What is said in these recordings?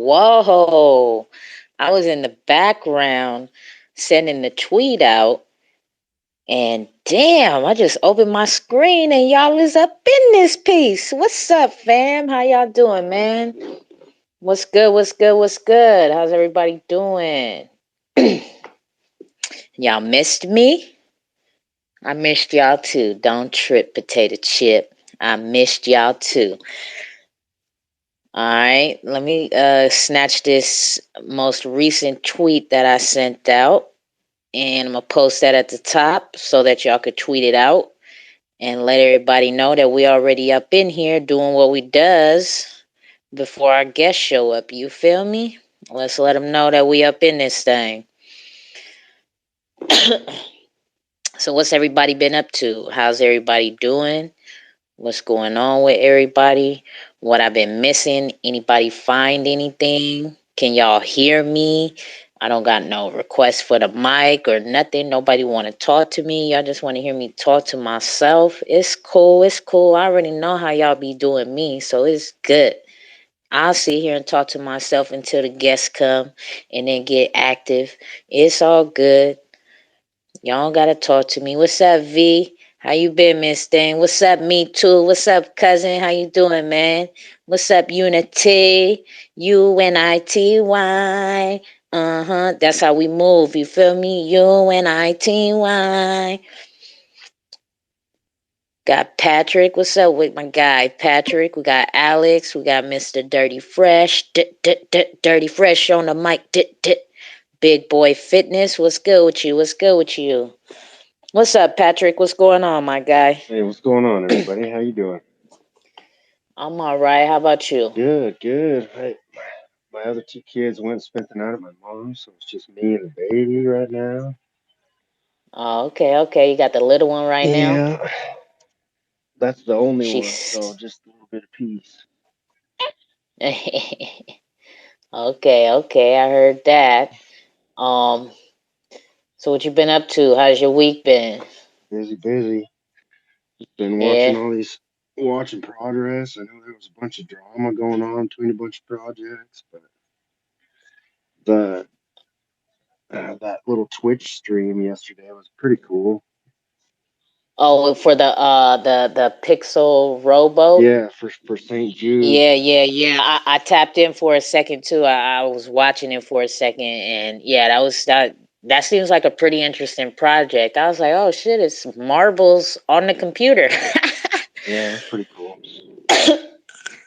whoa. I was in the background sending the tweet out, and damn, I just opened my screen and y'all is up in this piece. What's up, fam? How y'all doing, man? What's good? What's good? What's good? How's everybody doing? Y'all missed me? I missed y'all too. Don't trip, potato chip. I missed y'all too. All right, let me snatch this most recent tweet that I sent out, and I'm gonna post that at the top so that y'all could tweet it out and let everybody know that we already up in here doing what we does before our guests show up. You feel me? Let's let them know that we up in this thing. So what's everybody been up to? How's everybody doing? What's going on with everybody? What I've been missing? Anybody find anything? Can y'all hear me? I don't got no requests for the mic or nothing. Nobody want to talk to me. Y'all just want to hear me talk to myself. It's cool. It's cool. I already know how y'all be doing me, so it's good. I'll sit here and talk to myself until the guests come and then get active. It's all good. Y'all gotta talk to me. What's up, V? How you been, Miss Thing? What's up, Me Too? What's up, cousin? How you doing, man? What's up, Unity? UNITY. That's how we move. You feel me? UNITY. Got Patrick. What's up with my guy, Patrick? We got Alex. We got Mr. Dirty Fresh. Dirty Fresh on the mic. Big Boy Fitness. What's good with you? What's good with you? What's up, Patrick? What's going on, my guy? Hey, what's going on, everybody? How you doing? I'm all right. How about you? Good, good. Hey, my other two kids went and spent the night at my mom's, so it's just me and the baby right now. Oh, okay, okay. You got the little one right now? Yeah, that's the only one, She's so just a little bit of peace. okay, okay. I heard that. Um, so what you been up to? How's your week been? Busy, busy. Been Yeah. watching progress. I know there was a bunch of drama going on between a bunch of projects, but the that little Twitch stream yesterday was pretty cool. Oh, for the Pixel rowboat. Yeah, for St. Jude. Yeah. I tapped in for a second too. I was watching it for a second, and yeah, that seems like a pretty interesting project. I was like, oh shit, it's marbles on the computer. Yeah, that's pretty cool.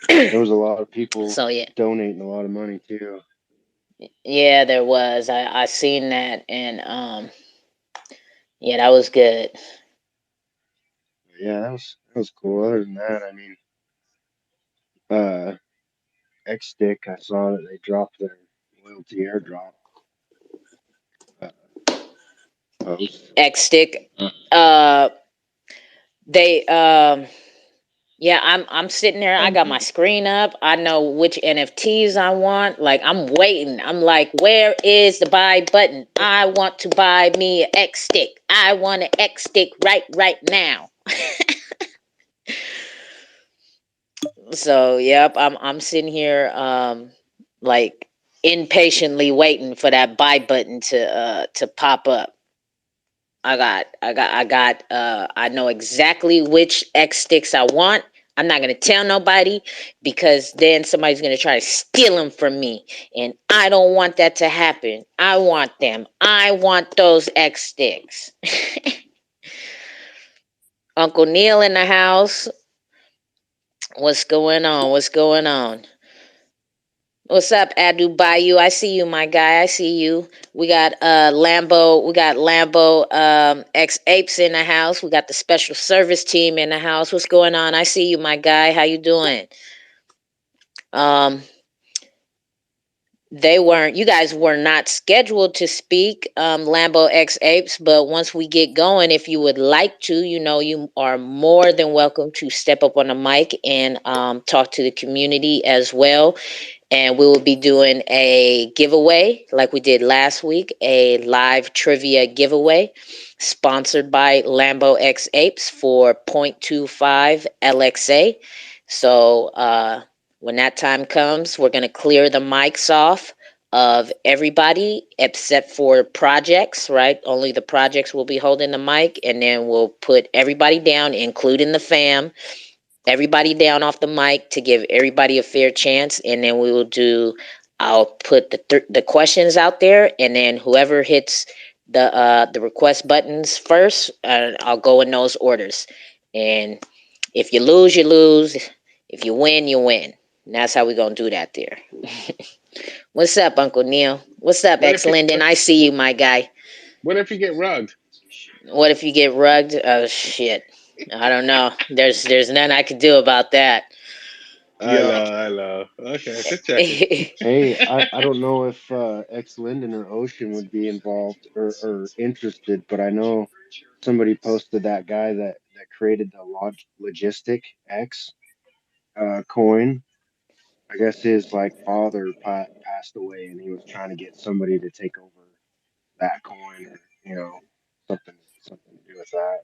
There was a lot of people So yeah, donating a lot of money too. yeah, there was. I seen that, and yeah, that was good. Yeah, that was cool. Other than that, I mean, uh, X Stick, I saw that they dropped their loyalty airdrop post. X stick. Uh, they Yeah, I'm sitting there. I got my screen up. I know which NFTs I want. Like I'm waiting. I'm like, where is the buy button? I want to buy me an X stick. I want an X stick right now. So yep, I'm sitting here like impatiently waiting for that buy button to pop up. I know exactly which X sticks I want. I'm not going to tell nobody because then somebody's going to try to steal them from me. And I don't want that to happen. I want them. I want those X sticks. Uncle Neil in the house. What's going on? What's going on? What's up, Adu Bayou? I see you, my guy. I see you. We got Lambo X Apes in the house. We got the special service team in the house. What's going on? I see you, my guy. How you doing? Um you guys were not scheduled to speak, Lambo X Apes, but once we get going, if you would like to, you are more than welcome to step up on the mic and talk to the community as well. And we will be doing a giveaway like we did last week, a live trivia giveaway sponsored by Lambo X Apes for 0.25 LXA. So When that time comes, we're going to clear the mics off of everybody except for projects, right? Only the projects will be holding the mic, and then we'll put everybody down, including the fam, everybody down off the mic to give everybody a fair chance, and then we will do. I'll put the questions out there, and then whoever hits the request buttons first, I'll go in those orders. And if you lose, you lose. If you win, you win. And that's how we're gonna do that there. What's up, Uncle Neil? What's up, What Ex if you Linden? I see you, my guy. what if you get rugged? What if you get rugged? Oh shit. I don't know. There's nothing I can do about that. Yo, I know. Okay, just checking. hey, I don't know if ex Linden or Ocean would be involved or interested, but I know somebody posted that guy that created the logistic X coin. I guess his like father passed away, and he was trying to get somebody to take over that coin, or something to do with that.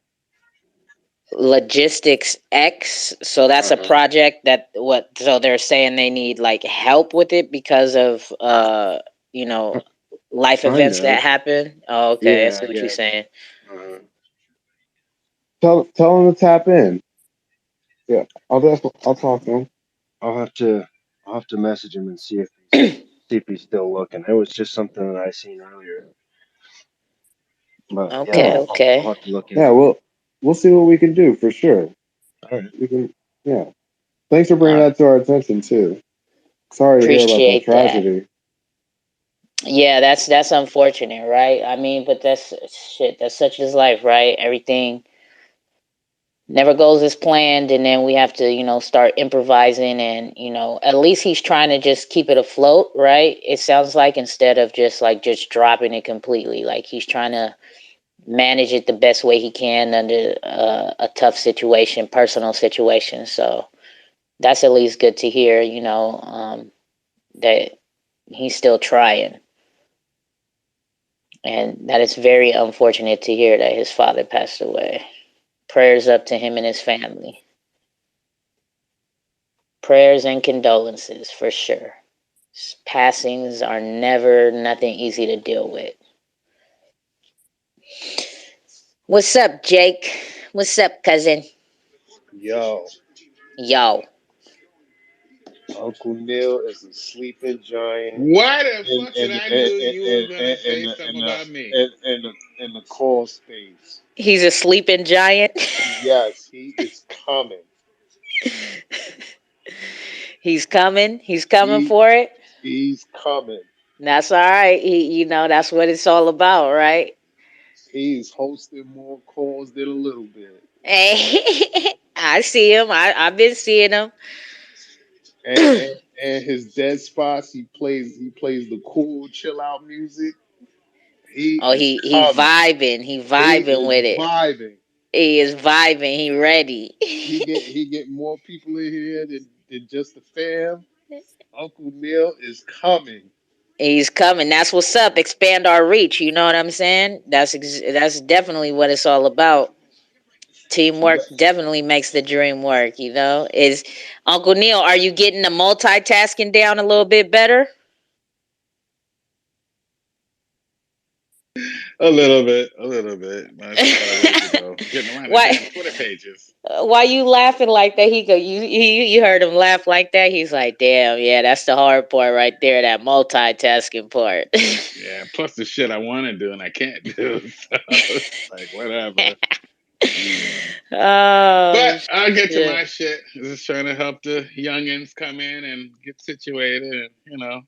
Logistics X. So that's a Uh-huh. project that what? So they're saying they need like help with it because of you know life Kind events that of. happen. Oh, okay, I Yeah, see I what you're guess. saying. Uh-huh. Tell him to tap in. Yeah, I'll talk to him. I'll have to I'll have to message him and see if he's still looking. It was just something that I seen earlier, but yeah, Okay, Yeah, I'll okay. have to look yeah. into it. We'll see what we can do for sure. All right. We can. Yeah. Thanks for bringing I that to our attention too. Sorry to hear about that appreciate that. tragedy. Yeah, that's unfortunate, right? I mean, but that's shit. That's such is life, right? Everything never goes as planned, and then we have to, start improvising, and at least he's trying to just keep it afloat, right? It sounds like instead of just dropping it completely, like he's trying to manage it the best way he can under a tough situation, personal situation. So that's at least good to hear, that he's still trying. And that is very unfortunate to hear that his father passed away. Prayers up to him and his family. Prayers and condolences for sure. Passings are never nothing easy to deal with. What's up, Jake? What's up, cousin? Yo, Yo. Uncle Neil is a sleeping giant Why the in fuck did I knew you were gonna say something about me? in the call space. He's a sleeping giant. Yes, he is coming. He's coming. He's coming He for it. he's coming. That's all right. That's what it's all about, right? He's hosting more calls than a little bit. Hey, I see him. I've been seeing him. And his dead spots, he plays the cool chill out music. He Oh, is he coming. vibing. He He vibing is with it. vibing. He is vibing. He ready. He get more people in here than just the fam. Uncle Neil is coming. He's coming. That's what's up. Expand our reach. You know what I'm saying? That's definitely what it's all about. Teamwork definitely makes the dream work. Is Uncle Neil? Are you getting the multitasking down a little bit better? A little bit, a little bit. But I still got a ways to go. Getting around the Why? damn Twitter pages. Why you laughing like that? He go. You heard him laugh like that. He's like, damn, yeah, that's the hard part right there. That multitasking part. Yeah, plus the shit I want to do and I can't do. So it's like whatever. But Oh I'll get to shit. my shit. Just trying to help the youngins come in and get situated and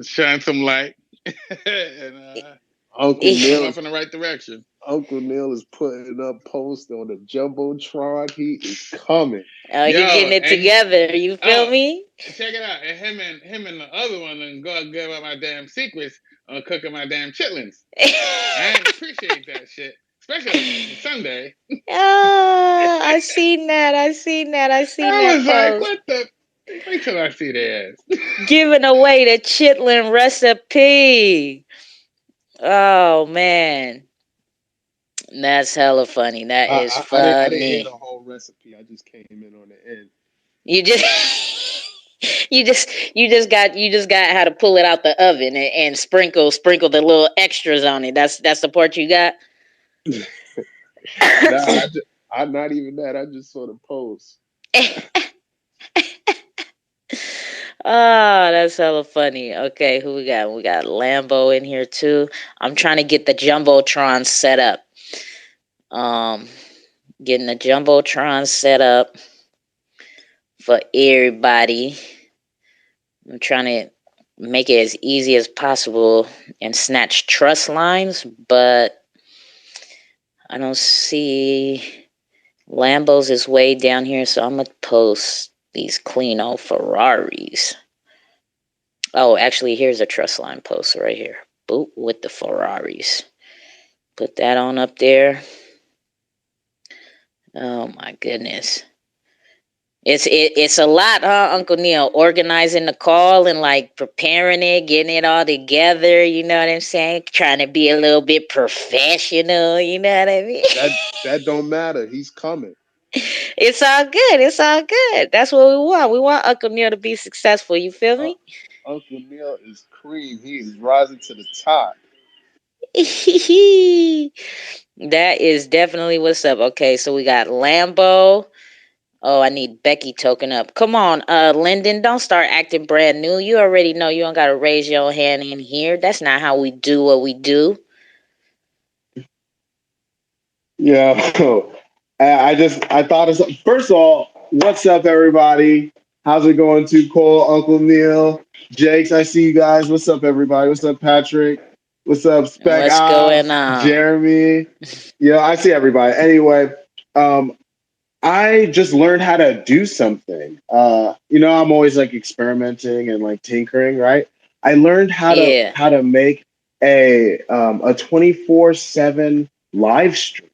shine some light and Uncle set them Neil off is in the right direction. Uncle Neil is putting up posts on the jumbotron. He is coming. Oh, he Yo, getting it and together. You feel oh, me? check it out. And him and the other one and go give up my damn secrets on cooking my damn chitlins. I appreciate that shit, especially on Sunday. Ah, I seen that. I seen that. I seen I that was like, post. what the? Wait till I see their ass. Giving away the chitlin recipe. Oh man, that's hella funny. That is I didn't hear the funny. whole recipe. I just came in on the end. You just you just got how to pull it out the oven and sprinkle the little extras on it. That's the part you got. Nah, I'm not even that. I just saw the post. Oh, that's hella funny. Okay, who we got? We got Lambo in here too. I'm trying to get the Jumbotron set up. Um, Getting the Jumbotron set up for everybody. I'm trying to make it as easy as possible and snatch trust lines, but I don't see Lambos is way down here, so I'm gonna post these clean old Ferraris. Oh, actually, here's a trust line post right here. Boop with the Ferraris. Put that on up there. Oh my goodness. It's a lot, huh, Uncle Neil? Organizing the call and like preparing it, getting it all together. You know what I'm saying? Trying to be a little bit professional. You know what I mean? That don't matter. He's coming. It's all good. It's all good. That's what we want. We want Uncle Neil to be successful. You feel Uh, me? Uncle Neil is cream. He is rising to the top. That is definitely what's up. Okay, so we got Lambo. Oh, I need Becky token up. Come on, Lyndon, don't start acting brand new. You already know you don't gotta raise your hand in here. That's not how we do what we do. Yeah. I thought of something. First of all, what's up, everybody? How's it going? To Cole, Uncle Neil, Jakes. I see you guys. What's up, everybody? What's up, Patrick? What's up, Spec What's going Ops, on? Jeremy? Yeah, I see everybody. Anyway, um, I just learned how to do something. I'm always like experimenting and like tinkering, right? I learned Yeah. how to make a 24/7 live stream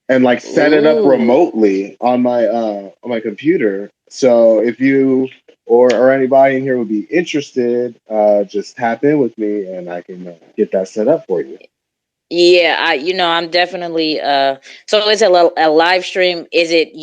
and like set it up Ooh. remotely on my computer. So if you or anybody in here would be interested, just tap in with me and I can get that set up for you. Yeah, I'm definitely so it's a live stream. Is it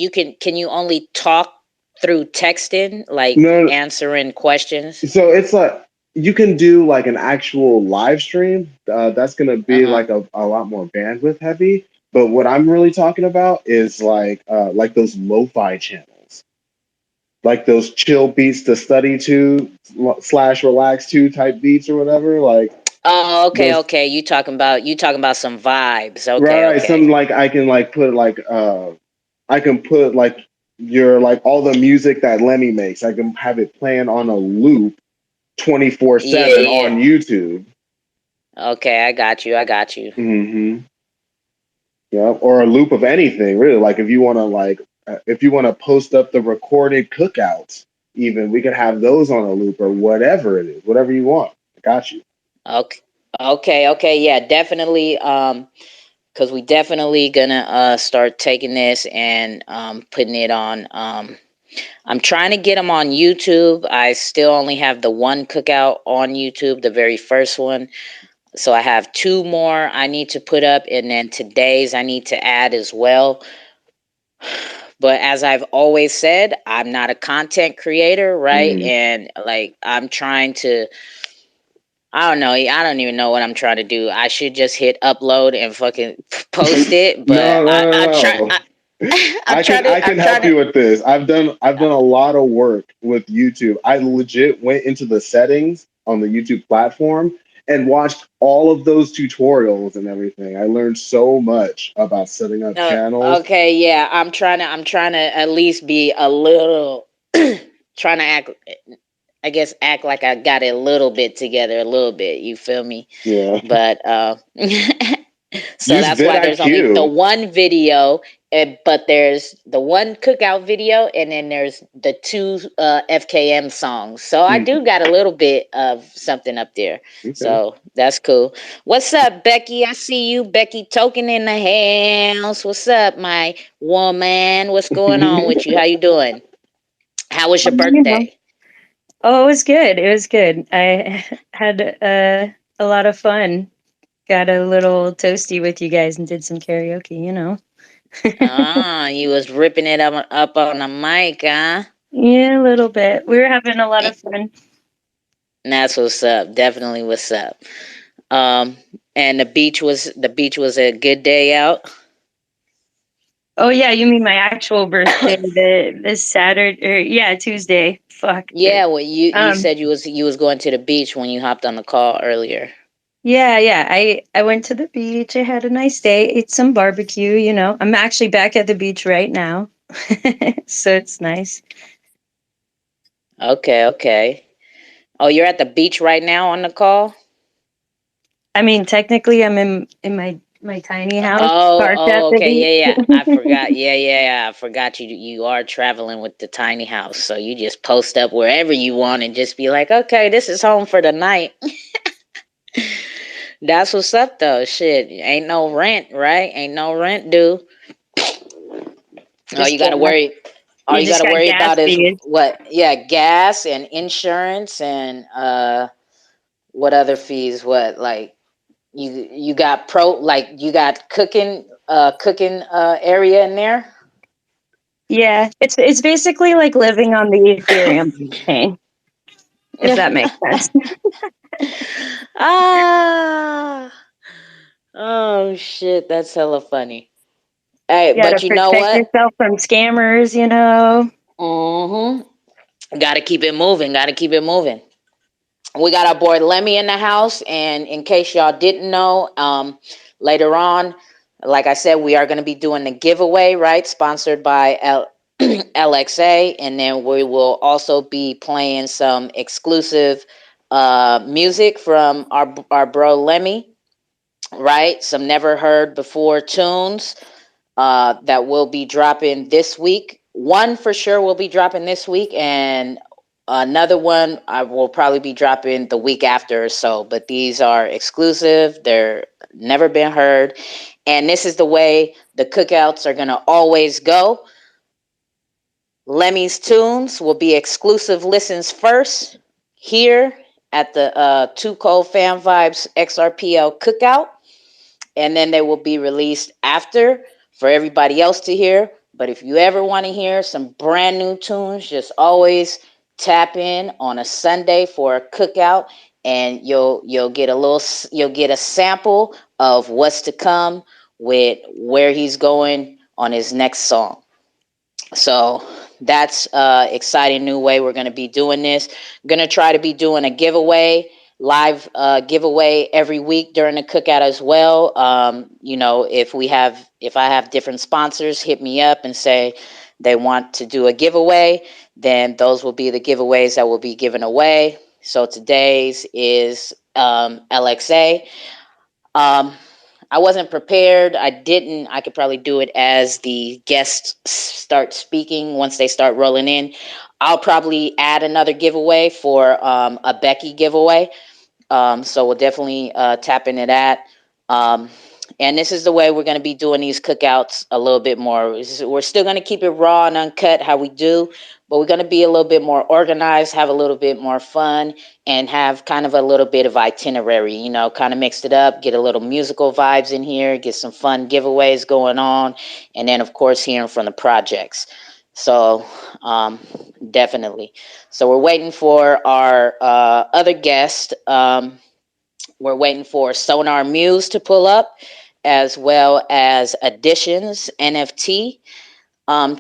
can you only talk through texting, like No, answering questions? so it's like you can do like an actual live stream. That's gonna be Uh-huh. like a lot more bandwidth heavy. But what I'm really talking about is like those lo-fi channels, like those chill beats to study to slash relax to type beats or whatever. Like Oh, okay, those, okay. You talking about some vibes. right, Okay, right. okay. Something like I can like put like I can put like your like all the music that Lemmy makes. I can have it playing on a loop Yeah, 24/7 yeah. on YouTube. Okay, I got you. I got you. Hmm. Yeah, or a loop of anything really. Like if you want to post up the recorded cookouts, even we could have those on a loop or whatever it is, whatever you want. I got you. Okay. Okay, okay. Yeah, definitely cuz we definitely gonna start taking this and putting it on I'm trying to get them on YouTube. I still only have the one cookout on YouTube, the very first one. So I have two more I need to put up, and then today's I need to add as well. But as I've always said, I'm not a content creator, right? Mm. And like I'm trying to, I don't know, I don't even know what I'm trying to do. I should just hit upload and fucking post it, but No, no, I'm trying. no, no. I'm trying to. I I'm can trying help to. you with this. I've done a lot of work with YouTube. I legit went into the settings on the YouTube platform and watched all of those tutorials and everything. I learned so much about setting up channels. Okay, yeah, I'm trying to at least be a little trying to act I guess act like I got it a little bit together, a little bit, you feel me? Yeah. But so Use that's why there's only the vidIQ. one video, but there's the one cookout video and then there's the two FKM songs. So I Mm, do got a little bit of something up there. okay. So that's cool. What's up, Becky? I see you, Becky Token in the house. What's up, my woman? What's going on with you? How you doing? How was your You know. birthday? Oh, it was good. It was good. I had a lot of fun. Got a little toasty with you guys and did some karaoke. Ah, you was ripping it up on the mic, huh? Yeah, a little bit. We were having a lot of fun. That's what's up. Definitely what's up. Um, and the beach was a good day out. Oh yeah, you mean my actual birthday, the this Saturday or yeah, Tuesday. Fuck. Yeah, well, you Um said you was going to the beach when you hopped on the call earlier. yeah, yeah. I went to the beach. I had a nice day, ate some barbecue, you know. I'm actually back at the beach right now. So it's nice. Okay, okay. Oh, you're at the beach right now on the call? I mean, technically I'm in my tiny house parked at the Okay, yeah, yeah. I beach. forgot. Yeah, yeah, yeah. I forgot you are traveling with the tiny house, so you just post up wherever you want and just be like, okay, this is home for the night. That's what's up though. Shit, ain't no rent, right? Ain't no rent due. All Just you gotta worry, all you you just gotta got worry gas about is fees. what? Yeah, gas and insurance and what other fees? What like you got you got cooking area in there? Yeah, it's basically like living on the Ethereum chain, if that makes sense. Ah, oh shit, that's hella funny. Hey, You got to but you know protect what? yourself from scammers, you know. Mm-hmm. Got to keep it moving. Got to keep it moving. We got our boy Lemmy in the house, and in case y'all didn't know, later on, like I said, we are going to be doing the giveaway, right? Sponsored by LXA, and then we will also be playing some exclusive music from our bro Lemmy, right? Some never heard before tunes that will be dropping this week. One for sure will be dropping this week, and another one I will probably be dropping the week after or so. But these are exclusive, they're never been heard. And this is the way the cookouts are going to always go. Lemmy's tunes will be exclusive listens first here at the 2Cold Fan Vibes XRPL Cookout, and then they will be released after for everybody else to hear. But if you ever want to hear some brand new tunes, just always tap in on a Sunday for a cookout, and you'll get a sample of what's to come with where he's going on his next song. So that's exciting new way we're going to be doing this. I'm going to try to be doing a giveaway, live giveaway every week during the cookout as well. You know, if I have different sponsors hit me up and say they want to do a giveaway, then those will be the giveaways that will be given away. So today's is LXA. Um, I wasn't prepared. I didn't. I could probably do it as the guests start speaking once they start rolling in. I'll probably add another giveaway for a Becky giveaway. So we'll definitely tap into that. Um, and this is the way we're going to be doing these cookouts a little bit more. We're still going to keep it raw and uncut how we do, but we're going to be a little bit more organized, have a little bit more fun, and have kind of a little bit of itinerary, you know, kind of mixed it up, get a little musical vibes in here, get some fun giveaways going on, and then, of course, hearing from the projects. So, definitely. So, we're waiting for our other guest. We're waiting for Sonar Muse to pull up, as well as Additions NFT.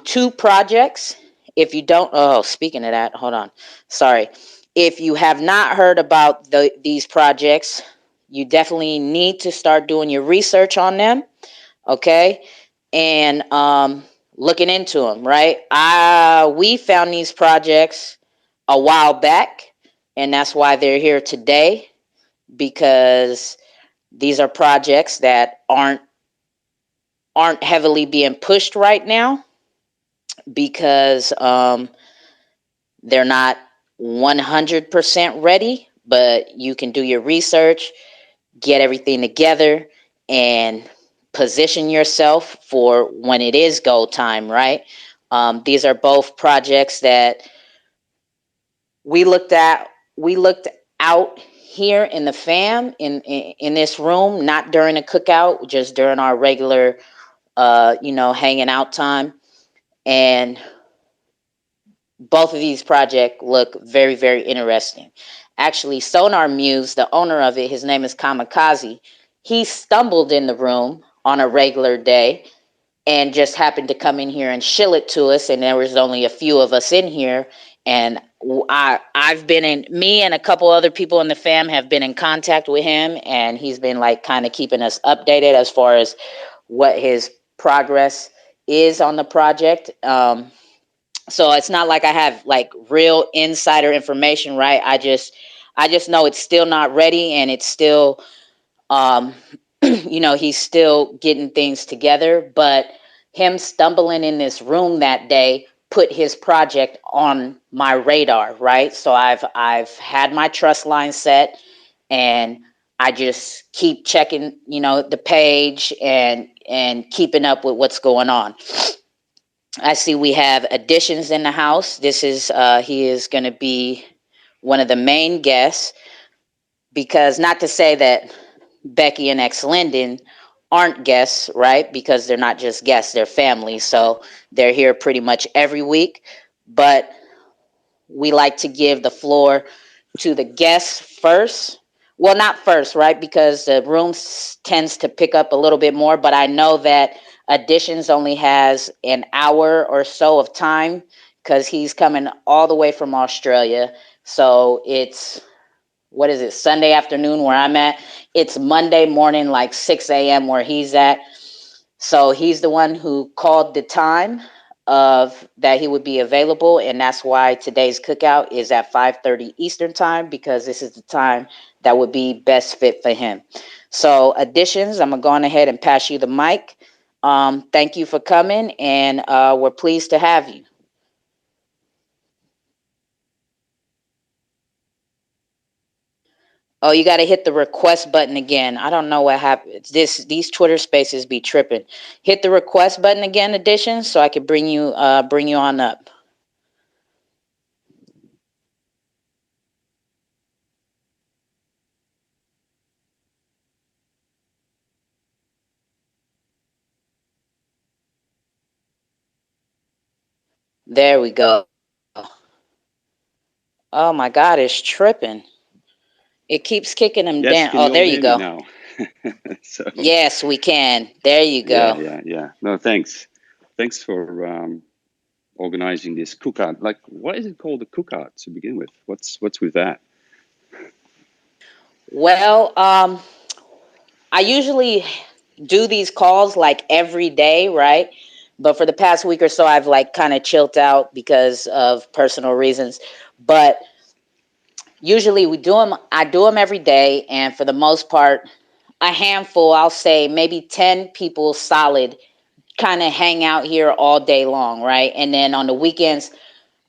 Two projects. If you don't, oh, speaking of that, hold on. Sorry. If you have not heard about these projects, you definitely need to start doing your research on them. Okay. And looking into them, right? We found these projects a while back, and that's why they're here today, because these are projects that aren't heavily being pushed right now because they're not 100% ready, but you can do your research, get everything together, and position yourself for when it is go time, right? These are both projects that we looked at. We looked out here in the fam in this room, not during a cookout, just during our regular hanging out time. And both of these projects look very, very interesting. Actually, Sonar Muse, the owner of it, his name is Kamikaze. He stumbled in the room on a regular day and just happened to come in here and shill it to us. And there was only a few of us in here. And I've been in, me and a couple other people in the fam have been in contact with him, and he's been like kind of keeping us updated as far as what his progress is on the project. So it's not like I have like real insider information, right? I just know it's still not ready, and it's still um he's still getting things together. But him stumbling in this room that day put his project on my radar, right? So I've had my trust line set, and I just keep checking, the page, and keeping up with what's going on. I see we have additions in the house. This is he is going to be one of the main guests, because not to say that Becky and X Linden aren't guests, right? Because they're not just guests, they're family. So they're here pretty much every week. But we like to give the floor to the guests first. Well, not first, right? Because the room tends to pick up a little bit more. But I know that Additions only has an hour or so of time, because he's coming all the way from Australia. So it's, what is it, Sunday afternoon where I'm at. It's Monday morning, like 6 a.m. where he's at. So he's the one who called the time of that he would be available, and that's why today's cookout is at 5:30 Eastern time, because this is the time that would be best fit for him. So Additions, I'm gonna go on ahead and pass you the mic. Thank you for coming, and we're pleased to have you. Oh, you got to hit the request button again. I don't know what happens. These Twitter Spaces be tripping. Hit the request button again, Additions, so I could bring you on up. There we go. Oh my God, it's tripping. It keeps kicking him down. Yes, Oh, can there you all you hear go. me now? So, Yes, we can. There you yeah, go. yeah, yeah. No, thanks. Thanks for organizing this cookout. Like, why is it called a cookout to begin with? What's with that? Well, I usually do these calls like every day, right? But for the past week or so, I've like kind of chilled out because of personal reasons. But usually we do them. I do them every day, and for the most part, a handful, I'll say maybe 10 people solid, kind of hang out here all day long, right? And then on the weekends,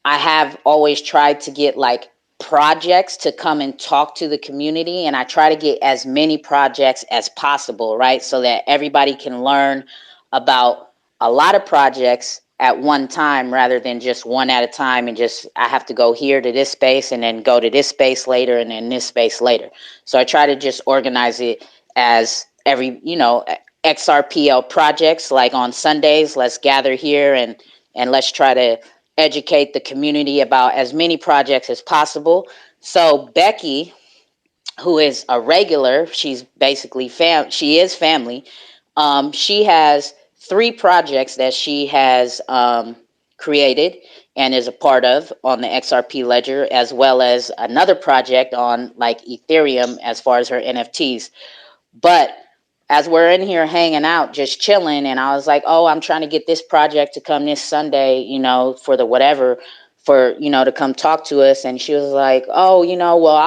I have always tried to get like projects to come and talk to the community, and I try to get as many projects as possible, right? So that everybody can learn about a lot of projects at one time, rather than just one at a time, and just I have to go here to this space and then go to this space later and then this space later. So I try to just organize it as every, XRPL projects, like on Sundays, let's gather here, and let's try to educate the community about as many projects as possible. So Becky, who is a regular, she's basically she is family. She has 3 projects that she has created and is a part of on the XRP ledger, as well as another project on like Ethereum as far as her NFTs. But as we're in here hanging out, just chilling, and I was like, oh, I'm trying to get this project to come this Sunday, for the whatever, for, to come talk to us. And she was like, oh, well,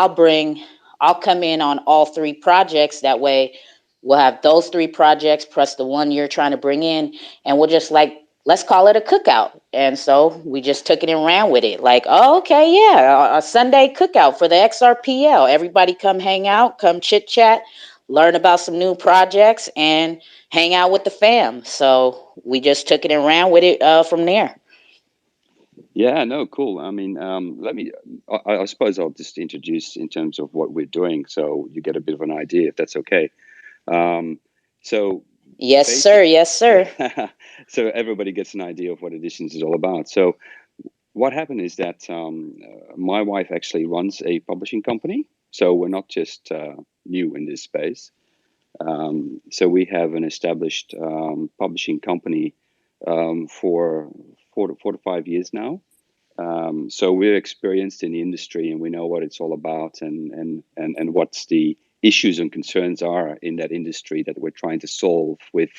I'll come in on all 3 projects. That way we'll have those 3 projects plus the one you're trying to bring in. And we'll just like, let's call it a cookout. And so we just took it and ran with it. Like, oh, okay, yeah, a Sunday cookout for the XRPL. Everybody come hang out, come chit chat, learn about some new projects, and hang out with the fam. So we just took it and ran with it from there. Yeah, no, cool. I mean, let me. I suppose I'll just introduce in terms of what we're doing, so you get a bit of an idea, if that's okay. So Yes, sir. basic. Yes, sir. So everybody gets an idea of what Editions is all about. So what happened is that my wife actually runs a publishing company, so we're not just new in this space. So we have an established publishing company for 4 to 5 years now. So we're experienced in the industry, and we know what it's all about, and what's the issues and concerns are in that industry that we're trying to solve with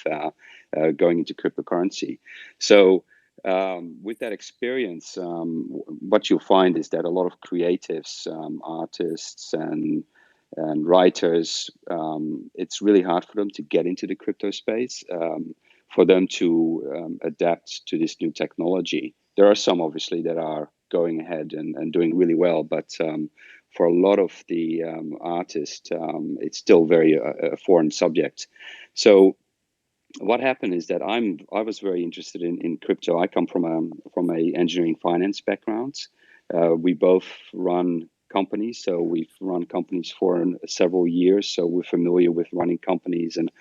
going into cryptocurrency. So with that experience, what you'll find is that a lot of creatives, artists, and writers, it's really hard for them to get into the crypto space, for them to adapt to this new technology. There are some obviously that are going ahead and doing really well, but for a lot of the artists, it's still very a foreign subject. So what happened is that I was very interested in crypto. I come from a engineering finance background. We both run companies, so we've run companies for several years. So we're familiar with running companies and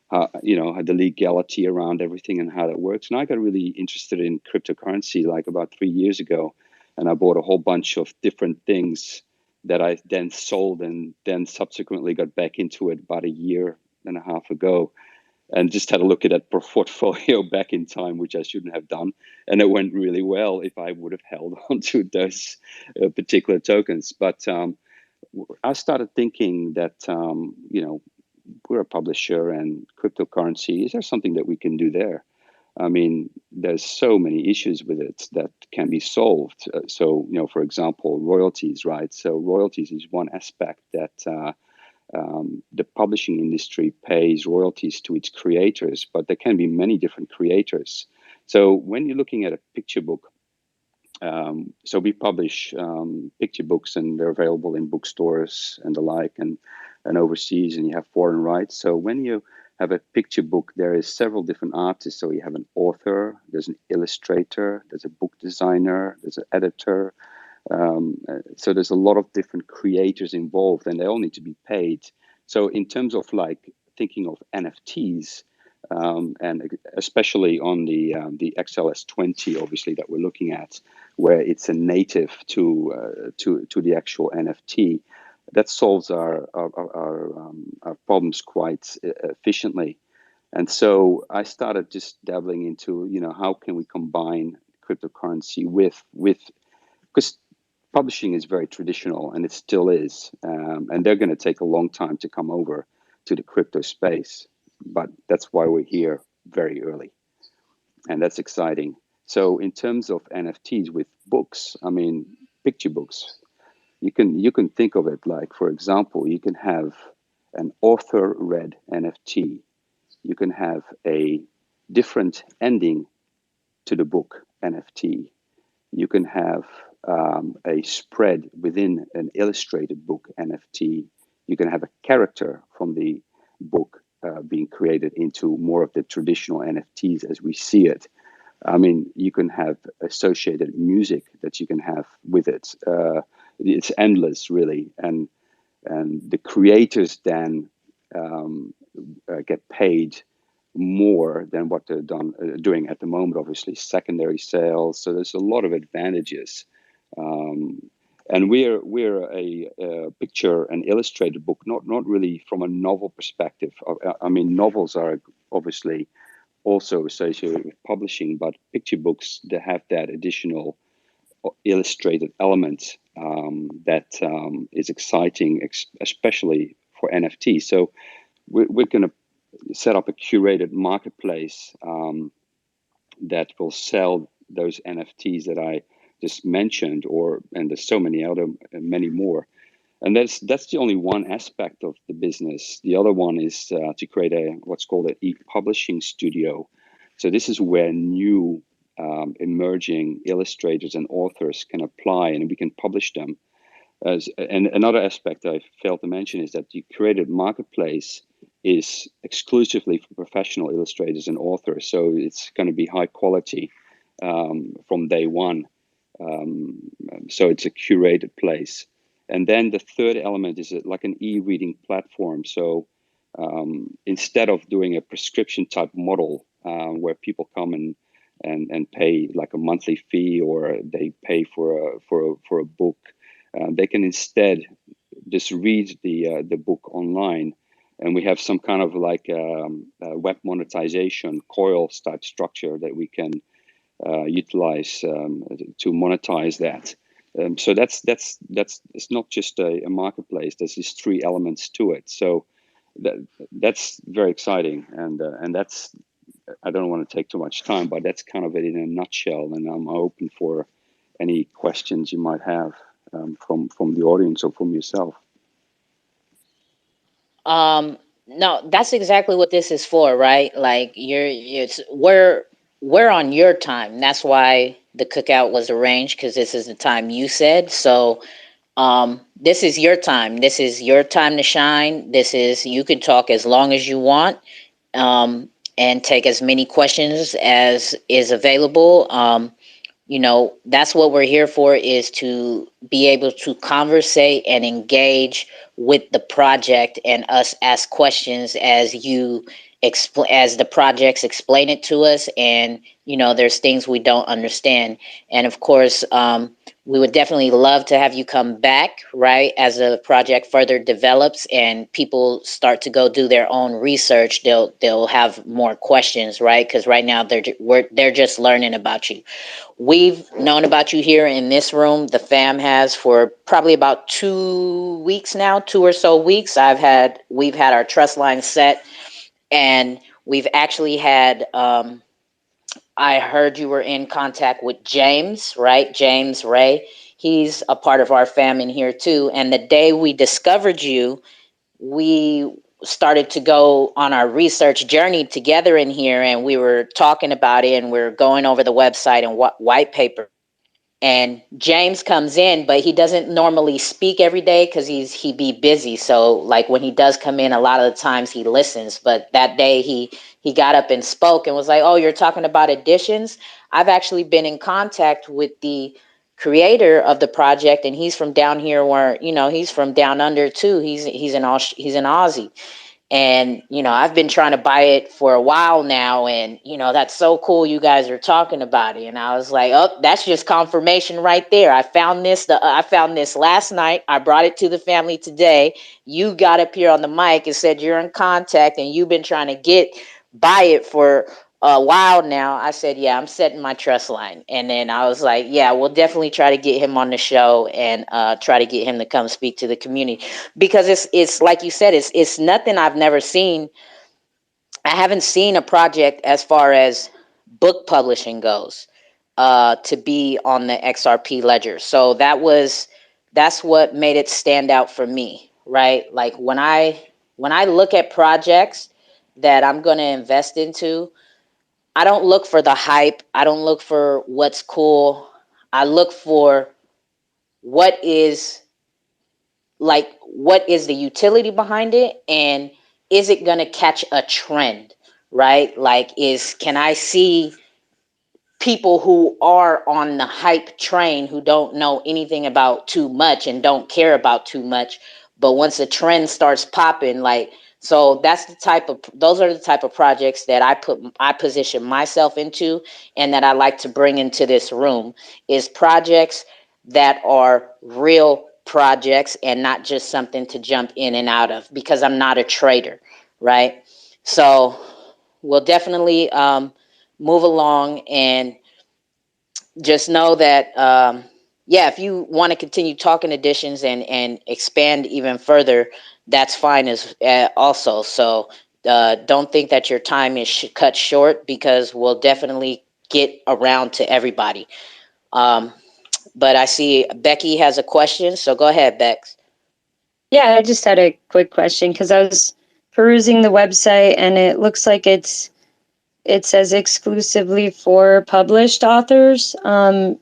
the legality around everything and how that works. And I got really interested in cryptocurrency like about 3 years ago, and I bought a whole bunch of different things that I then sold and then subsequently got back into it about a year and a half ago, and just had a look at that portfolio back in time, which I shouldn't have done. And it went really well if I would have held on to those particular tokens. But I started thinking that, we're a publisher and cryptocurrency. Is there something that we can do there? I mean, there's so many issues with it that can be solved. So, for example, royalties, right? So royalties is one aspect that the publishing industry pays royalties to its creators, but there can be many different creators. So when you're looking at a picture book, so we publish picture books, and they're available in bookstores and the like, and overseas, and you have foreign rights. So when you have a picture book, there is several different artists. So you have an author, there's an illustrator, there's a book designer, there's an editor. So there's a lot of different creators involved, and they all need to be paid. So in terms of like thinking of NFTs, and especially on the XLS20, obviously that we're looking at, where it's a native to the actual NFT, that solves our problems quite efficiently. And so I started just dabbling into, how can we combine cryptocurrency with because publishing is very traditional, and it still is, and they're going to take a long time to come over to the crypto space, but that's why we're here very early, and that's exciting. So in terms of NFTs with books, I mean, picture books, you can think of it like, for example, you can have an author read NFT. You can have a different ending to the book NFT. You can have a spread within an illustrated book NFT. You can have a character from the book being created into more of the traditional NFTs as we see it. I mean, you can have associated music that you can have with it. It's endless, really, and the creators then get paid more than what they're doing at the moment. Obviously, secondary sales. So there's a lot of advantages. And we're a picture and illustrated book, not really from a novel perspective. I mean, novels are obviously also associated with publishing, but picture books, they have that additional illustrated element that is exciting, especially for NFT. So we're going to set up a curated marketplace that will sell those NFTs that I just mentioned, and there's so many other, many more. And that's the only one aspect of the business. The other one is to create what's called an e-publishing studio. So this is where new emerging illustrators and authors can apply, and we can publish them. And another aspect I failed to mention is that the curated marketplace is exclusively for professional illustrators and authors. So it's going to be high quality from day one. So it's a curated place. And then the third element is like an e-reading platform. So instead of doing a prescription type model where people come and and pay like a monthly fee, or they pay for a book. They can instead just read the book online, and we have some kind of like web monetization coils type structure that we can utilize to monetize that. So that's it's not just a marketplace. There's these three elements to it. So that's very exciting, and that's, I don't want to take too much time, but that's kind of it in a nutshell. And I'm open for any questions you might have from the audience or from yourself. No, that's exactly what this is for, right? Like we're on your time. That's why the cookout was arranged, because this is the time you said. So this is your time. This is your time to shine. This is, you can talk as long as you want, and take as many questions as is available. That's what we're here for, is to be able to conversate and engage with the project, and us ask questions as you explain, as the projects explain it to us. And there's things we don't understand. And of course, we would definitely love to have you come back, right? As the project further develops and people start to go do their own research, they'll have more questions, right? Because right now they're just learning about you. We've known about you here in this room. The fam has, for probably about 2 weeks now, 2 or so weeks. We've had our trust line set, and we've actually had. I heard you were in contact with James, right? James Ray. He's a part of our fam in here too. And the day we discovered you, we started to go on our research journey together in here, and we were talking about it, and we are going over the website and white paper. And James comes in, but he doesn't normally speak every day because he be busy. So like when he does come in, a lot of the times he listens. But that day he got up and spoke and was like, "Oh, you're talking about additions? I've actually been in contact with the creator of the project, and he's from down here, where he's from down under too. He's an Aussie." And I've been trying to buy it for a while now, and that's so cool you guys are talking about it. And I was like, "Oh, that's just confirmation right there. I found this last night. I brought it to the family today. You got up here on the mic and said you're in contact, and you've been trying to buy it for a while now." I said, "Yeah, I'm setting my trust line." And then I was like, "Yeah, we'll definitely try to get him on the show, and try to get him to come speak to the community, because it's like you said, it's nothing I've never seen. I haven't seen a project, as far as book publishing goes, to be on the XRP ledger. So that's what made it stand out for me, right? Like when I look at projects that I'm going to invest into, I don't look for the hype. I don't look for what's cool. I look for what is what is the utility behind it, and is it going to catch a trend, right? Like, can I see people who are on the hype train, who don't know anything about too much and don't care about too much, but once a trend starts popping, like, so those are the type of projects that I position myself into, and that I like to bring into this room, is projects that are real projects, and not just something to jump in and out of, because I'm not a trader, right? So we'll definitely move along, and just know that yeah, if you want to continue talking additions and expand even further, that's fine as also. So don't think that your time is cut short, because we'll definitely get around to everybody. um, but I see Becky has a question, so go ahead, Bex. Yeah, I just had a quick question because I was perusing the website and it looks like it says exclusively for published authors.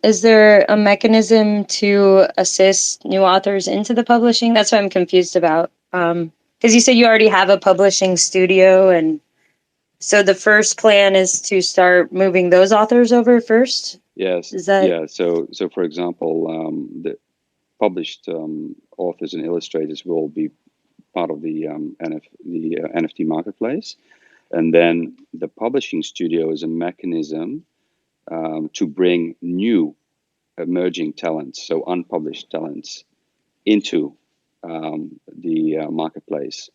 Is there a mechanism to assist new authors into the publishing? That's what I'm confused about. Because you said you already have a publishing studio, and so the first plan is to start moving those authors over first. Yes, Is that? yeah. So for example, the published authors and illustrators will be part of the NFT marketplace, and then the publishing studio is a mechanism to bring new emerging talents, so unpublished talents, into the marketplace,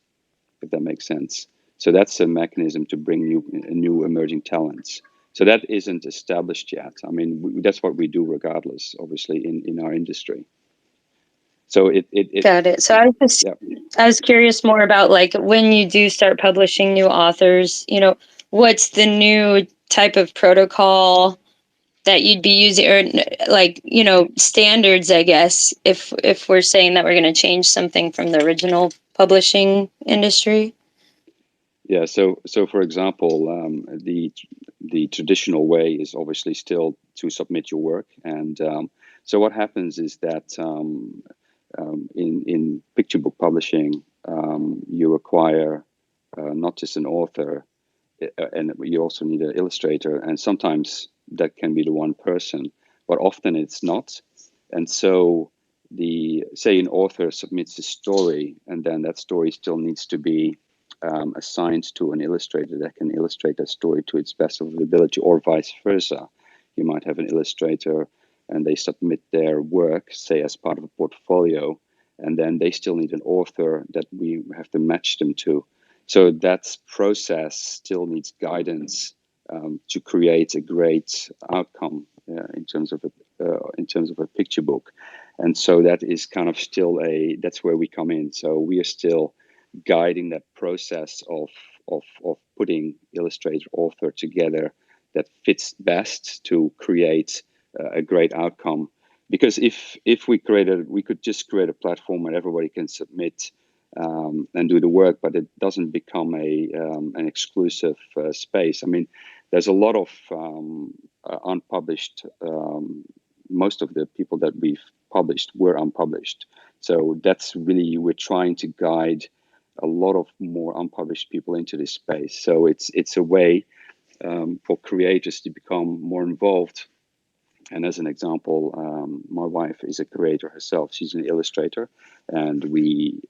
if that makes sense. So that's a mechanism to bring new emerging talents. So that isn't established yet. I mean, that's what we do regardless, obviously, in our industry. So it Got it. So yeah. I was curious more about like when you do start publishing new authors, what's the new type of protocol that you'd be using, or like, standards, I guess, if we're saying that we're going to change something from the original publishing industry. Yeah. So for example, the traditional way is obviously still to submit your work, and so what happens is that in picture book publishing, you require not just an author, and you also need an illustrator, and sometimes that can be the one person, but often it's not. And so say an author submits a story, and then that story still needs to be assigned to an illustrator that can illustrate that story to its best of ability, or vice versa. You might have an illustrator and they submit their work, say as part of a portfolio, and then they still need an author that we have to match them to. So that process still needs guidance to create a great outcome in terms of a picture book, and so that is kind of still that's where we come in. So we are still guiding that process of putting illustrator author together that fits best to create a great outcome. Because if we could just create a platform where everybody can submit and do the work, but it doesn't become an exclusive space. I mean, there's a lot of unpublished. Most of the people that we've published were unpublished, so that's really, we're trying to guide a lot of more unpublished people into this space. So it's a way for creators to become more involved. And as an example, my wife is a creator herself. She's an illustrator, and we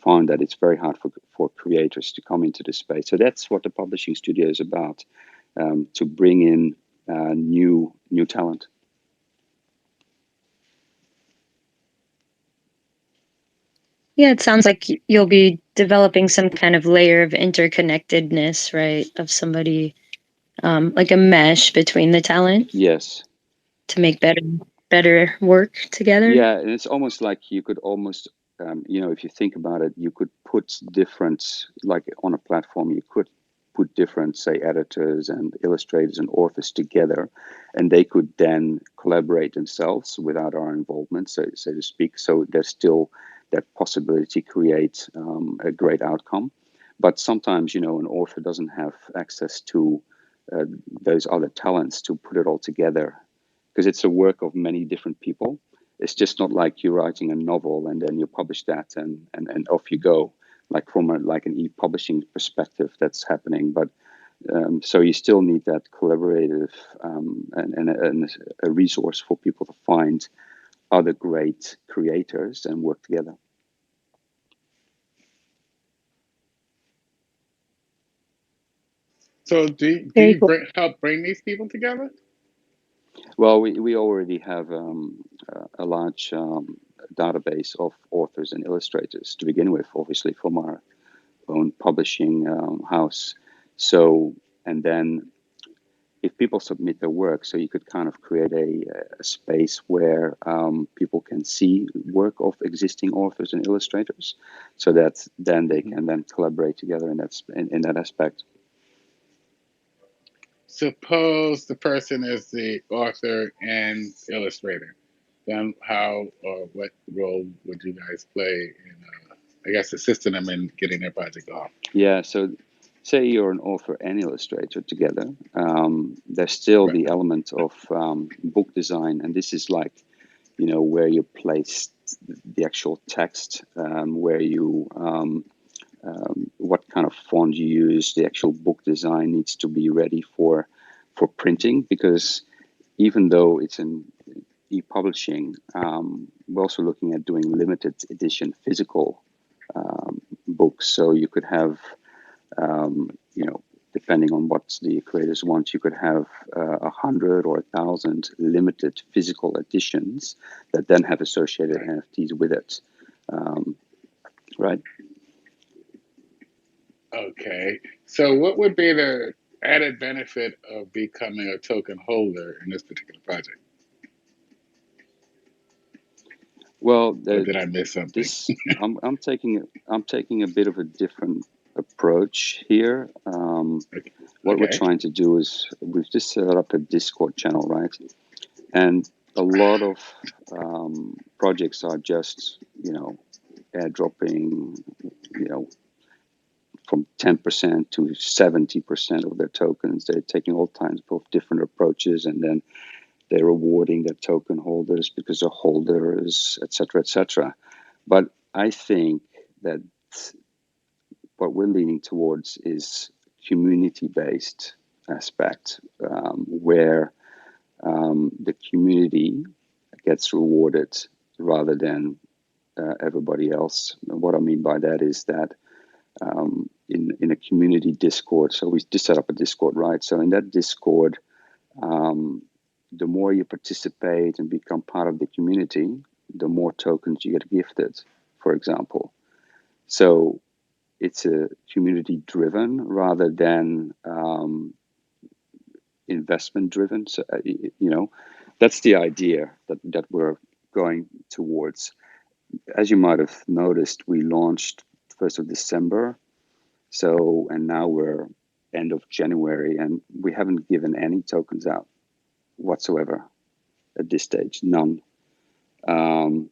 found that it's very hard for creators to come into this space. So that's what the publishing studio is about, to bring in new talent. Yeah, it sounds like you'll be developing some kind of layer of interconnectedness, right? Of somebody, like a mesh between the talent. Yes. To make better work together. Yeah, and it's almost like you could almost, if you think about it, you could put different, like on a platform, you could put different, say, editors and illustrators and authors together, and they could then collaborate themselves without our involvement, so to speak. So there's still that possibility to create a great outcome. But sometimes, an author doesn't have access to those other talents to put it all together, because it's a work of many different people. It's just not like you're writing a novel and then you publish that and off you go, like from an e-publishing perspective that's happening. But so you still need that collaborative and a resource for people to find other great creators and work together. So do Very you cool. help bring these people together? Well, we already have a large database of authors and illustrators to begin with, obviously from our own publishing house. So, and then if people submit their work, so you could kind of create a space where people can see work of existing authors and illustrators, so that then they can then collaborate together in that aspect. Suppose the person is the author and illustrator, then how or what role would you guys play in, I guess, assisting them in getting their project off? Yeah, so say you're an author and illustrator together, there's still Right. the element of book design, and this is like, where you place the actual text, where you what kind of font you use. The actual book design needs to be ready for printing, because even though it's an e-publishing, we're also looking at doing limited edition physical books. So you could have depending on what the creators want, you could have 100 or 1,000 limited physical editions that then have associated Right. NFTs with it. Right. Okay. So what would be the added benefit of becoming a token holder in this particular project? Well, Or did I miss something? I'm taking a bit of a different approach here. What we're Okay. trying to do is we've just set up a Discord channel, right? And a lot of projects are just, airdropping, from 10% to 70% of their tokens. They're taking all kinds of different approaches, and then they're rewarding their token holders because they're holders, et cetera, et cetera. But I think that what we're leaning towards is community-based aspect, where the community gets rewarded rather than everybody else. What I mean by that is that in a community Discord, so we just set up a Discord, right? So in that Discord, the more you participate and become part of the community, the more tokens you get gifted, for example. So it's a community driven rather than investment driven. So, that's the idea that we're going towards. As you might have noticed, we launched 1st of December. So, and now we're end of January, and we haven't given any tokens out whatsoever at this stage, none. And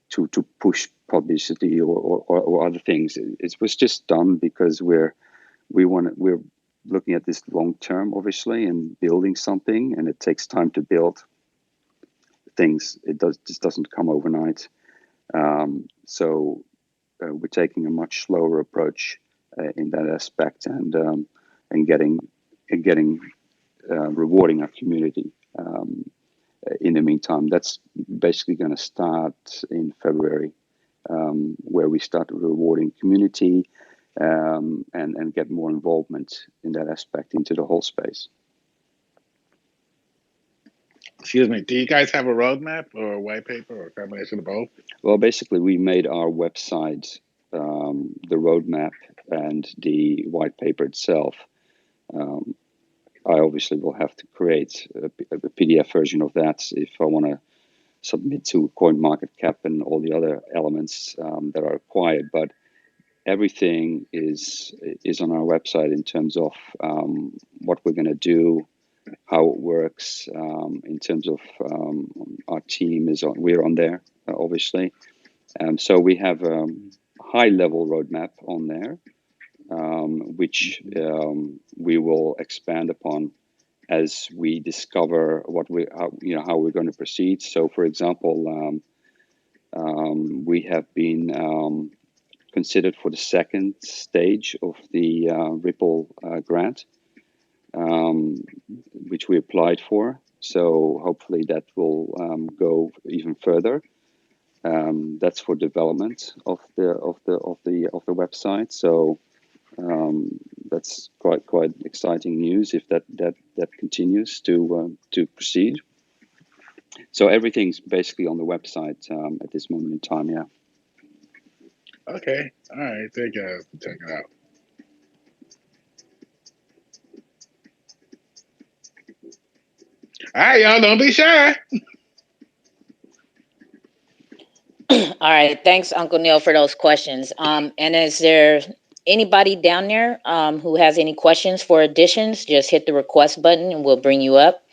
to push publicity or other things, it was just done because we're looking at this long term, obviously, and building something, and it takes time to build things. Just doesn't come overnight. So we're taking a much slower approach in that aspect, and getting rewarding our community. In the meantime, that's basically going to start in February, where we start rewarding community and get more involvement in that aspect into the whole space. Excuse me. Do you guys have a roadmap or a white paper or a combination of both? Well, basically, we made our website, the roadmap, and the white paper itself. I obviously will have to create a PDF version of that if I want to submit to CoinMarketCap and all the other elements that are required. But everything is on our website in terms of what we're going to do, how it works, in terms of our team we're on there, obviously. So we have a high level roadmap on there, which we will expand upon as we discover how we're going to proceed. So, for example, we have been considered for the second stage of the Xrpl grant, which we applied for. So hopefully that will go even further. That's for development of the website. So that's quite exciting news if that continues to proceed. So everything's basically on the website at this moment in time. Yeah. Okay. All right. Thank you guys for checking it out. All right, y'all. Don't be shy. All right, thanks, Uncle Neil, for those questions. And is there anybody down there who has any questions for additions? Just hit the request button and we'll bring you up.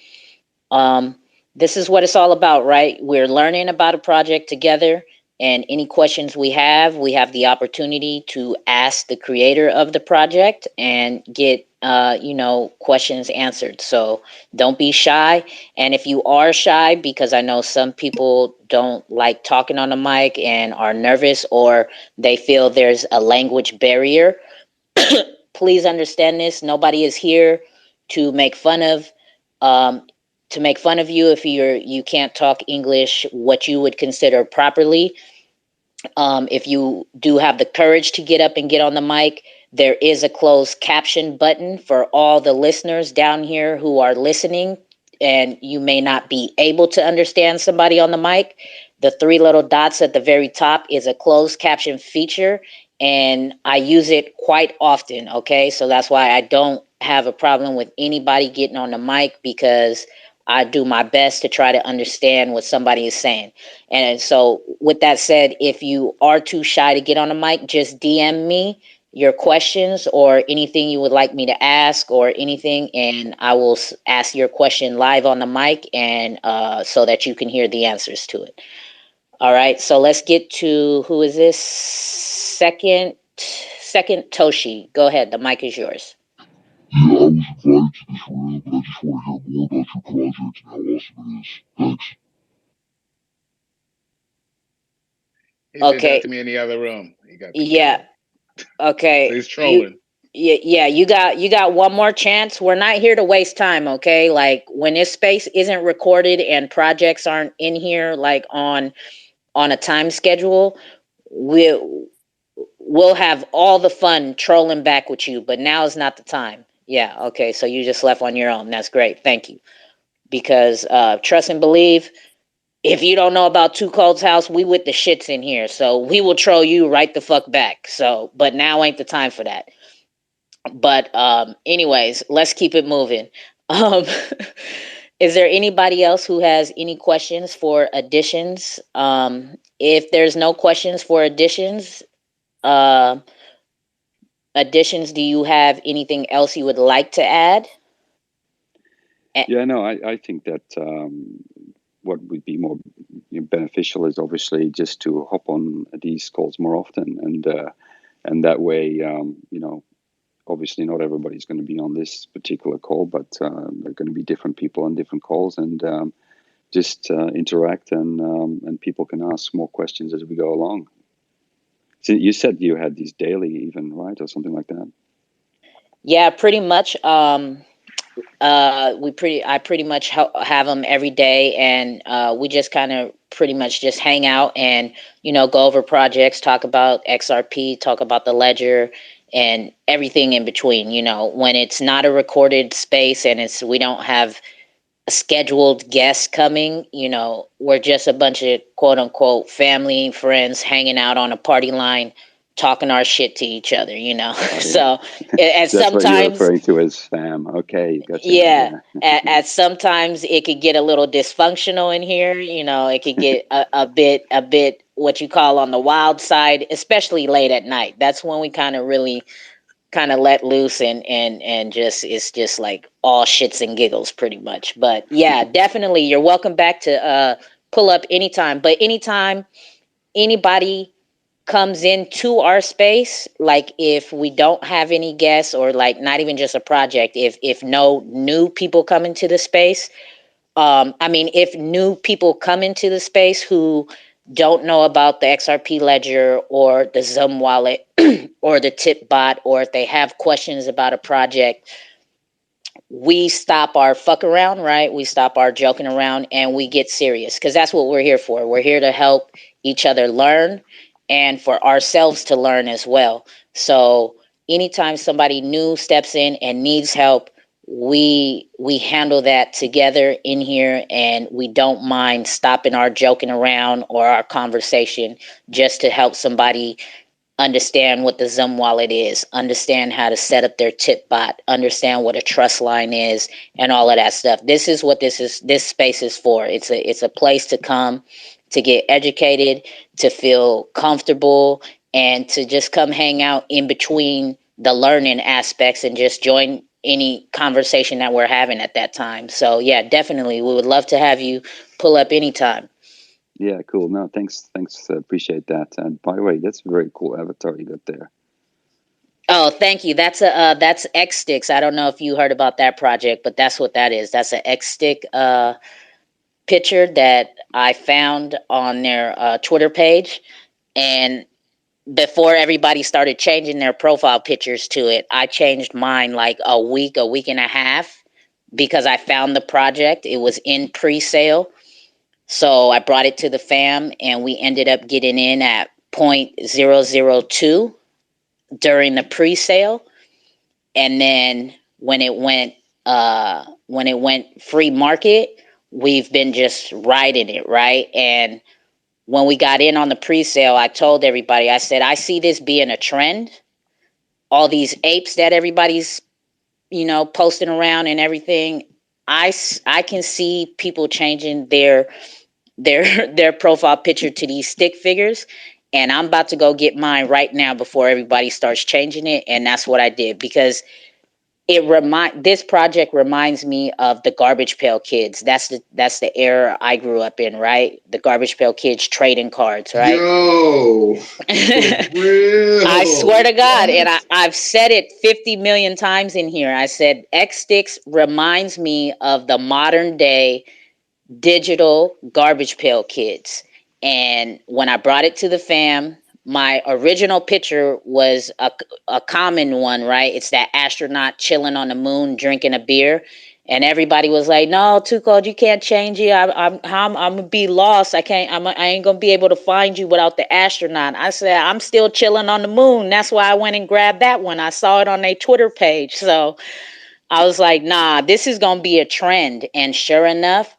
This is what it's all about, right? We're learning about a project together, and any questions we have the opportunity to ask the creator of the project and get questions answered. So don't be shy. And if you are shy, because I know some people don't like talking on the mic and are nervous, or they feel there's a language barrier, please understand this. Nobody is here to make fun of you if you can't talk English what you would consider properly. If you do have the courage to get up and get on the mic, There is a closed caption button for all the listeners down here who are listening, and you may not be able to understand somebody on the mic. The three little dots at the very top is a closed caption feature, and I use it quite often. Okay, so that's why I don't have a problem with anybody getting on the mic, because I do my best to try to understand what somebody is saying. And so, with that said, if you are too shy to get on the mic, just DM me your questions or anything you would like me to ask or anything, and I will ask your question live on the mic, and so that you can hear the answers to it. All right, so let's get to who is this? Second Toshi. Go ahead, the mic is yours. Yeah, I was invited to this room, but I just want to hear more about your project and how awesome it is. Thanks. He did that to Okay. me in the other room. He got me Yeah. killed. So Okay. he's trolling. Yeah, you got one more chance. We're not here to waste time, okay? Like, when this space isn't recorded and projects aren't in here like on a time schedule, we'll have all the fun trolling back with you, but now is not the time. Yeah, okay. So you just left on your own. That's great. Thank you. Because trust and believe, if you don't know about 2Cold's house, we with the shits in here. So we will troll you right the fuck back. So, but now ain't the time for that. But anyways, let's keep it moving. Um is there anybody else who has any questions for additions? If there's no questions for uh additions, do you have anything else you would like to add? Yeah, no, I think that what would be more beneficial is obviously just to hop on these calls more often, and that way, obviously not everybody's going to be on this particular call, but there are going to be different people on different calls, and just interact, and people can ask more questions as we go along. So you said you had these daily, even, right, or something like that. Yeah, pretty much. I pretty much have them every day, and we just kind of pretty much just hang out and go over projects, talk about XRP, talk about the ledger, and everything in between. When it's not a recorded space and we don't have scheduled guests coming, we're just a bunch of quote unquote family friends hanging out on a party line, talking our shit to each other. Okay, So, and that's what you're sometimes, referring to as spam. Okay, gotcha. yeah, Yeah, at sometimes it could get a little dysfunctional in here. It could get a bit what you call on the wild side, especially late at night. That's when we kind of really kind of let loose, and just it's just like all shits and giggles pretty much. But yeah, definitely you're welcome back to pull up anytime. But anytime anybody comes into our space, like if we don't have any guests, or like not even just a project, if no new people come into the space, I mean, if new people come into the space who don't know about the XRP ledger or the Zum wallet or the tip bot, or if they have questions about a project, we stop our fuck around, right? We stop our joking around and we get serious, because that's what we're here for. We're here to help each other learn, and for ourselves to learn as well. So anytime somebody new steps in and needs help, we handle that together in here, and we don't mind stopping our joking around or our conversation just to help somebody understand what the Zum wallet is, understand how to set up their tip bot, understand what a trust line is, and all of that stuff. This is what this space is for. It's a place to come to get educated, to feel comfortable, and to just come hang out in between the learning aspects and just join any conversation that we're having at that time. So yeah, definitely we would love to have you pull up anytime. yeah, cool. No, thanks, appreciate that. And by the way, that's a very cool avatar you got there. Oh, thank you. That's X Sticks. I don't know if you heard about that project, but that's what that is. That's an X Stick picture that I found on their Twitter page, and before everybody started changing their profile pictures to it, I changed mine like a week and a half, because I found the project. It was in pre-sale, so I brought it to the fam, and we ended up getting in at 0.002. during the pre-sale, and then when it went free market, we've been just riding it, right? And when we got in on the pre-sale, I told everybody, I said, I see this being a trend. All these apes that everybody's, posting around and everything. I can see people changing their profile picture to these stick figures, and I'm about to go get mine right now before everybody starts changing it. And that's what I did, because this project reminds me of the Garbage Pail Kids. That's the era I grew up in, right? The Garbage Pail Kids trading cards, right? Yo, for I real. swear to God, and What? I've said it 50 million times in here. I said X Sticks reminds me of the modern day digital Garbage Pail Kids. And when I brought it to the fam, my original picture was a common one, right? It's that astronaut chilling on the moon drinking a beer. And everybody was like, "No, 2Cold, you can't change it. I'm gonna be lost. I can't. I ain't gonna be able to find you without the astronaut." I said, "I'm still chilling on the moon. That's why I went and grabbed that one. I saw it on their Twitter page." So I was like, "Nah, this is gonna be a trend." And sure enough,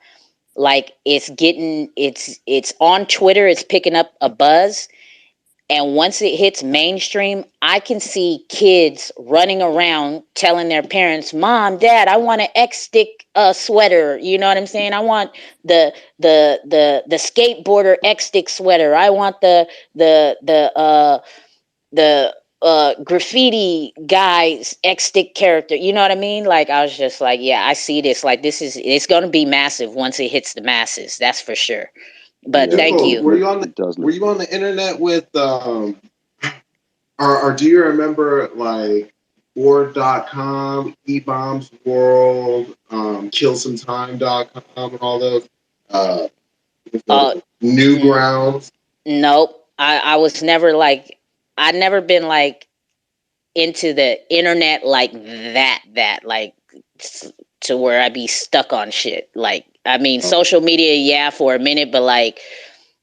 like it's on Twitter, it's picking up a buzz. And once it hits mainstream, I can see kids running around telling their parents, "Mom, Dad, I want an X stick sweater." You know what I'm saying? I want the skateboarder X stick sweater. I want the graffiti guy's X stick character. You know what I mean? Like, I was just like, yeah, I see this. Like, it's gonna be massive once it hits the masses. That's for sure. But Yeah, thank Yo, you. it does were look. you on the internet with or do you remember like board.com, eBombs World, killsometime.com and all those uh Uh, n- Newgrounds? nope. I was never like, I never been like into the internet like that like to where I be stuck on shit. Like, I mean, social media, yeah, for a minute, but like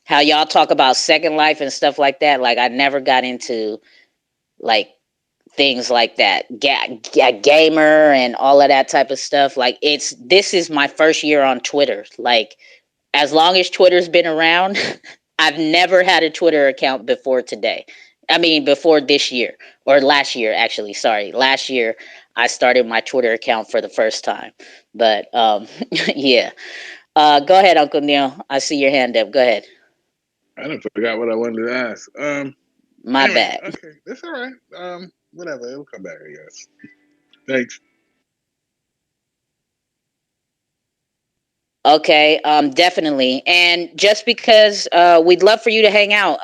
how y'all talk about Second Life and stuff like that, like I never got into like things like that. Gamer and all of that type of stuff. Like, this is my first year on Twitter. Like, as long as Twitter's been around, I've never had a Twitter account before today. I mean, before this year, or last year, actually. Sorry, last year I started my Twitter account for the first time. But yeah. Go ahead, Uncle Neil. I see your hand up. Go ahead. I done forgot what I wanted to ask. My Anyway, bad. okay, that's all right. Whatever, it'll come back, I guess. Thanks. Okay, definitely. And just because we'd love for you to hang out,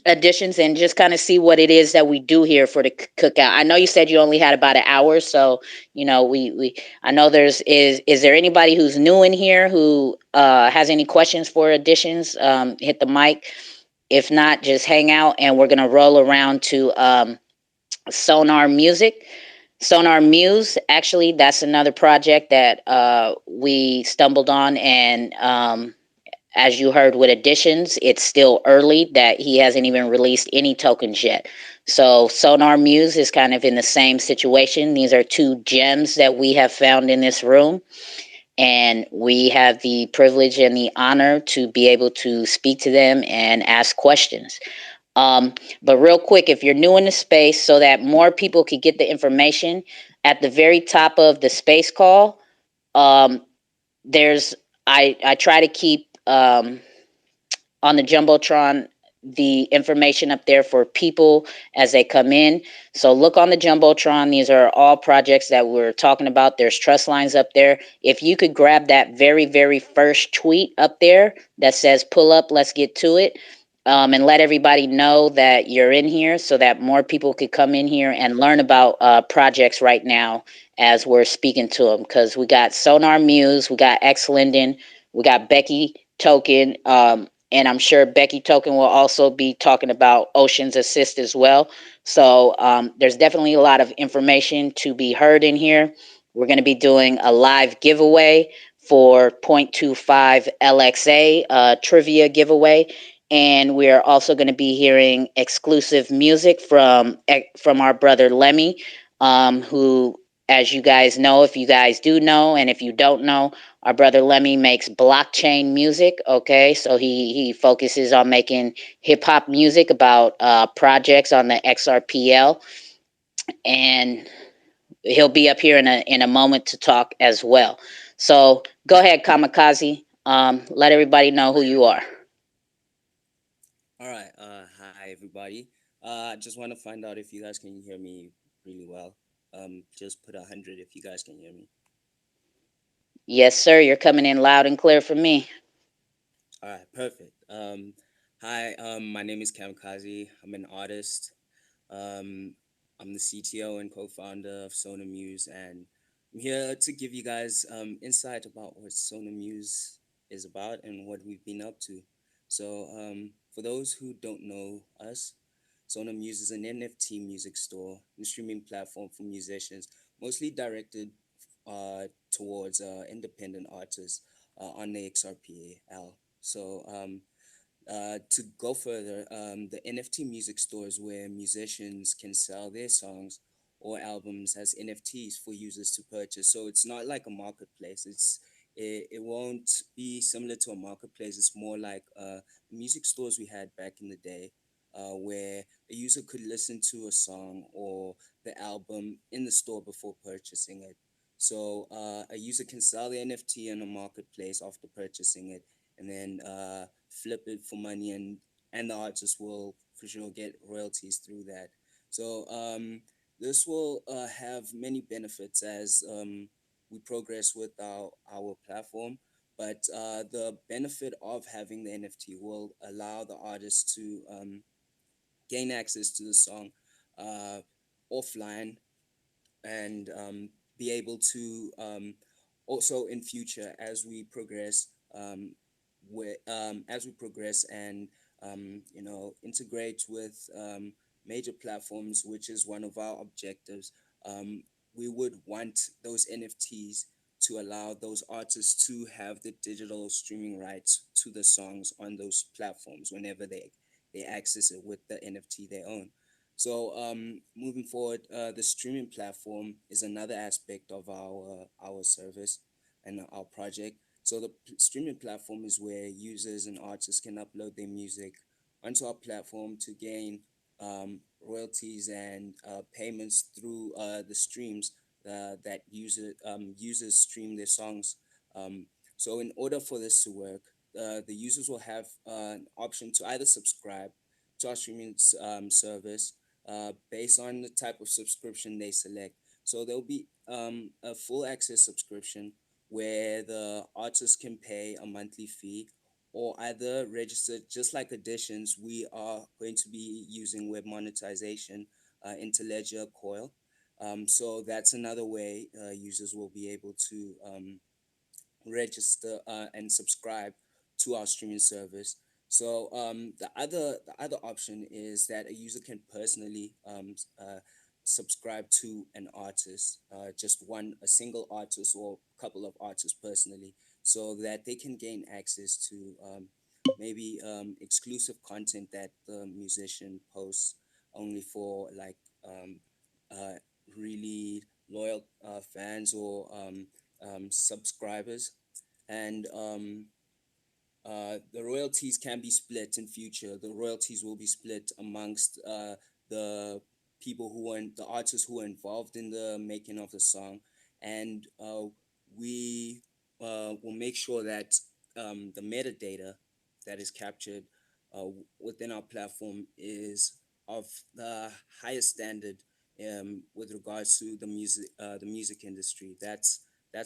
additions, and just kind of see what it is that we do here for the cookout. I know you said you only had about an hour, so we I know is there anybody who's new in here who has any questions for additions? Hit the mic. If not, just hang out, and we're gonna roll around to Sonar Music. Sonar Muse, actually, that's another project that we stumbled on. And as you heard with Additions, it's still early, that he hasn't even released any tokens yet. So Sonar Muse is kind of in the same situation. These are two gems that we have found in this room. And we have the privilege and the honor to be able to speak to them and ask questions. But real quick, if you're new in the space, so that more people could get the information, at the very top of the space call, um, there's I try to keep on the jumbotron the information up there for people as they come in. So look on the jumbotron. These are all projects that we're talking about. There's trust lines up there. If you could grab that very first tweet up there that says "pull up, let's get to it," and let everybody know that you're in here, so that more people could come in here and learn about projects right now as we're speaking to them. Because we got Sonar Muse, we got X Linden, we got Becky Token, and I'm sure Becky Token will also be talking about Ocean's Assist as well. So there's definitely a lot of information to be heard in here. We're going to be doing a live giveaway for 0.25 LXA trivia giveaway. and we're also going to be hearing exclusive music from our brother Lemmy, who, as you guys know, if you guys do know, and if you don't know, our brother Lemmy makes blockchain music. Okay, so he focuses on making hip hop music about projects on the XRPL, and he'll be up here in a moment to talk as well. So go ahead, Kamikaze. Let everybody know who you are. All right. Hi everybody. I just want to find out if you guys can hear me really well. Just put 100 if you guys can hear me. Yes, sir. You're coming in loud and clear for me. All right. Perfect. Hi. My name is Kamikaze. I'm an artist. Um, I'm the CTO and co-founder of Sonar Muse, and I'm here to give you guys insight about what Sonar Muse is about and what we've been up to. So, for those who don't know us, Sonar Muse is an NFT music store and streaming platform for musicians, mostly directed towards independent artists on the Xrpl. So, to go further, the NFT music stores where musicians can sell their songs or albums as NFTs for users to purchase. So it's not like a marketplace. It won't be similar to a marketplace. It's more like music stores we had back in the day, where a user could listen to a song or the album in the store before purchasing it. So a user can sell the NFT in a marketplace after purchasing it, and then flip it for money, and the artist will for sure get royalties through that. So this will have many benefits as we progress with our platform. But the benefit of having the NFT will allow the artist to gain access to the song uh, offline, and be able to also in future as we progress, as we progress and integrate with major platforms, which is one of our objectives. We would want those NFTs to allow those artists to have the digital streaming rights to the songs on those platforms whenever they access it with the NFT they own. So moving forward, the streaming platform is another aspect of our service and our project. So the streaming platform is where users and artists can upload their music onto our platform to gain royalties and payments through the streams that users stream their songs. Um, so in order for this to work, the users will have an option to either subscribe to our streaming service based on the type of subscription they select. So there'll be a full access subscription where the artist can pay a monthly fee or either register, just like additions. We are going to be using web monetization into Ledger Coil. So that's another way users will be able to register and subscribe to our streaming service. So the other option is that a user can personally subscribe to an artist, just a single artist or a couple of artists personally, so that they can gain access to maybe exclusive content that the musician posts only for like uh, really loyal fans or subscribers. And the royalties can be split in future. The royalties will be split amongst the people who are the artists who are involved in the making of the song, and we will make sure that the metadata that is captured within our platform is of the highest standard with regards to the music industry. That's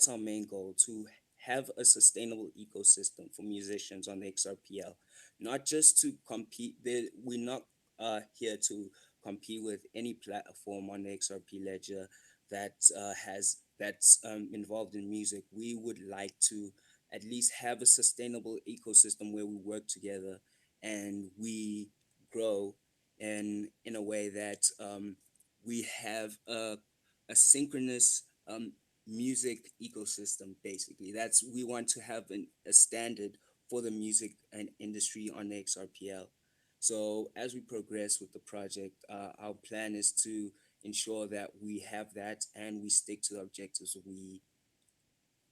our main goal, to have a sustainable ecosystem for musicians on the XRPL, not just to compete. We're not here to compete with any platform on the XRP ledger that that's involved in music. We would like to at least have a sustainable ecosystem where we work together and we grow in a way that we have a synchronous music ecosystem. Basically, that's we want to have a standard for the music and industry on the XRPL. So as we progress with the project, our plan is to ensure that we have that and we stick to the objectives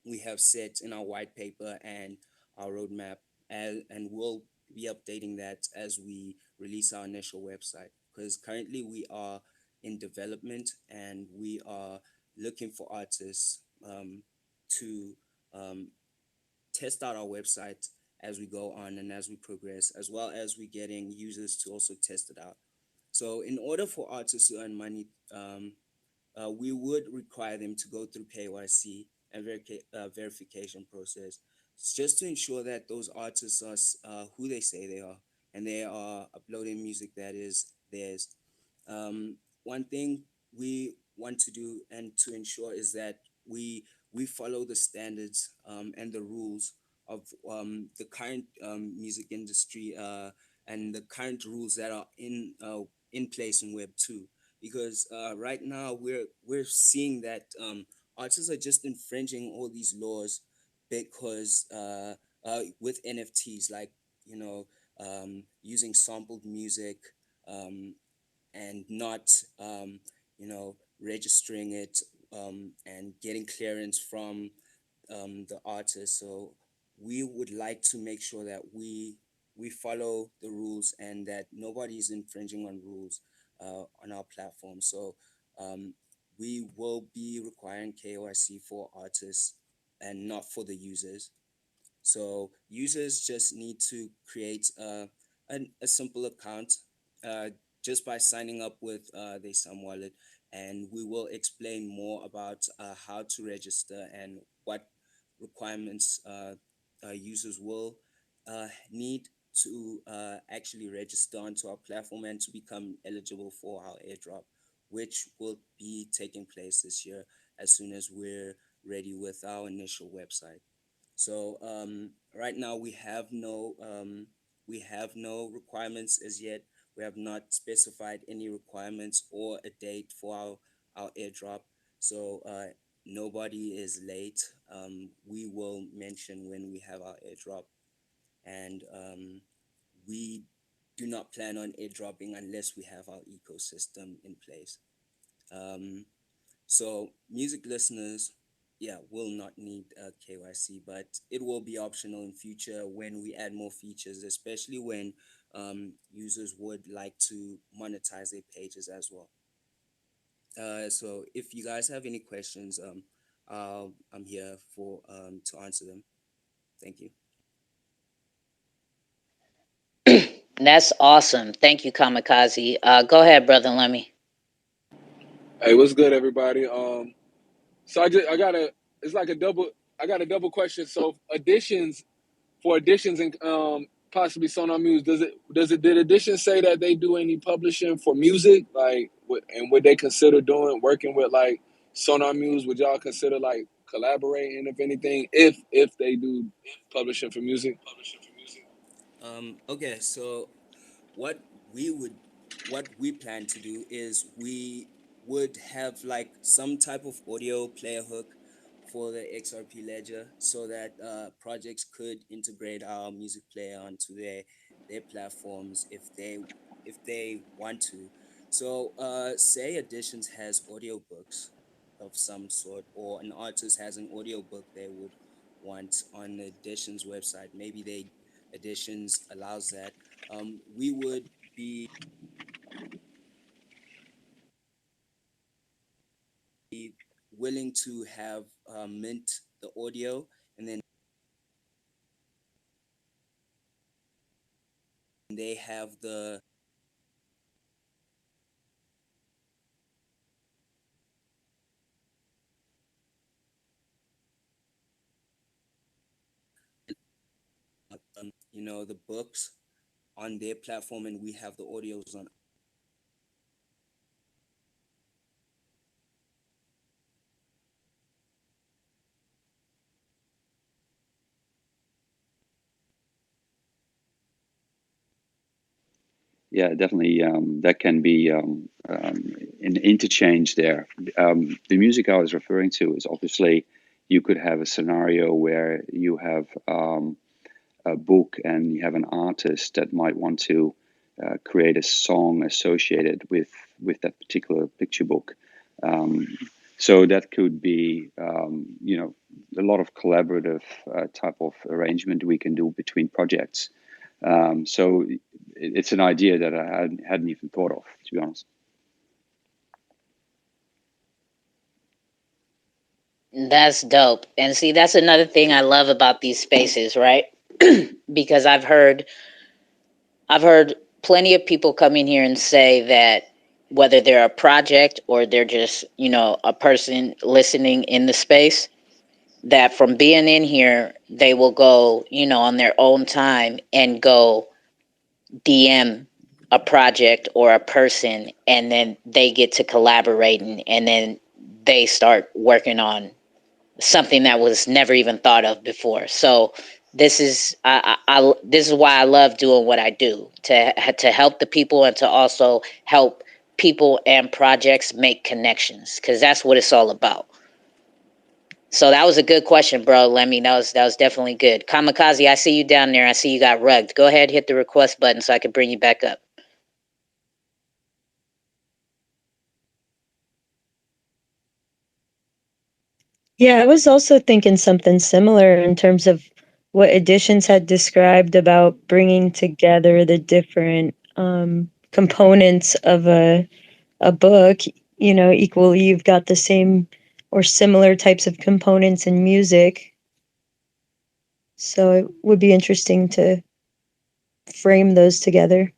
we have set in our white paper and our roadmap, and we'll be updating that as we release our initial website. Because currently we are in development and we are looking for artists to um, test out our website as we go on and as we progress, as well as we getting users to also test it out. So in order for artists to earn money, we would require them to go through KYC and verification process, just to ensure that those artists are who they say they are, and they are uploading music that is theirs. One thing we want to do and to ensure is that we follow the standards and the rules of the current music industry and the current rules that are in place in Web 2, because right now we're seeing that artists are just infringing all these laws because with NFTs, like, you know, using sampled music, um, and not registering it and getting clearance from the artist. So we would like to make sure that we follow the rules and that nobody is infringing on rules on our platform. So um, we will be requiring KYC for artists and not for the users. So users just need to create a simple account uh, just by signing up with the Sam wallet, and we will explain more about how to register and what requirements users will need to actually register onto our platform and to become eligible for our airdrop, which will be taking place this year as soon as we're ready with our initial website. So right now we have no requirements as yet. We have not specified any requirements or a date for our airdrop. So nobody is late. We will mention when we have our airdrop, and we do not plan on airdropping unless we have our ecosystem in place. Um, so music listeners, yeah, will not need KYC, but it will be optional in future when we add more features, especially when users would like to monetize their pages as well. So if you guys have any questions, I'm here for to answer them. Thank you. That's awesome. Thank you, Kamikaze. Go ahead, brother Lemmy. Hey, what's good, everybody? So I got a it's like a double I got a double question. So additions and possibly Sonar Muse, did additions say that they do any publishing for music, like and would they consider doing working with like Sonar Muse? Would y'all consider like collaborating, if anything, if they do publishing for music? Okay, so what we would what we plan to do is we would have like some type of audio player hook for the XRP ledger, so that projects could integrate our music player onto their platforms if they want to. So say Editions has audiobooks of some sort, or an artist has an audiobook they would want on the Editions website. Maybe they Editions allows that. We would be willing to have mint the audio, and then they have the books on their platform, and we have the audios on. Yeah, definitely. That can be an interchange there. The music I was referring to is obviously you could have a scenario where you have a book and you have an artist that might want to create a song associated with that particular picture book. So that could be, a lot of collaborative type of arrangement we can do between projects. So it's an idea that I hadn't even thought of, to be honest. That's dope. And see, that's another thing I love about these spaces, right? Because I've heard plenty of people come in here and say that whether they're a project or they're just, a person listening in the space, that from being in here, they will go, on their own time and go DM a project or a person, and then they get to collaborating, and then they start working on something that was never even thought of before. So this is why I love doing what I do, to help the people and to also help people and projects make connections, because that's what it's all about. So that was a good question, bro. Lemmy, that was definitely good. Kamikaze, I see you down there. I see you got rugged. Go ahead, hit the request button so I can bring you back up. Yeah, I was also thinking something similar in terms of what Editions had described about bringing together the different components of a book. Equally, you've got the same or similar types of components in music. So it would be interesting to frame those together.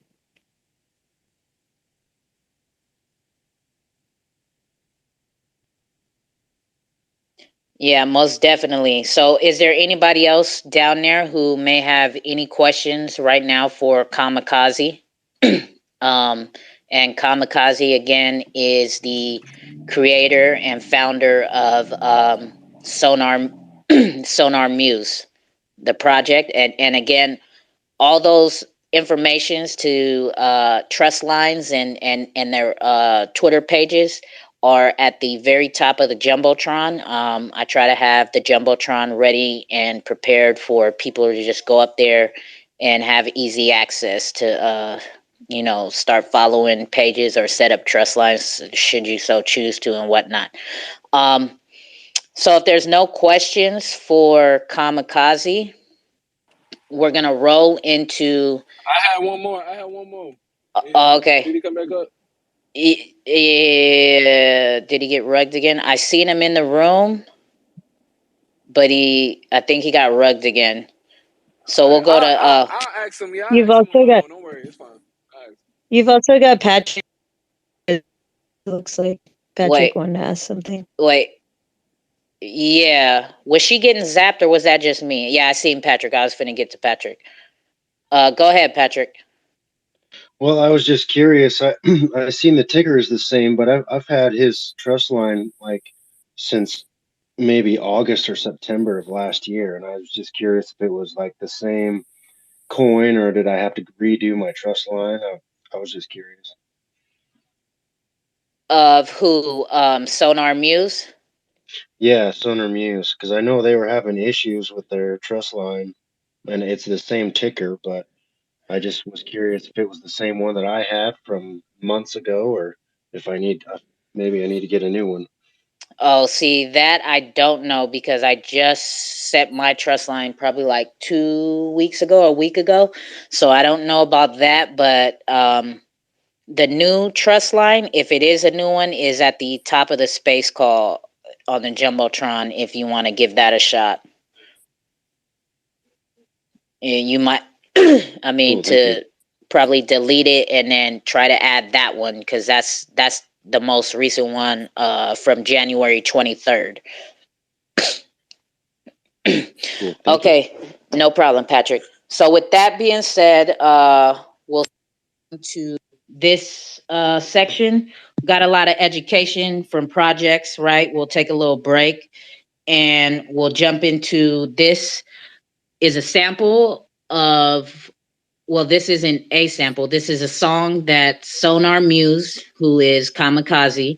Yeah, most definitely. So, is there anybody else down there who may have any questions right now for Kamikaze? um, and Kamikaze, again, is the creator and founder of Sonar Sonar Muse, the project, and again, all those informations to trust lines and their Twitter pages are at the very top of the jumbotron. I try to have the jumbotron ready and prepared for people to just go up there and have easy access to start following pages or set up trust lines should you so choose to, and whatnot. um, so if there's no questions for Kamikaze, we're gonna roll into. I had one more. Okay. Did he come back up? Yeah, did he get rugged again? I seen him in the room, but I think he got rugged again. So All we'll right, go to I'll ask him. Yeah, I'll You've ask him on also the got phone. Don't worry, it's fine. All right. you've also got Patrick. It looks like Patrick wait, wanted to ask something. wait. Yeah, was she getting zapped or was that just me? Yeah, I seen Patrick. I was finna get to Patrick. Go ahead, Patrick. Well, I was just curious. I seen the ticker is the same, but I've had his trust line like since maybe August or September of last year, and I was just curious if it was like the same coin or did I have to redo my trust line? I was just curious. Of who? Sonar Muse. Yeah, Sonar Muse, because I know they were having issues with their trust line, and it's the same ticker, but I just was curious if it was the same one that I had from months ago, or if I need maybe I need to get a new one. Oh, see, that I don't know because I just set my trust line probably like 2 weeks ago, a week ago. So I don't know about that, but the new trust line, if it is a new one, is at the top of the space call on the Jumbotron if you want to give that a shot. You might, I mean, Cool, thank you. to probably delete it and then try to add that one because that's the most recent one from January 23rd. Cool, thank you. Okay, no problem, Patrick. So with that being said, we'll to this section. Got a lot of education from projects, right? We'll take a little break and we'll jump into this is a sample of, well, this isn't a sample. This is a song that Sonar Muse, who is Kamikaze,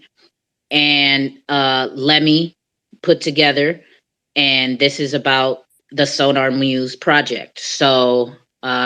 and Lemmy put together. And this is about the Sonar Muse project. So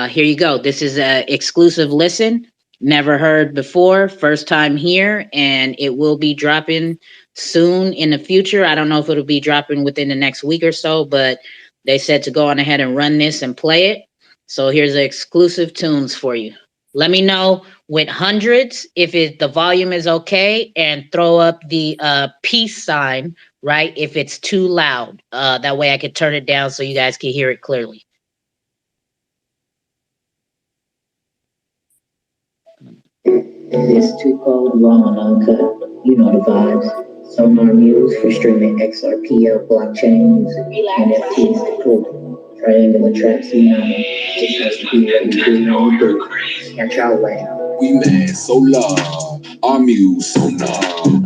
here you go. This is a exclusive listen. Never heard before, first time here, and it will be dropping soon in the future. I don't know if it'll be dropping within the next week or so, but they said to go on ahead and run this and play it. So here's the exclusive tunes for you. Let me know with hundreds if the volume is okay, and throw up the peace sign, right, if it's too loud. That way I could turn it down so you guys can hear it clearly. It's 2Cold, raw and uncut. You know the vibes. Sonar Muse for streaming Xrpl blockchains, NFTs to prove. Triangular trap tsunami. Just has to be what we do when we do. Catch y'all later. We mad, Solar, our Muse, Sonar.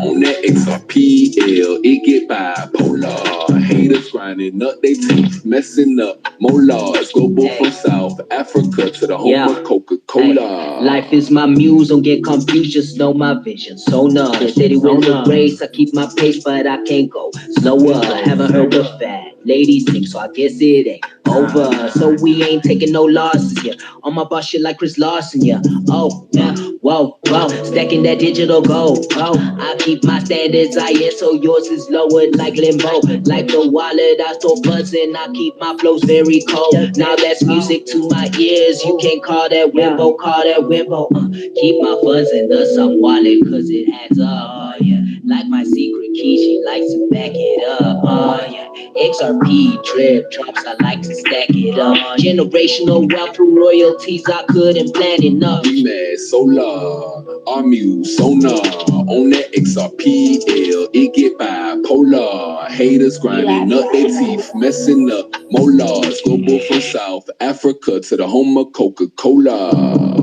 On that Xrpl, it get bipolar. Haters grinding up they teeth, messing up molars. Global from South Africa to the home of Coca-Cola. Life is my muse, don't get confused, just know my vision. Sonar, steady with the race, I keep my pace, but I can't go slower. Haven't heard the fact, ladies think, so I guess it ain't over. So we ain't taking no losses here. On my boss shit like Chris Larson, yeah. Oh, yeah, whoa, whoa, stacking that digital gold. Oh, I keep my standards higher, so yours is lower like limbo. Like the wallet, I store buzzing, I keep my flows very cold. Now that's music to my ears, you can't call that wimbo, call that wimbo. Keep my fuzz in the some wallet, cause it adds up, yeah. Like my secret key, she likes to back it up, yeah. XRP drip drops, I like to stack it up. Generational wealth through royalties, I couldn't plan enough. We mad, Solar, our Muse, Sonar. On that XRPL, it get bipolar. Haters grinding up their teeth, messing up molars. Global from South Africa to the home of Coca-Cola.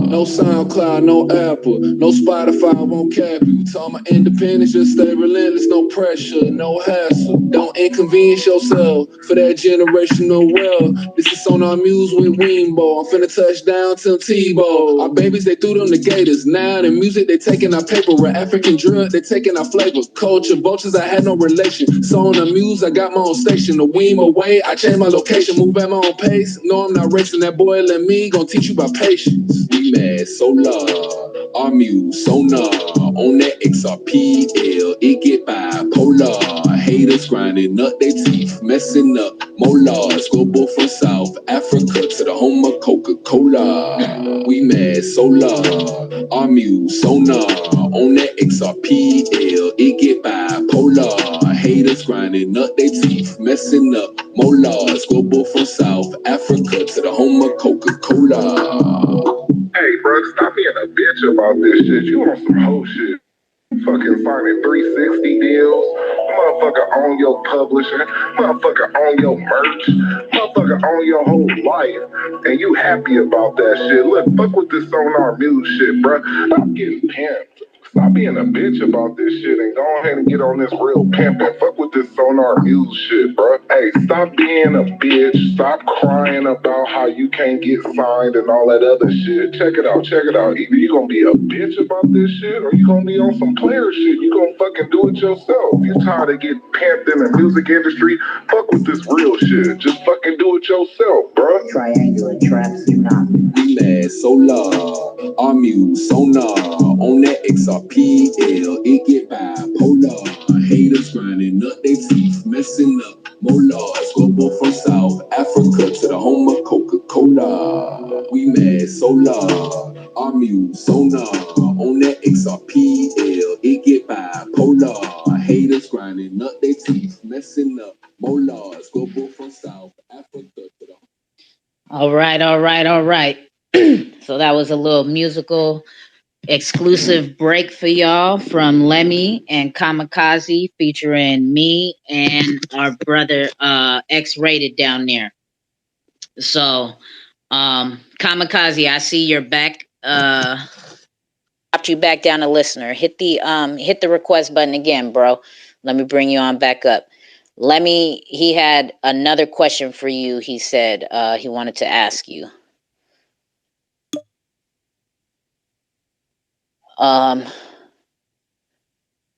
No SoundCloud, no Apple, no Spotify, won't cap you. Tell my independence, just stay relentless, no pressure, no hassle. Don't inconvenience yourself for that generational wealth. This is on our Muse with Weembo. I'm finna touch down till Tebow. Our babies, they threw them the gators. Now the music, they taking our paper. We're African drug, they taking our flavor. Culture, vultures, I had no relation. So on the Muse, I got my own station. The Weembo way, I changed my location, move at my own pace. No, I'm not racing, that boy let me gon' teach you about patience. We mad, Solar, our Muse, Sonar. On that XRPL, it get bipolar. Haters grinding up their teeth, messing up molars. Global from South Africa to the home of Coca-Cola. We mad, Solar, our Muse, Sonar. On that XRPL, it get bipolar. Haters grinding up their teeth, messing up molars. Global from South Africa to the home of Coca-Cola. Hey, bro, stop being a bitch about this shit. You on some whole shit. Fucking signing 360 deals. Motherfucker own your publishing. Motherfucker own your merch. Motherfucker own your whole life. And you happy about that shit. Look, fuck with this Sonar Muse shit, bro. Stop getting pimped. Stop being a bitch about this shit and go ahead and get on this real pimp and fuck with this Sonar Muse shit, bro. Hey, stop being a bitch. Stop crying about how you can't get signed and all that other shit. Check it out, check it out. Either you gonna be a bitch about this shit or you gonna be on some player shit. You gonna fucking do it yourself. You tired of getting pimped in the music industry? Fuck with this real shit. Just fucking do it yourself, bro. Triangular traps, you not. We mad, Solar, our Muse, Sonar. On that XRPL, it get bipolar. Haters grinding up their teeth, messing up molars. Global from South Africa to the home of Coca-Cola. We mad, Solar, our Muse, Sonar. On that XRPL, it get bipolar. Haters grinding up their teeth, messing up molars. Global from South Africa to the. All right, all right, all right. So that was a little musical exclusive break for y'all from Lemmy and Kamikaze featuring me and our brother X Rated down there. So Kamikaze, I see you're back. Dropped you back down a listener. Hit the request button again, bro. Let me bring you on back up. Lemmy, he had another question for you. He said he wanted to ask you.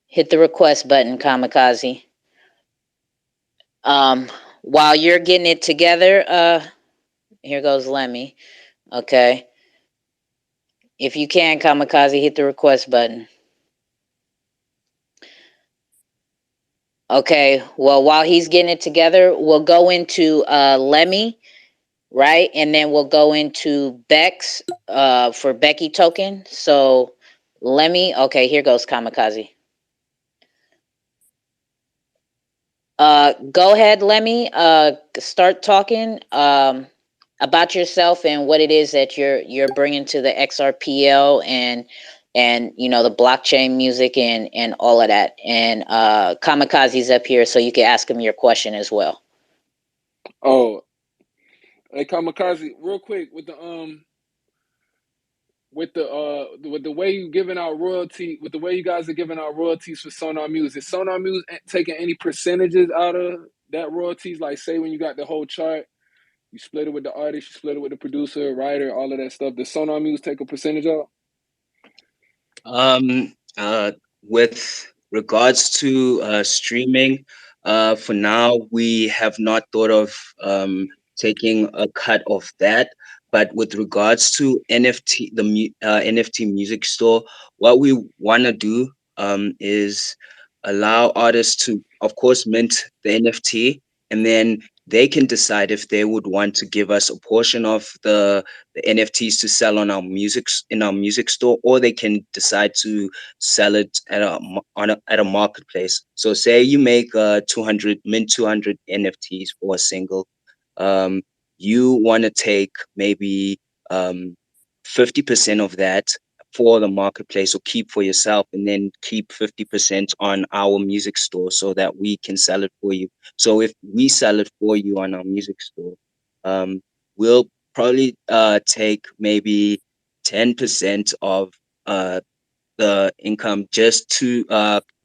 Hit the request button, Kamikaze. while you're getting it together, here goes Lemmy. Okay. If you can, Kamikaze, hit the request button. Okay. Well, while he's getting it together, we'll go into Lemmy, right? And then we'll go into Bex for Becky token. So Lemmy, okay, here goes Kamikaze. Go ahead, Lemmy. Start talking about yourself and what it is that you're bringing to the Xrpl and you know the blockchain music and all of that. And Kamikaze's up here, so you can ask him your question as well. Oh, hey Kamikaze, real quick with the way you giving out royalty, with the way you guys are giving out royalties for Sonar Muse, is Sonar Muse taking any percentages out of that royalties? Like, say when you got the whole chart, you split it with the artist, you split it with the producer, writer, all of that stuff. Does Sonar Muse take a percentage out? Um, uh, with regards to streaming, for now we have not thought of taking a cut of that. But with regards to NFT, NFT music store, what we want to do is allow artists to, of course, mint the NFT, and then they can decide if they would want to give us a portion of the NFTs to sell on our in our music store, or they can decide to sell it at at a marketplace. So say you make 200 NFTs for a single, um, you want to take maybe 50% of that for the marketplace or keep for yourself, and then keep 50% on our music store so that we can sell it for you. So if we sell it for you on our music store, um, we'll probably take maybe 10% of uh the income just to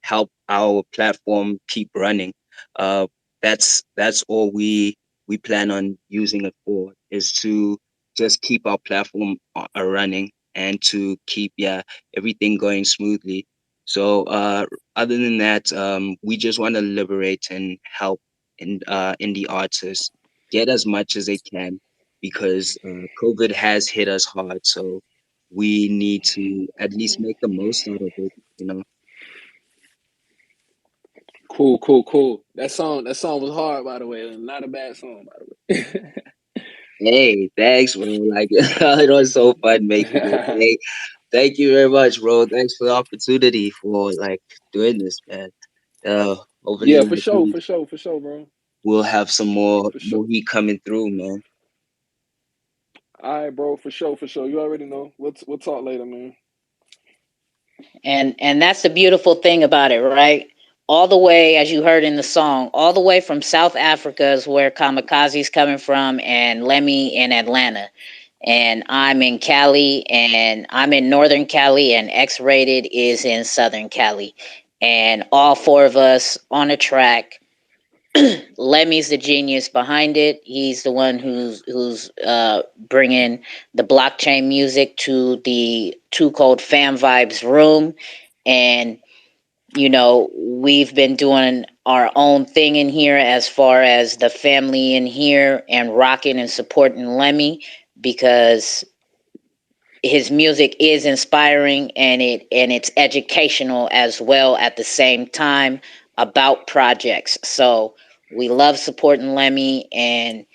help our platform keep running. Uh, that's all we plan on using it for, is to just keep our platform running and to keep, yeah, everything going smoothly. So other than that, we just want to liberate and help indie artists get as much as they can, because COVID has hit us hard. So we need to at least make the most out of it, you know. Cool, cool, cool. That song was hard, by the way. Not a bad song, by the way. Hey, thanks, bro. Like it was so fun making it. Hey, thank you very much, bro. Thanks for the opportunity for like doing this, man. Hopefully, Yeah, for like sure, for sure, for sure, bro. we'll have some For sure. more heat coming through, man. All right, bro, for sure, for sure. You already know. We'll talk later, man. And that's the beautiful thing about it, right? All the way, as you heard in the song, all the way from South Africa is where Kamikaze's coming from, and Lemmy in Atlanta. And I'm in Cali, and I'm in Northern Cali, and X Rated is in Southern Cali. And all four of us on a track. Lemmy's the genius behind it. He's the one who's bringing the blockchain music to the 2Cold Fam Vibes room, and you know we've been doing our own thing in here as far as the family in here and rocking and supporting Lemmy because his music is inspiring and it's educational as well at the same time about projects. So we love supporting Lemmy, and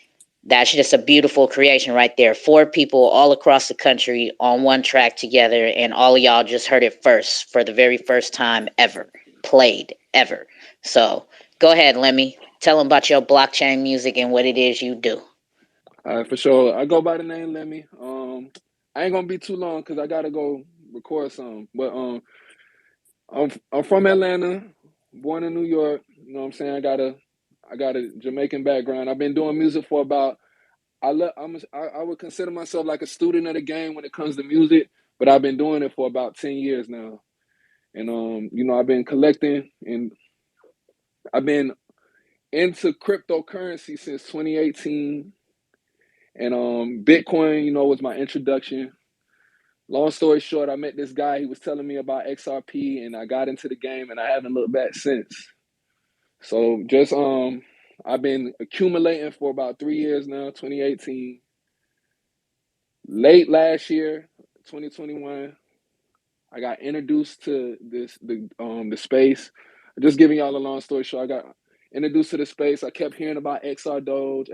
that's just a beautiful creation right there. Four people all across the country on one track together, and all of y'all just heard it first for the very first time ever played ever. So go ahead, Lemmy. Tell them about your blockchain music and what it is you do. All right, for sure. I go by the name Lemmy. I ain't gonna be too long because I gotta go record some. But I'm from Atlanta, born in New York. You know what I'm saying? I got a Jamaican background. I've been doing music for about I would consider myself like a student of the game when it comes to music, but I've been doing it for about 10 years now. And I've been collecting and I've been into cryptocurrency since 2018. And Bitcoin, was my introduction. Long story short, I met this guy. He was telling me about XRP, and I got into the game, and I haven't looked back since. So just I've been accumulating for about 3 years now. 2018, late last year, 2021, I got introduced to the space. Just giving y'all a long story short, I got introduced to the space. I kept hearing about XR Doge,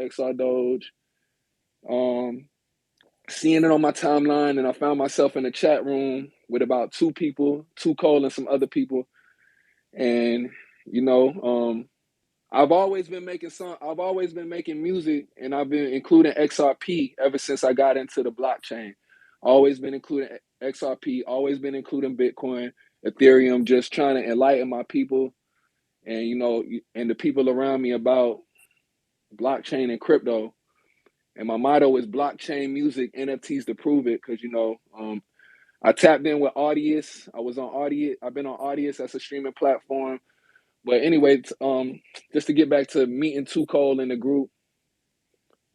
seeing it on my timeline, and I found myself in a chat room with about 2 people, 2Cold's and some other people. And you know, I've always been making music, and I've been including XRP ever since I got into the blockchain. Always been including XRP, always been including Bitcoin, Ethereum, just trying to enlighten my people and and the people around me about blockchain and crypto. And my motto is blockchain music, NFTs to prove it, because I tapped in with Audius. I was on Audius. I've been on Audius. That's a streaming platform. But anyway, just to get back to meeting 2Cold in the group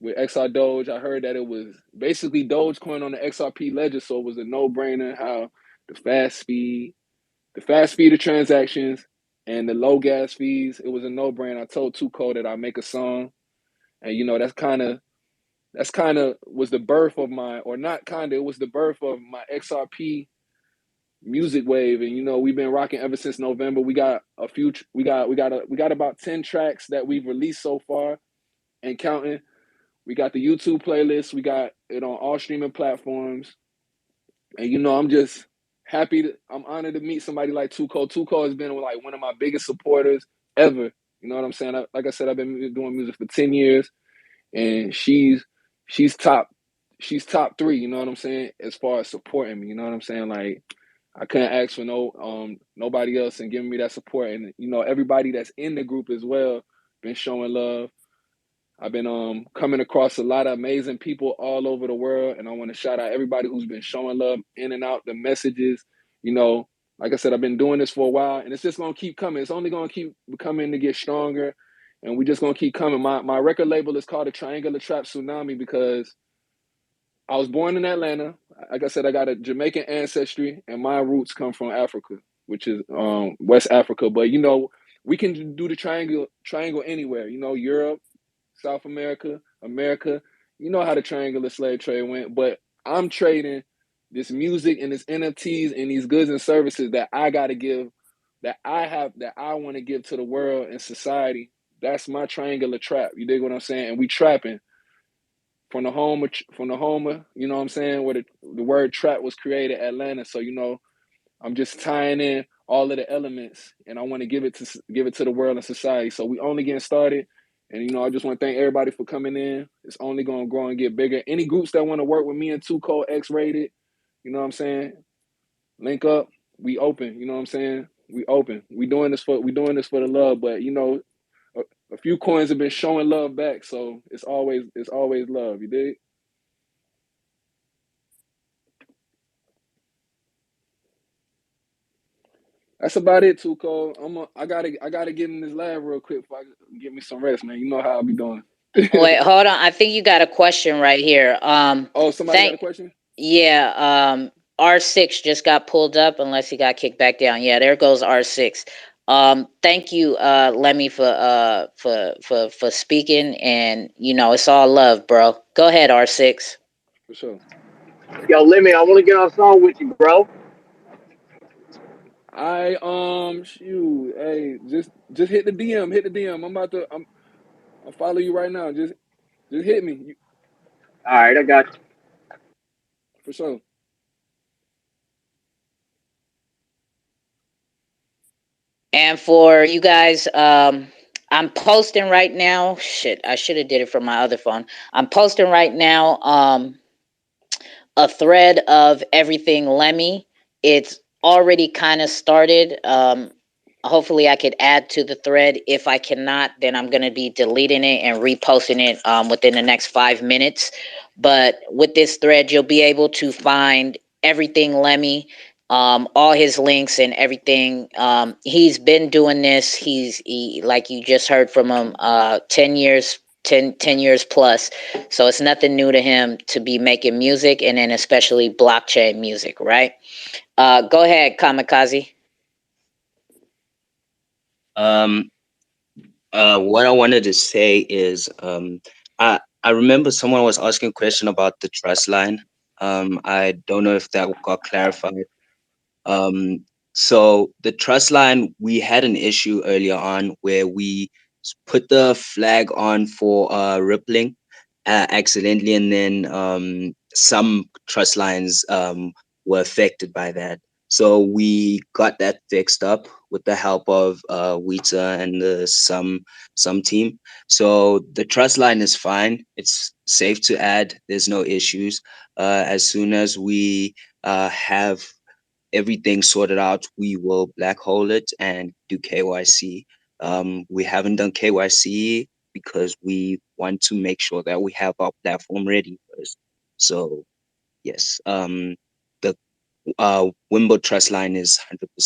with XR Doge, I heard that it was basically Dogecoin on the XRP ledger, so it was a no-brainer how the fast speed of transactions and the low gas fees, it was a no-brainer. I told 2Cold that I make a song, and that's kind of was the birth of my, or not kind of, it was the birth of my XRP music wave. And we've been rocking ever since November. We got about 10 tracks that we've released so far and counting. We got the YouTube playlist. We got it on all streaming platforms. And I'm just I'm honored to meet somebody like 2Cold. 2Cold has been like one of my biggest supporters ever. You know what I'm saying? Like I said, I've been doing music for 10 years, and she's top 3, you know what I'm saying, as far as supporting me. You know what I'm saying? Like, I couldn't ask for nobody else and giving me that support. And everybody that's in the group as well been showing love. I've been coming across a lot of amazing people all over the world, and I want to shout out everybody who's been showing love in and out the messages. Like I said, I've been doing this for a while, and it's just gonna keep coming. It's only gonna keep coming to get stronger, and we just gonna keep coming. My record label is called the Triangular Trap Tsunami because I was born in Atlanta. Like I said, I got a Jamaican ancestry, and my roots come from Africa, which is West Africa. But we can do the triangle anywhere. Europe, South America, America. You know how the triangular slave trade went. But I'm trading this music and this NFTs and these goods and services that I gotta give, that I want to give to the world and society. That's my triangular trap. You dig what I'm saying? And we trapping from the home of, you know what I'm saying, where the word trap was created, Atlanta. So I'm just tying in all of the elements, and I want to give it to the world and society. So we only getting started, and I just want to thank everybody for coming in. It's only going to grow and get bigger. Any groups that want to work with me and 2Cold X-Rated, you know what I'm saying, link up. We open. You know what I'm saying? We open. We doing this for the love, but a few coins have been showing love back, so it's always love. You dig? That's about it, 2Cold. I gotta get in this lab real quick before I get me some rest, man. You know how I be doing. Wait, hold on. I think you got a question right here. Oh, somebody got a question? Yeah, R6 just got pulled up unless he got kicked back down. Yeah, there goes R6. Thank you, Lemmy, for speaking, and it's all love, bro. Go ahead, R6. For sure. Yo, Lemmy, I want to get on a song with you, bro. Shoot, hey, just hit the DM, I'll follow you right now. Just hit me. All right, I got you. For sure. And for you guys, I'm posting right now. Shit, I should have did it from my other phone. I'm posting right now. A thread of everything Lemmy. It's already kind of started. Hopefully, I could add to the thread. If I cannot, then I'm going to be deleting it and reposting it within the next 5 minutes. But with this thread, you'll be able to find everything Lemmy, all his links and everything. He's been doing this. Like you just heard from him, 10 years 10 years plus. So it's nothing new to him to be making music, and then especially blockchain music, right? Go ahead, Kamikaze. What I wanted to say is, I remember someone was asking a question about the trust line. I don't know if that got clarified. So the trust line, we had an issue earlier on where we put the flag on for rippling accidentally, and then some trust lines were affected by that. So we got that fixed up with the help of Wita and the some team. So the trust line is fine. It's safe to add. There's no issues. As soon as we have everything sorted out, we will black hole it and do KYC. We haven't done KYC because we want to make sure that we have our platform ready first. So yes, the Wimbo trust line is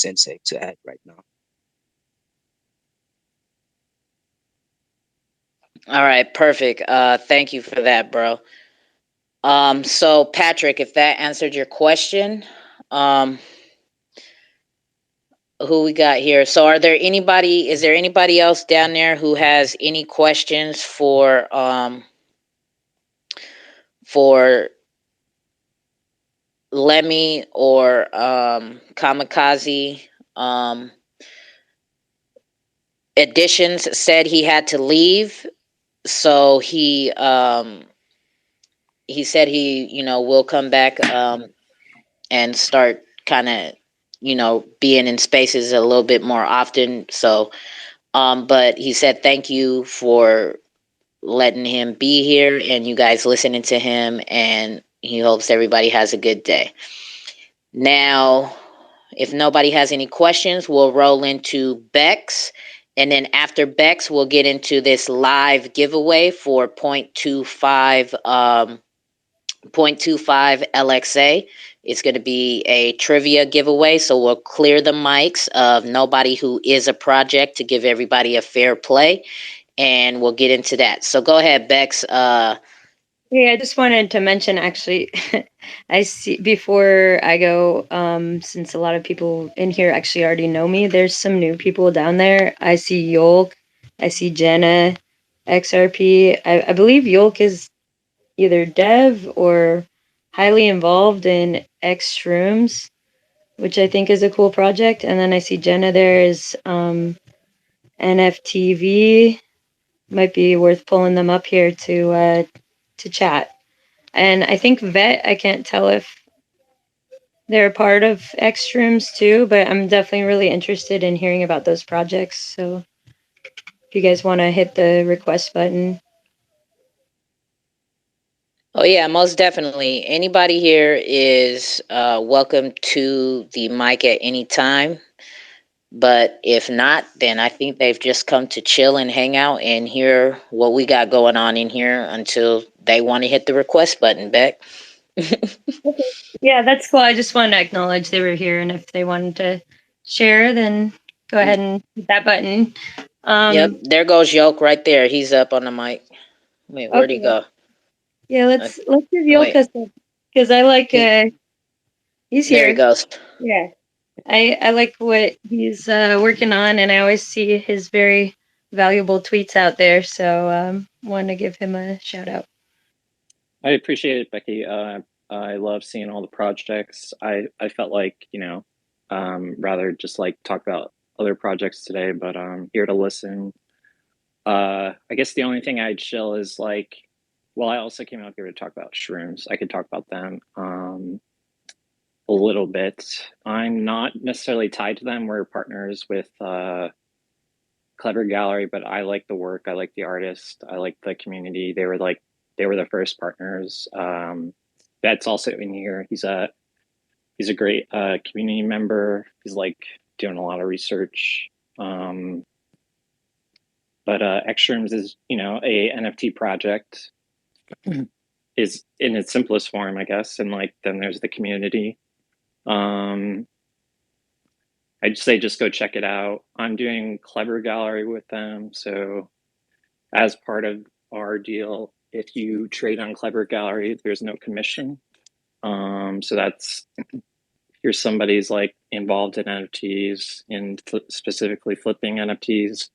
100% safe to add right now. All right, perfect. Thank you for that, bro. So Patrick, if that answered your question, um, who we got here? So is there anybody else down there who has any questions for Lemmy or Kamikaze? Editions said he had to leave, so he said will come back and start kind of being in spaces a little bit more often. So but he said thank you for letting him be here and you guys listening to him, and he hopes everybody has a good day. Now, if nobody has any questions, we'll roll into Bex. And then after Bex, we'll get into this live giveaway for 0.25 LXA. It's going to be a trivia giveaway. So we'll clear the mics of nobody who is a project to give everybody a fair play. And we'll get into that. So go ahead, Bex. Yeah, I just wanted to mention actually, I see before I go, since a lot of people in here actually already know me, there's some new people down there. I see Yolk, I see Jenna, XRP. I believe Yolk is either dev or highly involved in X Shrooms, which I think is a cool project. And then I see Jenna there is NFTV. Might be worth pulling them up here to chat. And I think Vet, I can't tell if they're a part of X Shrooms too, but I'm definitely really interested in hearing about those projects. So if you guys want to hit the request button. Oh yeah, most definitely. Anybody here is welcome to the mic at any time. But if not, then I think they've just come to chill and hang out and hear what we got going on in here until they want to hit the request button, Beck. Okay. Yeah, that's cool. I just wanted to acknowledge they were here, and if they wanted to share, then go ahead and hit that button. Yep, there goes Yoke right there. He's up on the mic. Wait, where'd he Okay. go? Yeah, let's give Wait, Yolka some, because I like he's there he here. goes. Yeah. I like what he's working on, and I always see his very valuable tweets out there. So wanted to give him a shout out. I appreciate it, Becky. I love seeing all the projects. I felt like, rather just like talk about other projects today, but I'm here to listen. I guess the only thing I'd chill is like, well, I also came out here to talk about shrooms. I could talk about them a little bit. I'm not necessarily tied to them. We're partners with Clever Gallery, but I like the work. I like the artist. I like the community. They were the first partners. That's also in here. He's a great community member. He's like doing a lot of research. But Xrooms is a NFT project is in its simplest form, I guess. And like then there's the community. I'd say just go check it out. I'm doing Clever Gallery with them, so as part of our deal, if you trade on Clever Gallery, there's no commission. So that's if you're somebody's like involved in NFTs and specifically flipping NFTs,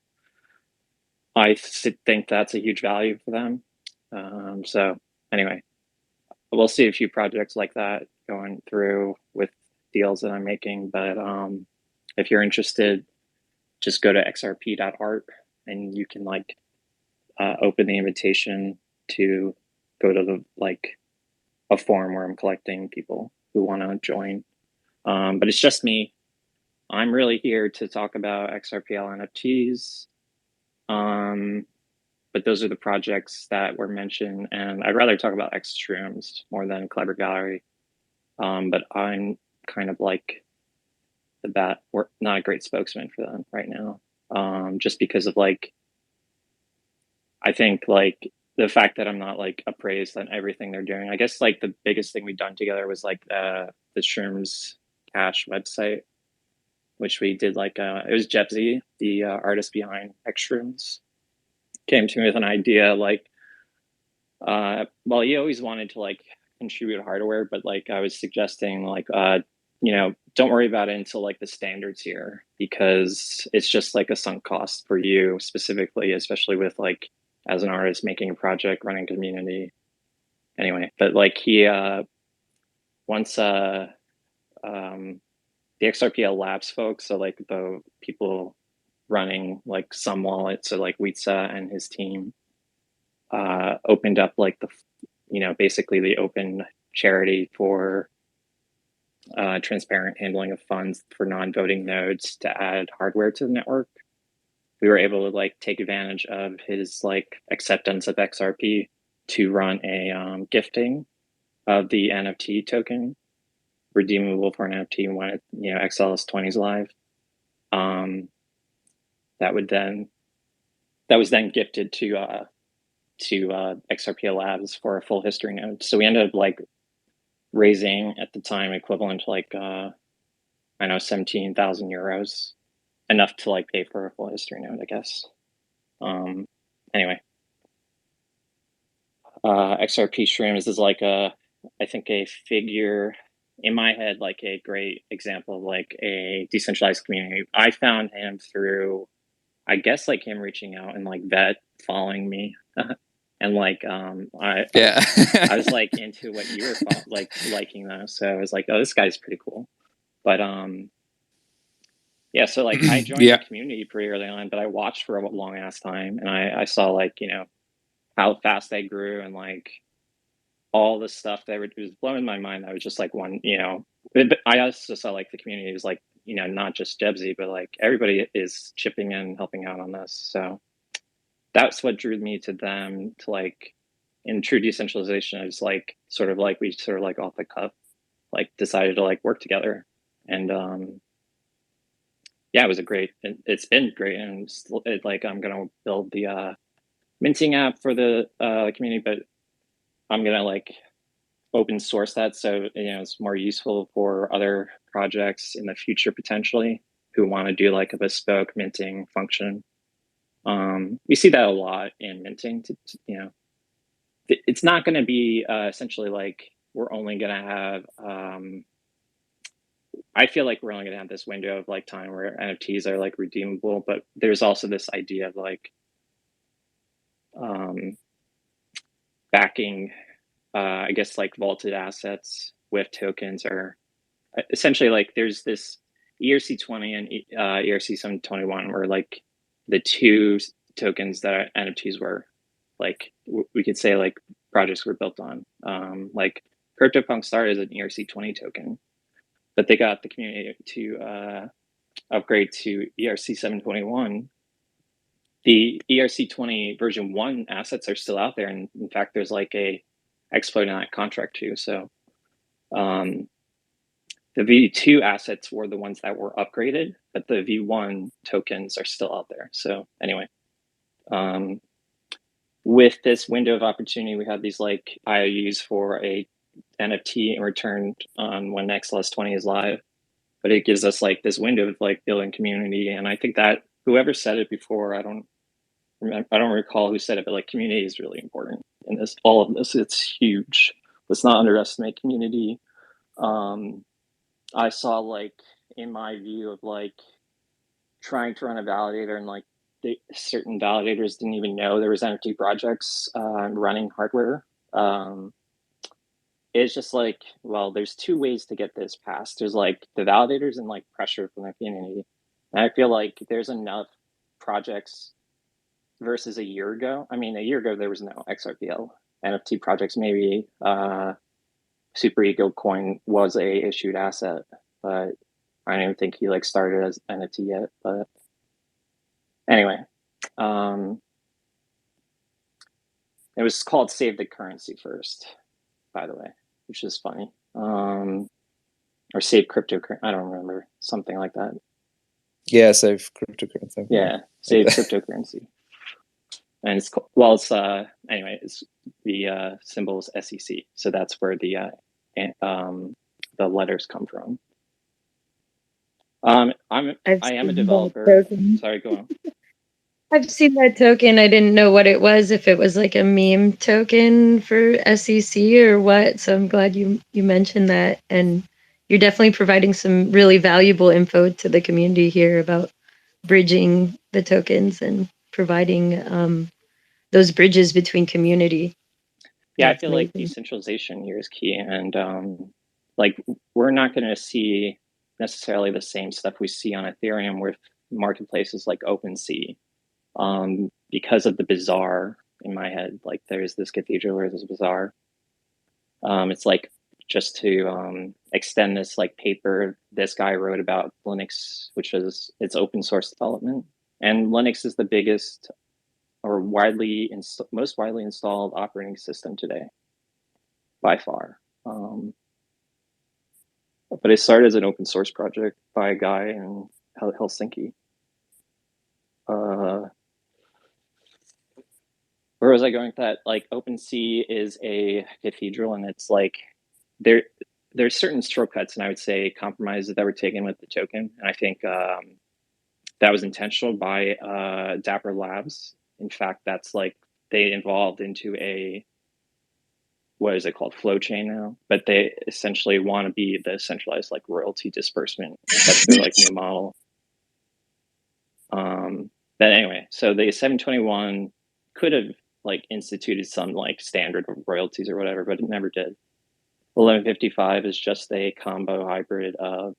I think that's a huge value for them. So anyway, we'll see a few projects like that going through with deals that I'm making. But if you're interested, just go to xrp.art and you can like open the invitation to go to the like a forum where I'm collecting people who want to join. But it's just me. I'm really here to talk about XRPL NFTs. But those are the projects that were mentioned, and I'd rather talk about Xshrooms more than Clever Gallery. But I'm kind of like we're not a great spokesman for them right now, just because of like, I think like the fact that I'm not like appraised on everything they're doing. I guess like the biggest thing we've done together was like the Shrooms Cash website, which we did like it was Jepsy, the artist behind Xshrooms, came to me with an idea like, well, he always wanted to like contribute hardware, but like I was suggesting like, don't worry about it until like the standards here, because it's just like a sunk cost for you specifically, especially with like as an artist making a project, running community. Anyway, but like he once the XRPL Labs folks, so like the people running like some wallets, so like Witsa and his team opened up like basically the open charity for transparent handling of funds for non-voting nodes to add hardware to the network. We were able to like take advantage of his like acceptance of XRP to run a gifting of the NFT token, redeemable for an NFT when it, XLS20 is live. That was then gifted to XRPL Labs for a full history node. So we ended up like raising at the time equivalent to like 17,000 euros, enough to like pay for a full history node, I guess. Anyway, XRP Shrooms is like I think a figure in my head, like a great example of like a decentralized community. I found him through, I guess, like him reaching out and like Vet following me. And like I was like into what you were liking though, so I was like, oh, this guy's pretty cool. But yeah, so like I joined the community pretty early on, but I watched for a long ass time, and I saw like how fast they grew and like all the stuff that it was blowing my mind. I was just like I also saw like the community was like not just Debsy, but like everybody is chipping in, helping out on this. So that's what drew me to them, to like, in true decentralization, it's like sort of like off the cuff like decided to like work together. And yeah, it's been great. And like I'm gonna build the minting app for the community, but I'm gonna like open source that, so it's more useful for other projects in the future potentially who want to do like a bespoke minting function. We see that a lot in minting. It's not going to be essentially like we're only going to have. I feel like we're only going to have this window of like time where NFTs are like redeemable, but there's also this idea of like backing, I guess, like vaulted assets with tokens, or essentially like there's this ERC20 and ERC721 were like the two tokens that NFTs were like, we could say like projects were built on. Like CryptoPunk started as an ERC20 token, but they got the community to upgrade to ERC721. The ERC20 version 1 assets are still out there, and in fact there's like a exploit in that contract too. So the V2 assets were the ones that were upgraded, but the V1 tokens are still out there. So anyway, with this window of opportunity, we have these like IOUs for a NFT in return on when XLS20 is live. But it gives us like this window of like building community. And I think that whoever said it before, I don't recall who said it, but like community is really important in this. All of this, it's huge. Let's not underestimate community. I saw like in my view of like trying to run a validator and like certain validators didn't even know there was NFT projects running hardware. It's just like, well, there's two ways to get this passed. There's like the validators and like pressure from the community. And I feel like there's enough projects versus a year ago. I mean, a year ago, there was no Xrpl. NFT projects, maybe Super Ego Coin was a issued asset, but I don't even think he like started as NFT yet. But anyway, it was called Save the Currency first, by the way, which is funny. Or Save Cryptocurrency, I don't remember, something like that. Yeah, Save Cryptocurrency. Yeah, Save Cryptocurrency. And it's well, it's anyway, it's the symbol is SEC, so that's where the letters come from. I am a developer. Sorry, go on. I've seen that token. I didn't know what it was, if it was like a meme token for SEC or what. So I'm glad you mentioned that. And you're definitely providing some really valuable info to the community here about bridging the tokens and providing those bridges between community. Yeah, I feel like decentralization here is key. And like, we're not going to see necessarily the same stuff we see on Ethereum with marketplaces like OpenSea. Because of the bazaar in my head, like there's this cathedral where there's a bazaar. It's like just to extend this like paper this guy wrote about Linux, which is its open source development. And Linux is the biggest or most widely installed operating system today, by far. But it started as an open source project by a guy in Helsinki. Where was I going with that? Like OpenSea is a cathedral, and it's like there's certain shortcuts and I would say compromises that were taken with the token. And I think that was intentional by Dapper Labs. In fact, that's like they evolved into a, what is it called, flow chain now, but they essentially want to be the centralized like royalty disbursement. That's their like new model. But anyway, so the 721 could have like instituted some like standard of royalties or whatever, but it never did. 1155 is just a combo hybrid of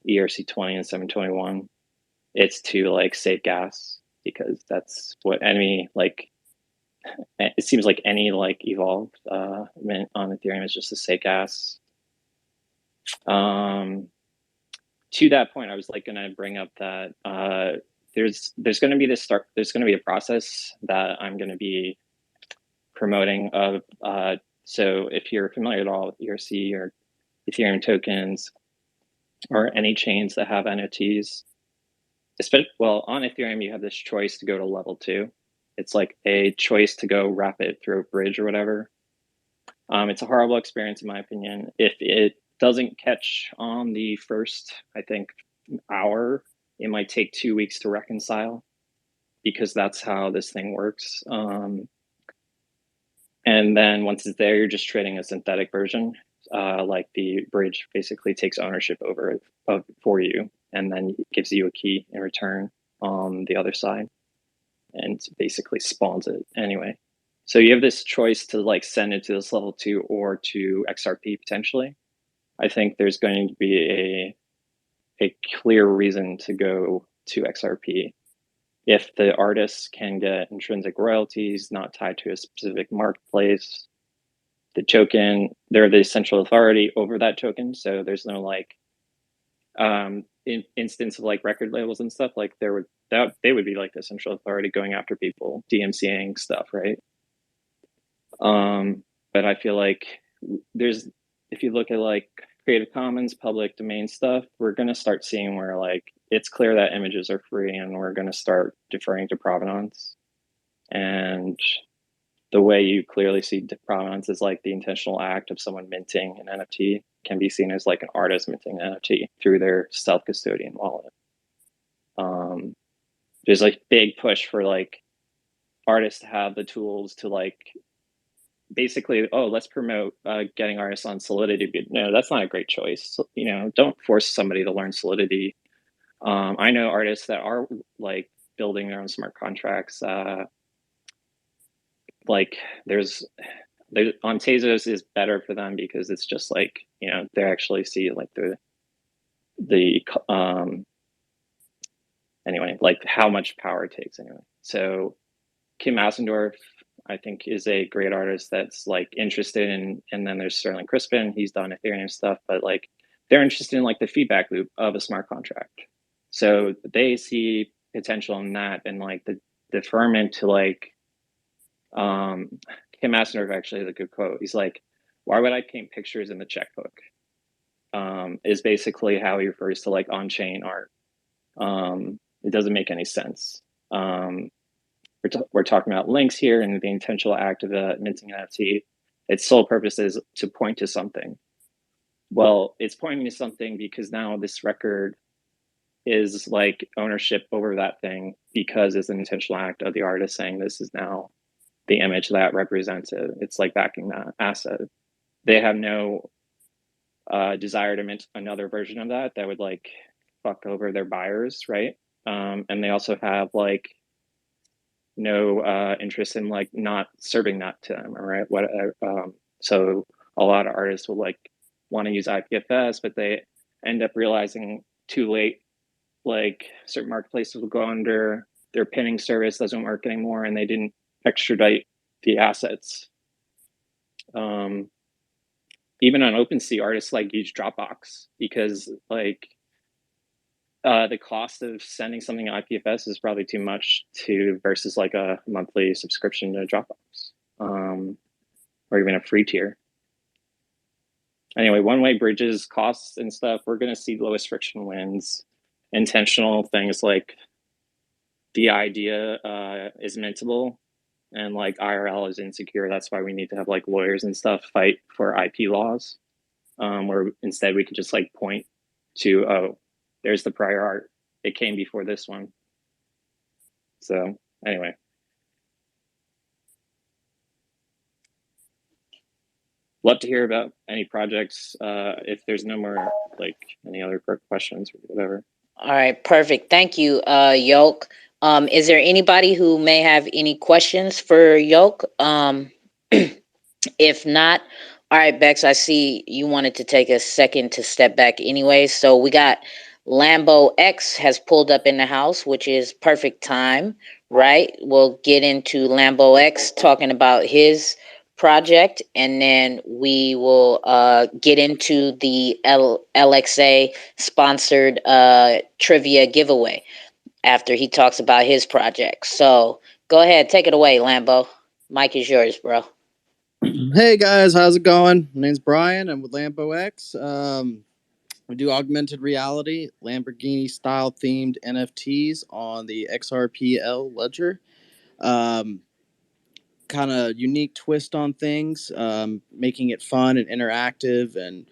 ERC20 and 721. It's to like save gas, because that's what any like, it seems like any like evolved mint on Ethereum is just to save gas. To that point, I was like gonna bring up that there's going to be there's going to be a process that I'm going to be promoting of so if you're familiar at all with ERC or Ethereum tokens or any chains that have NFTs, well, on Ethereum you have this choice to go to level 2. It's like a choice to go wrap it through a bridge or whatever. It's a horrible experience in my opinion. If it doesn't catch on the first, I think, hour, it might take 2 weeks to reconcile, because that's how this thing works. And then once it's there, you're just trading a synthetic version. Like the bridge basically takes ownership over it for you, and then gives you a key in return on the other side, and basically spawns it anyway. So you have this choice to like send it to this level 2 or to XRP potentially. I think there's going to be a clear reason to go to XRP. If the artists can get intrinsic royalties not tied to a specific marketplace, the token, they're the central authority over that token. So there's no like instance of like record labels and stuff, like they would be like the central authority going after people, DMCAing stuff, right? But I feel like if you look at like Creative Commons, public domain stuff, we're going to start seeing where like it's clear that images are free, and we're going to start deferring to provenance. And the way you clearly see provenance is like the intentional act of someone minting an NFT can be seen as like an artist minting an NFT through their self-custodian wallet. There's like big push for like artists to have the tools to like basically, oh, let's promote getting artists on Solidity. But no, that's not a great choice. You know, don't force somebody to learn Solidity. I know artists that are like building their own smart contracts. Like there's on Tezos is better for them because it's just like, you know, they actually see like the anyway, like how much power it takes anyway. So Kim Asendorf, I think, is a great artist that's like interested in, and then there's Sterling Crispin, he's done Ethereum stuff, but like they're interested in like the feedback loop of a smart contract. So they see potential in that, and like the deferment to like Kim Asendorf actually has a good quote. He's like, why would I paint pictures in the checkbook? Is basically how he refers to like on-chain art. It doesn't make any sense. We're talking about links here and the intentional act of minting an NFT. Its sole purpose is to point to something. Well, it's pointing to something because now this record is like ownership over that thing because it's an intentional act of the artist saying this is now the image that represents it. It's like backing that asset. They have no desire to mint another version of that would like fuck over their buyers, right? And they also have like no interest in like not serving that to them, all right? So a lot of artists will like want to use IPFS, but they end up realizing too late, like certain marketplaces will go under, their pinning service doesn't work anymore, and they didn't extradite the assets. Even on OpenSea, artists like use Dropbox because like the cost of sending something to IPFS is probably too much versus like a monthly subscription to Dropbox, or even a free tier. Anyway, one-way bridges, costs and stuff, we're going to see lowest friction wins. Intentional things like the idea is mintable and like IRL is insecure. That's why we need to have like lawyers and stuff fight for IP laws, where instead we could just like point to, oh, there's the prior art. It came before this one. So anyway. Love to hear about any projects. If there's no more, like any other quick questions or whatever. All right, perfect. Thank you, Yoke. Is there anybody who may have any questions for Yoke? If not, all right, Bex, I see you wanted to take a second to step back anyway. So we got Lambo X has pulled up in the house, which is perfect time, right? We'll get into Lambo X talking about his project, and then we will get into the LXA sponsored trivia giveaway after he talks about his project. So go ahead, take it away, Lambo. Mike is yours, bro. Hey guys, how's it going? My name's Brian. I'm with Lambo X. We do augmented reality, Lamborghini style themed NFTs on the Xrpl ledger. Kind of unique twist on things, making it fun and interactive, and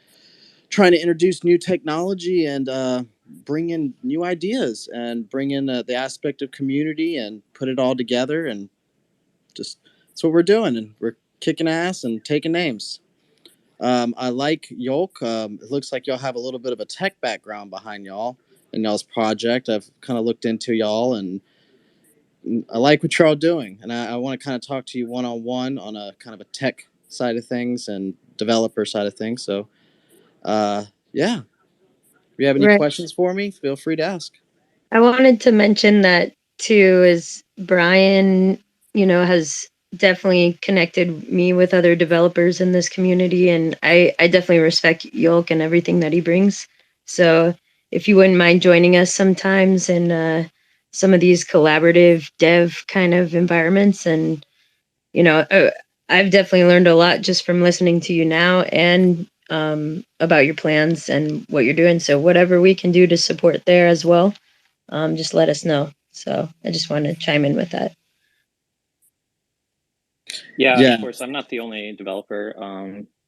trying to introduce new technology and bring in new ideas and bring in the aspect of community and put it all together, and just that's what we're doing, and we're kicking ass and taking names. I like Yolk. It looks like y'all have a little bit of a tech background behind y'all in y'all's project. I've kind of looked into y'all, and I like what you're all doing. And I want to kind of talk to you one-on-one on a kind of a tech side of things and developer side of things. So, yeah. If you have any Right. questions for me, feel free to ask. I wanted to mention that too, is Brian, has definitely connected me with other developers in this community, and I definitely respect Yolk and everything that he brings. So if you wouldn't mind joining us sometimes in some of these collaborative dev kind of environments, and I've definitely learned a lot just from listening to you now and about your plans and what you're doing. So whatever we can do to support there as well, just let us know. So I just want to chime in with that. Yeah, of course. I'm not the only developer.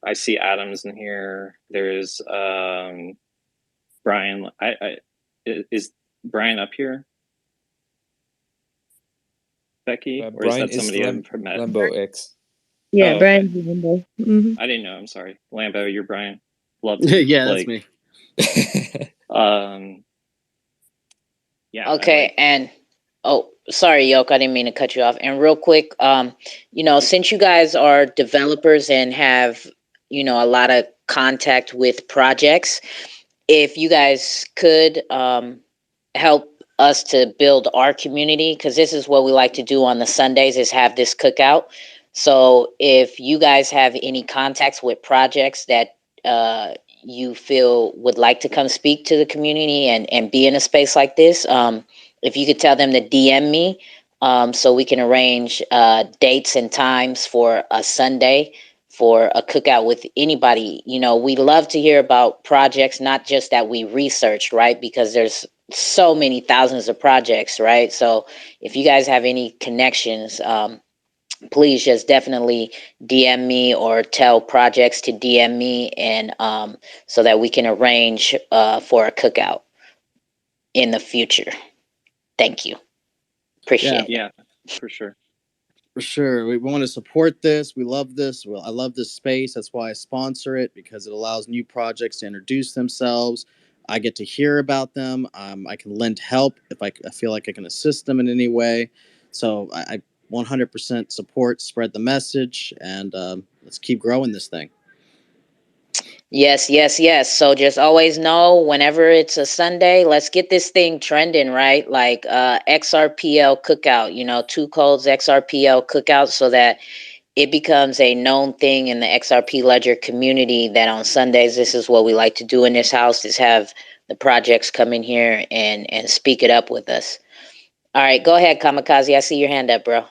I see Adams in here. There's Brian. Is Brian up here, Becky, or Brian is that somebody I've met? Lambo X. Yeah, Oh, Brian's okay. Lambo. Mm-hmm. I didn't know. I'm sorry, Lambo. You're Brian. Love to. Yeah, that's me. Yeah. Okay, and Oh, sorry, Yoke. I didn't mean to cut you off. And real quick, since you guys are developers and have, a lot of contact with projects, if you guys could help us to build our community, because this is what we like to do on the Sundays is have this cookout. So if you guys have any contacts with projects that you feel would like to come speak to the community and be in a space like this, if you could tell them to DM me, so we can arrange dates and times for a Sunday for a cookout with anybody. We love to hear about projects, not just that we researched, right? Because there's so many thousands of projects, right? So if you guys have any connections, please just definitely DM me or tell projects to DM me, and so that we can arrange for a cookout in the future. Thank you. Yeah, Appreciate it. Yeah, for sure. for sure. We want to support this. We love this. Well, I love this space. That's why I sponsor it, because it allows new projects to introduce themselves. I get to hear about them. I can lend help if I feel like I can assist them in any way. So I 100% support, spread the message, and let's keep growing this thing. Yes, yes, yes. So just always know whenever it's a Sunday, let's get this thing trending, right? Like XRPL cookout, 2Cold's XRPL cookout, so that it becomes a known thing in the XRP Ledger community that on Sundays, this is what we like to do in this house, is have the projects come in here and speak it up with us. All right, go ahead, Kamikaze. I see your hand up, bro.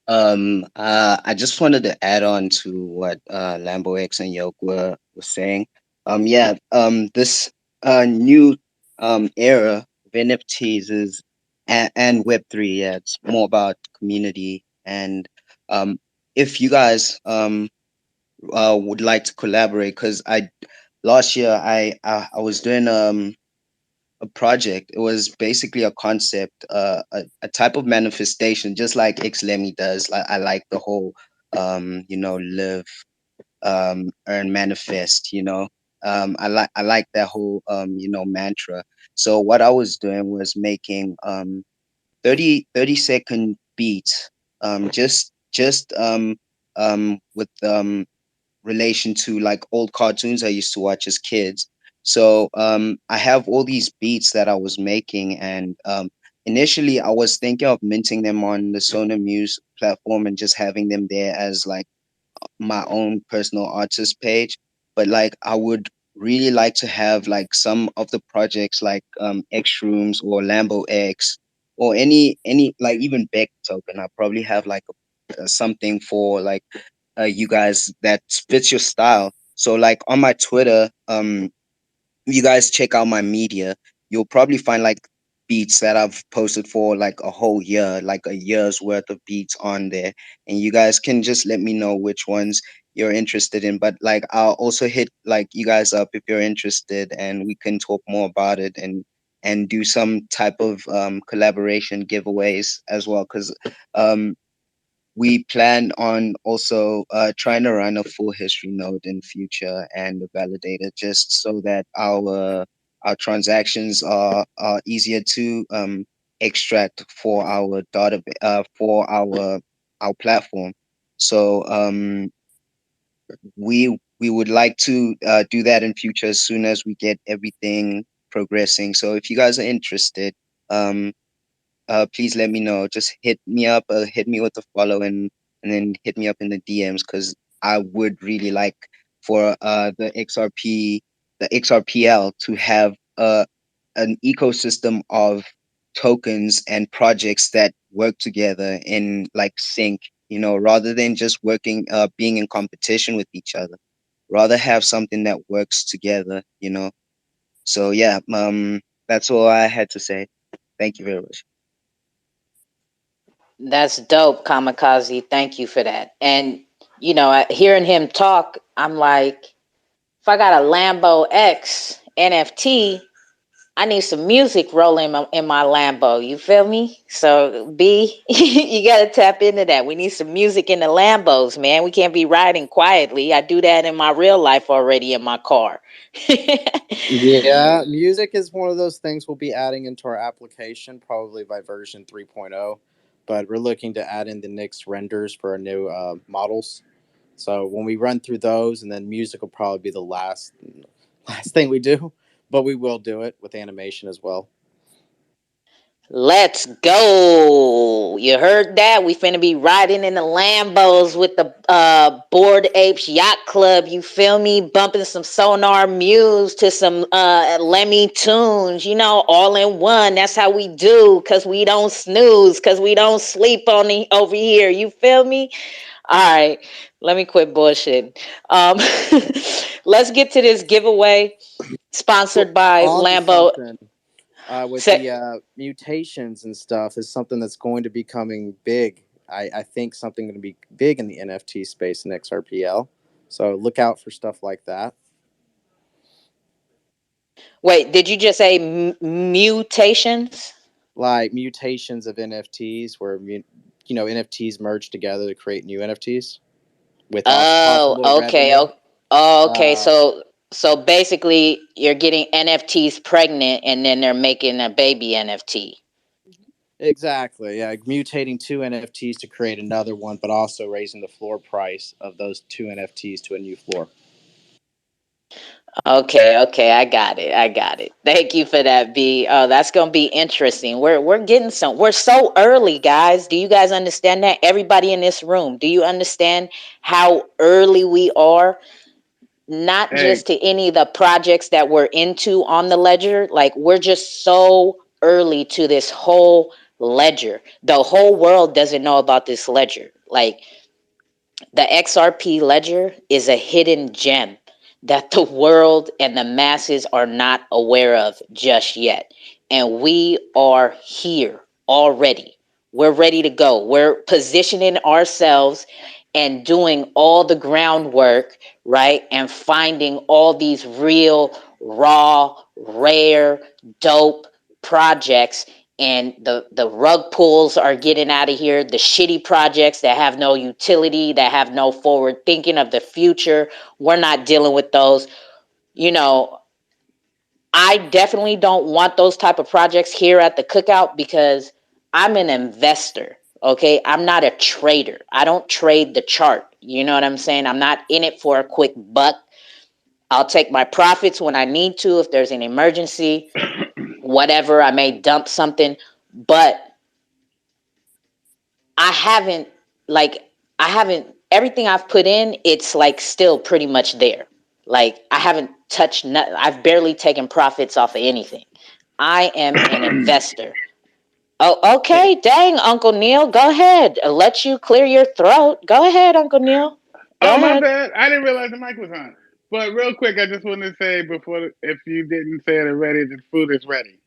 I just wanted to add on to what Lambo X and Yoke were saying. Yeah, this new era of NFTs is and Web3. Yeah, it's more about community. And if you guys would like to collaborate, because I last year I was doing a project. It was basically a concept, a type of manifestation, just like Xlemi does. Like I like the whole, live, earn, manifest. I like that whole, mantra. So what I was doing was making 30 second beats, just with relation to like old cartoons I used to watch as kids. So I have all these beats that I was making, and initially I was thinking of minting them on the Sonar Muse platform and just having them there as like my own personal artist page. But like I would really like to have like some of the projects like X Rooms or Lambo X or any like even Beck token. I probably have like something for like you guys that fits your style. So like on my Twitter, you guys check out my media, you'll probably find like beats that I've posted for like a whole year, like a year's worth of beats on there. And you guys can just let me know which ones you're interested in. But like I'll also hit like you guys up if you're interested, and we can talk more about it and do some type of collaboration giveaways as well. Because um we plan on also trying to run a full history node in future and a validator, just so that our transactions are easier to extract for our data for our platform. So we would like to do that in future as soon as we get everything progressing. So if you guys are interested, um please let me know. Just hit me up, hit me with a follow, and then hit me up in the DMs, because I would really like for the XRPL to have an ecosystem of tokens and projects that work together in like sync. Rather than just being in competition with each other. Rather have something that works together. So yeah, that's all I had to say. Thank you very much. That's dope, Kamikaze. Thank you for that. And hearing him talk, I'm like, if I got a Lambo X NFT, I need some music rolling in my Lambo. You feel me? So B, you gotta tap into that. We need some music in the Lambos, man. We can't be riding quietly. I do that in my real life already in my car. Yeah, music is one of those things we'll be adding into our application probably by version 3.0, but we're looking to add in the Nix renders for our new models. So when we run through those, and then music will probably be the last thing we do, but we will do it with animation as well. Let's go. You heard that? We finna be riding in the Lambos with the Bored Apes Yacht Club. You feel me? Bumping some Sonar Muse to some Lemmy tunes. You know, all in one. That's how we do. Cause we don't snooze. Cause we don't sleep on the over here. You feel me? All right. Let me quit bullshit. Um, let's get to this giveaway sponsored by On to Lambo. something with Se- the mutations and stuff is something that's going to be coming big. I think something going to be big in the NFT space in XRPL. So look out for stuff like that. Wait, did you just say mutations? Like mutations of NFTs where NFTs merge together to create new NFTs with Oh, possible okay. revenue. Okay. Uh, So basically, you're getting NFTs pregnant, and then they're making a baby NFT. exactly. Yeah, mutating two NFTs to create another one, but also raising the floor price of those two NFTs to a new floor. Okay, okay, I got it. I got it. Thank you for that, B. Oh, that's gonna be interesting. We're getting some. We're so early, guys. Do you guys understand that? Everybody in this room, do you understand how early we are? Not Hey, just to any of the projects that we're into on the ledger. Like we're just so early to this whole ledger. The whole world doesn't know about this ledger. Like the XRP ledger is a hidden gem that the world and the masses are not aware of just yet. And we are here already. We're ready to go. We're positioning ourselves and doing all the groundwork, right? And finding all these real, raw, rare, dope projects, and the rug pulls are getting out of here. The shitty projects that have no utility, that have no forward thinking of the future, we're not dealing with those. You know, I definitely don't want those type of projects here at the Cookout because I'm an investor. Okay, I'm not a trader. I don't trade the chart. You know what I'm saying? I'm not in it for a quick buck. I'll take my profits when I need to if there's an emergency, whatever. I may dump something, but I haven't like I haven't everything I've put in, it's like still pretty much there. Like I haven't touched I've barely taken profits off of anything. I am an investor. Oh, hey, okay. Dang, Uncle Neil, go ahead. I'll let you clear your throat. Go ahead, Uncle Neil. Go oh my ahead. bad. I didn't realize the mic was on. But real quick, I just want to say before, if you didn't say it already, the food is ready.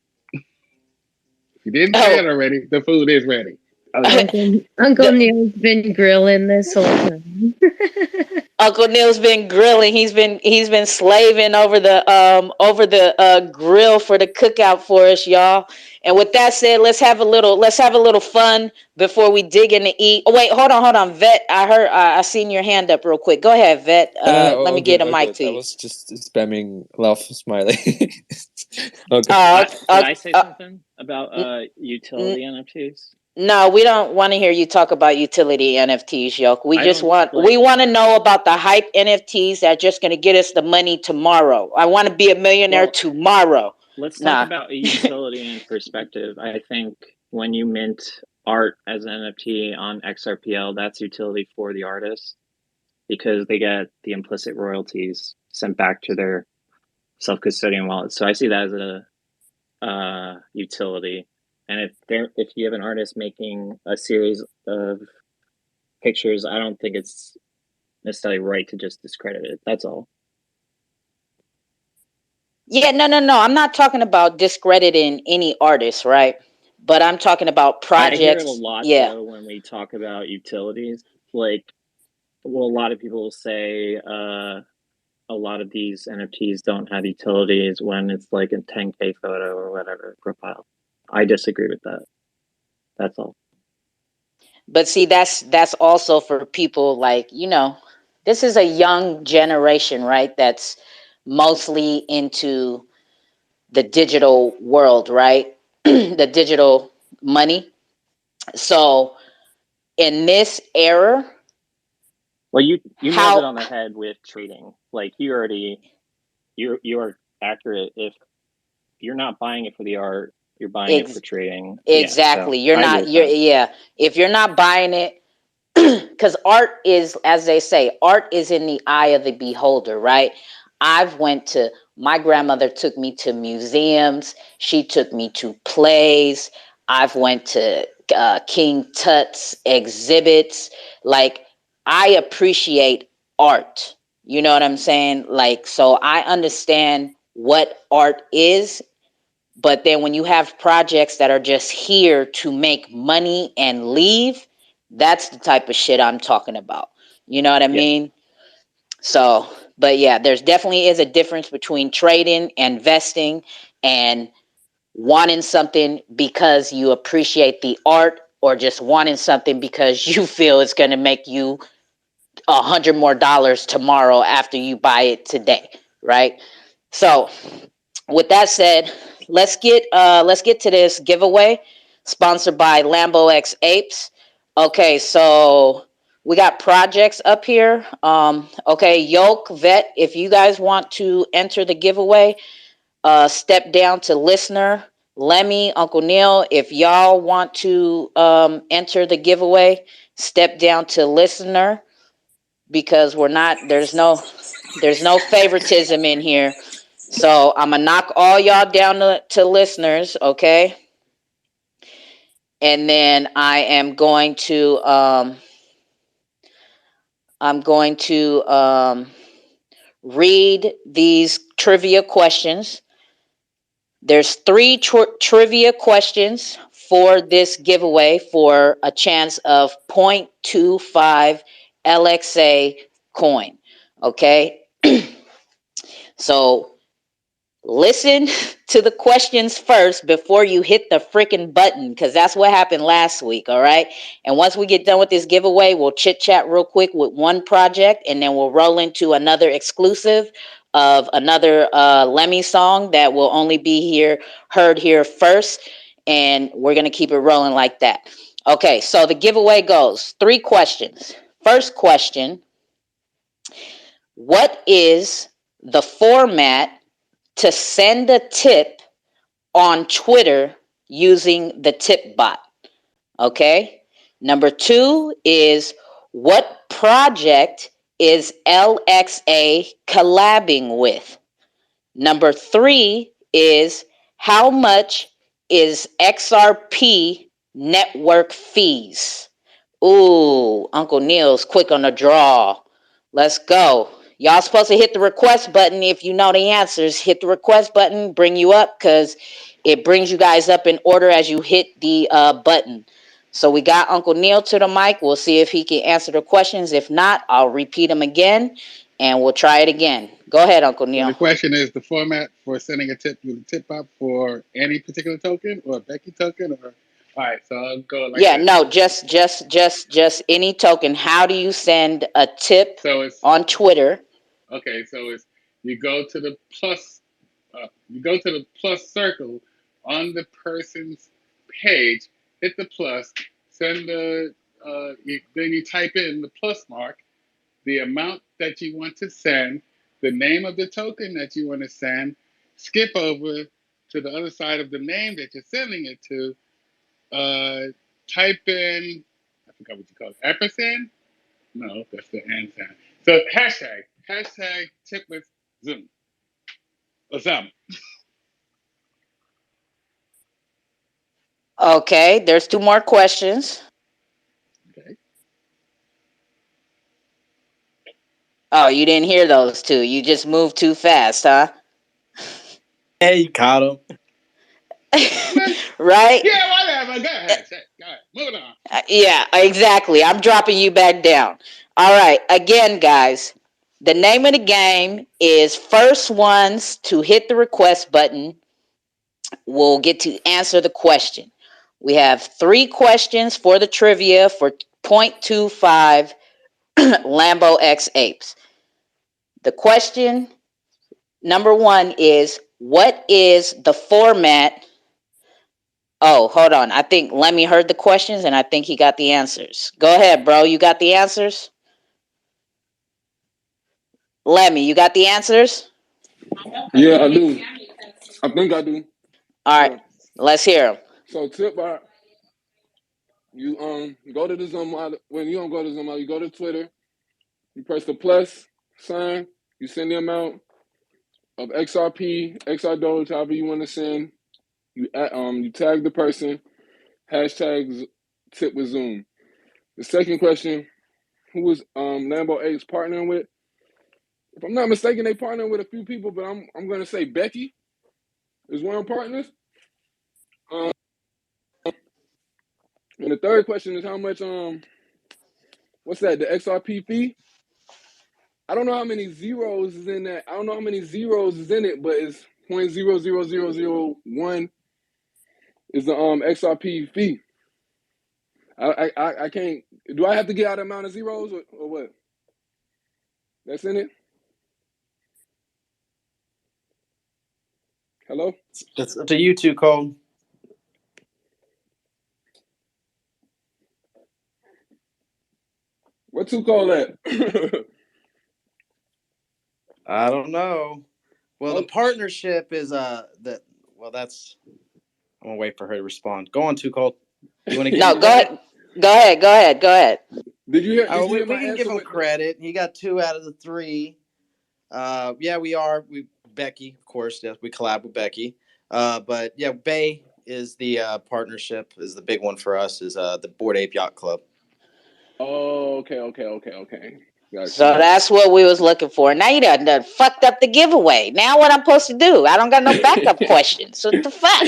If you didn't say it Oh, already, the food is ready. Okay. Uncle the, Neil's been grilling this whole time. Uncle Neil's been grilling. He's been slaving over the grill for the cookout for us, y'all. And with that said, let's have a little fun before we dig in to eat. Oh wait, hold on, Vet. I seen your hand up real quick. Go ahead, Vet. Let me All get good, a all mic good. to I you. was just spamming laugh smiley. Okay. Uh, Did uh, I say uh, something about n- utility NFTs? no, we don't want to hear you talk about utility NFTs, yo. We I just don't want we like. want to know about the hype NFTs that are just going to get us the money tomorrow. I want to be a millionaire Well, tomorrow. let's talk Nah. about utility and perspective. I think when you mint art as an NFT on XRPL, that's utility for the artist because they get the implicit royalties sent back to their self-custodian wallet. So I see that as a utility. And if you have an artist making a series of pictures, I don't think it's necessarily right to just discredit it. That's all. Yeah, no. I'm not talking about discrediting any artist, right? But I'm talking about I hear it a projects. lot Yeah. though when we talk about utilities. Like, well, a lot of people will say, a lot of these NFTs don't have utilities when it's like a 10K photo or whatever profile. I disagree with that. That's all. But see, that's also for people like, this is a young generation, right? That's mostly into the digital world, right? The digital money. So in this era, well, you nailed it how on the head with trading. Like you are accurate. If you're not buying it for the art, you're buying it for trading. Yeah, so exactly, you're I agree not, with that. if you're not buying it, because art is, as they say, art is in the eye of the beholder, right? My grandmother took me to museums, she took me to plays, I've went to King Tut's exhibits. Like, I appreciate art, you know what I'm saying? Like, so I understand what art is. But then when you have projects that are just here to make money and leave, that's the type of shit I'm talking about. You know what I Yeah. mean? So, but yeah, there's definitely is a difference between trading, investing, and wanting something because you appreciate the art, or just wanting something because you feel it's going to make you $100 more tomorrow after you buy it today, right? So with that said, let's get to this giveaway sponsored by Lambo X Apes. Okay, so we got projects up here. Okay, Yoke, Vet, if you guys want to enter the giveaway, step down to listener. Lemmy, Uncle Neil, if y'all want to enter the giveaway, step down to listener, because there's no favoritism in here. So I'm gonna knock all y'all down to listeners, okay? And then I'm going to read these trivia questions. There's three trivia questions for this giveaway for a chance of 0.25 LXA coin. Okay. So listen to the questions first before you hit the freaking button, because that's what happened last week. All right. And once we get done with this giveaway, we'll chit chat real quick with one project, and then we'll roll into another exclusive of another Lemmy song that will only be heard here first. And we're going to keep it rolling like that. Okay. So the giveaway goes 3 questions. First question: what is the format to send a tip on Twitter using the tip bot? Okay. Number 2 is, what project is LXA collabing with? Number 3 is, how much is XRP network fees? Ooh, Uncle Neil's quick on the draw. Let's go. Y'all supposed to hit the request button if you know the answers. Hit the request button, bring you up, because it brings you guys up in order as you hit the button. So we got Uncle Neil to the mic. We'll see if he can answer the questions. If not, I'll repeat them again, and we'll try it again. Go ahead, Uncle So the Neil. question is the format for sending a tip with a tip up for any particular token or a Becky token, or all right. So I'll go like Yeah, this. no, just any token. How do you send a tip So it's on Twitter? okay. So it's you go to the plus, you go to the plus circle on the person's page, hit the plus, send then you type in the plus mark, the amount that you want to send, the name of the token that you want to send, skip over to the other side of the name that you're sending it to, type in, I forgot what you call it, ampersand? No, that's the and sign. So hashtag tip with Zoom or Zoom. Okay, there's 2 more questions. Okay. Oh, you didn't hear those 2. You just moved too fast, huh? Hey, you caught him. Right? Yeah, whatever. Go ahead. Go ahead. Moving on. Yeah, exactly. I'm dropping you back down. All right, again, guys. The name of the game is first ones to hit the request button will get to answer the question. We have 3 questions for the trivia for 0.25 Lambo X Apes. The question number 1 is, what is the format? Oh, hold on. I think Lemmy heard the questions and I think he got the answers. Go ahead, bro. You got the answers? Lemmy, you got the answers? Yeah, I do. I think I do. All right. Yeah. Let's hear them. So tip bar, you go to the Zoom. When you don't go to Zoom, you go to Twitter. You press the plus sign. You send the amount of XRP, XR Doge, however you want to send. You tag the person. Hashtags tip with Zoom. The second question: who was Lambo X partnering with? If I'm not mistaken, they partnering with a few people, but I'm gonna say Becky is one of the partners. Um, and the third question is how much what's that? The XRP fee? I don't know how many zeros is in that. I don't know how many zeros is in it, but it's 0.00001 is the XRP fee. I can't. Do I have to get out the amount of zeros or what? That's in it. Hello. It's up to you, 2Cold. What 2Cold at? I don't know. Well, the partnership is that. Well, that's. I'm gonna wait for her to respond. Go on, 2Cold. You want to give No, him credit? Go ahead. Did you hear? Did you we hear my can answer give him with credit. He got 2 out of the 3. Yeah, we are. Becky, of course. Yes, we collab with Becky. But yeah, Bay is the partnership. Is the big one for us. Is the Bored Ape Yacht Club. Oh, okay. Gotcha. So that's what we was looking for. Now you done fucked up the giveaway. Now what I'm supposed to do? I don't got no backup questions. What the fuck?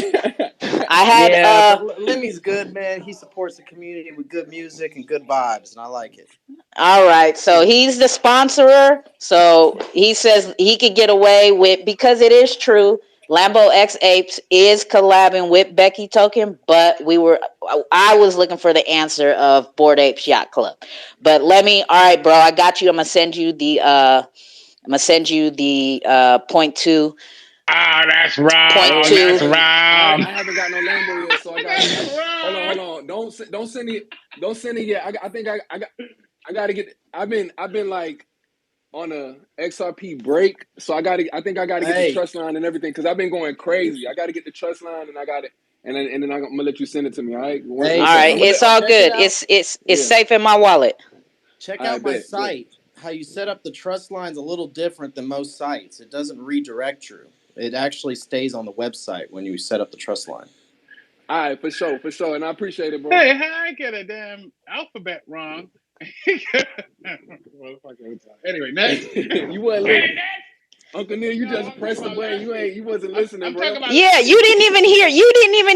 I had but Lemmy's good, man. He supports the community with good music and good vibes, and I like it. All right, so he's the sponsorer. So he says he could get away with, because it is true, Lambo X Apes is collabing with Becky Token, but I was looking for the answer of Bored Apes Yacht Club. But all right, bro, I got you. I'm gonna send you the 0.2. Ah, that's wrong. Wait, That's wait. I wrong. haven't got no Lambo yet, so I got. That's Hold on, wrong. hold on. Don't send it. Don't send it yet. I think I gotta get. I've been like on a XRP break, so I think I gotta get the trust line and everything because I've been going crazy. I gotta get the trust line and I got it, and then I'm gonna let you send it to me. All right. One All second. right, it's all good. It's safe in my wallet. Check All right, out my bet. site. How you set up the trust line's a little different than most sites. It doesn't redirect you. It actually stays on the website when you set up the trust line. All right, for sure, and I appreciate it, bro. Hey, how I get a damn alphabet wrong? Anyway, next. You wasn't listening. Uncle Neil, you just pressed the button. You wasn't listening, bro. Yeah, you didn't even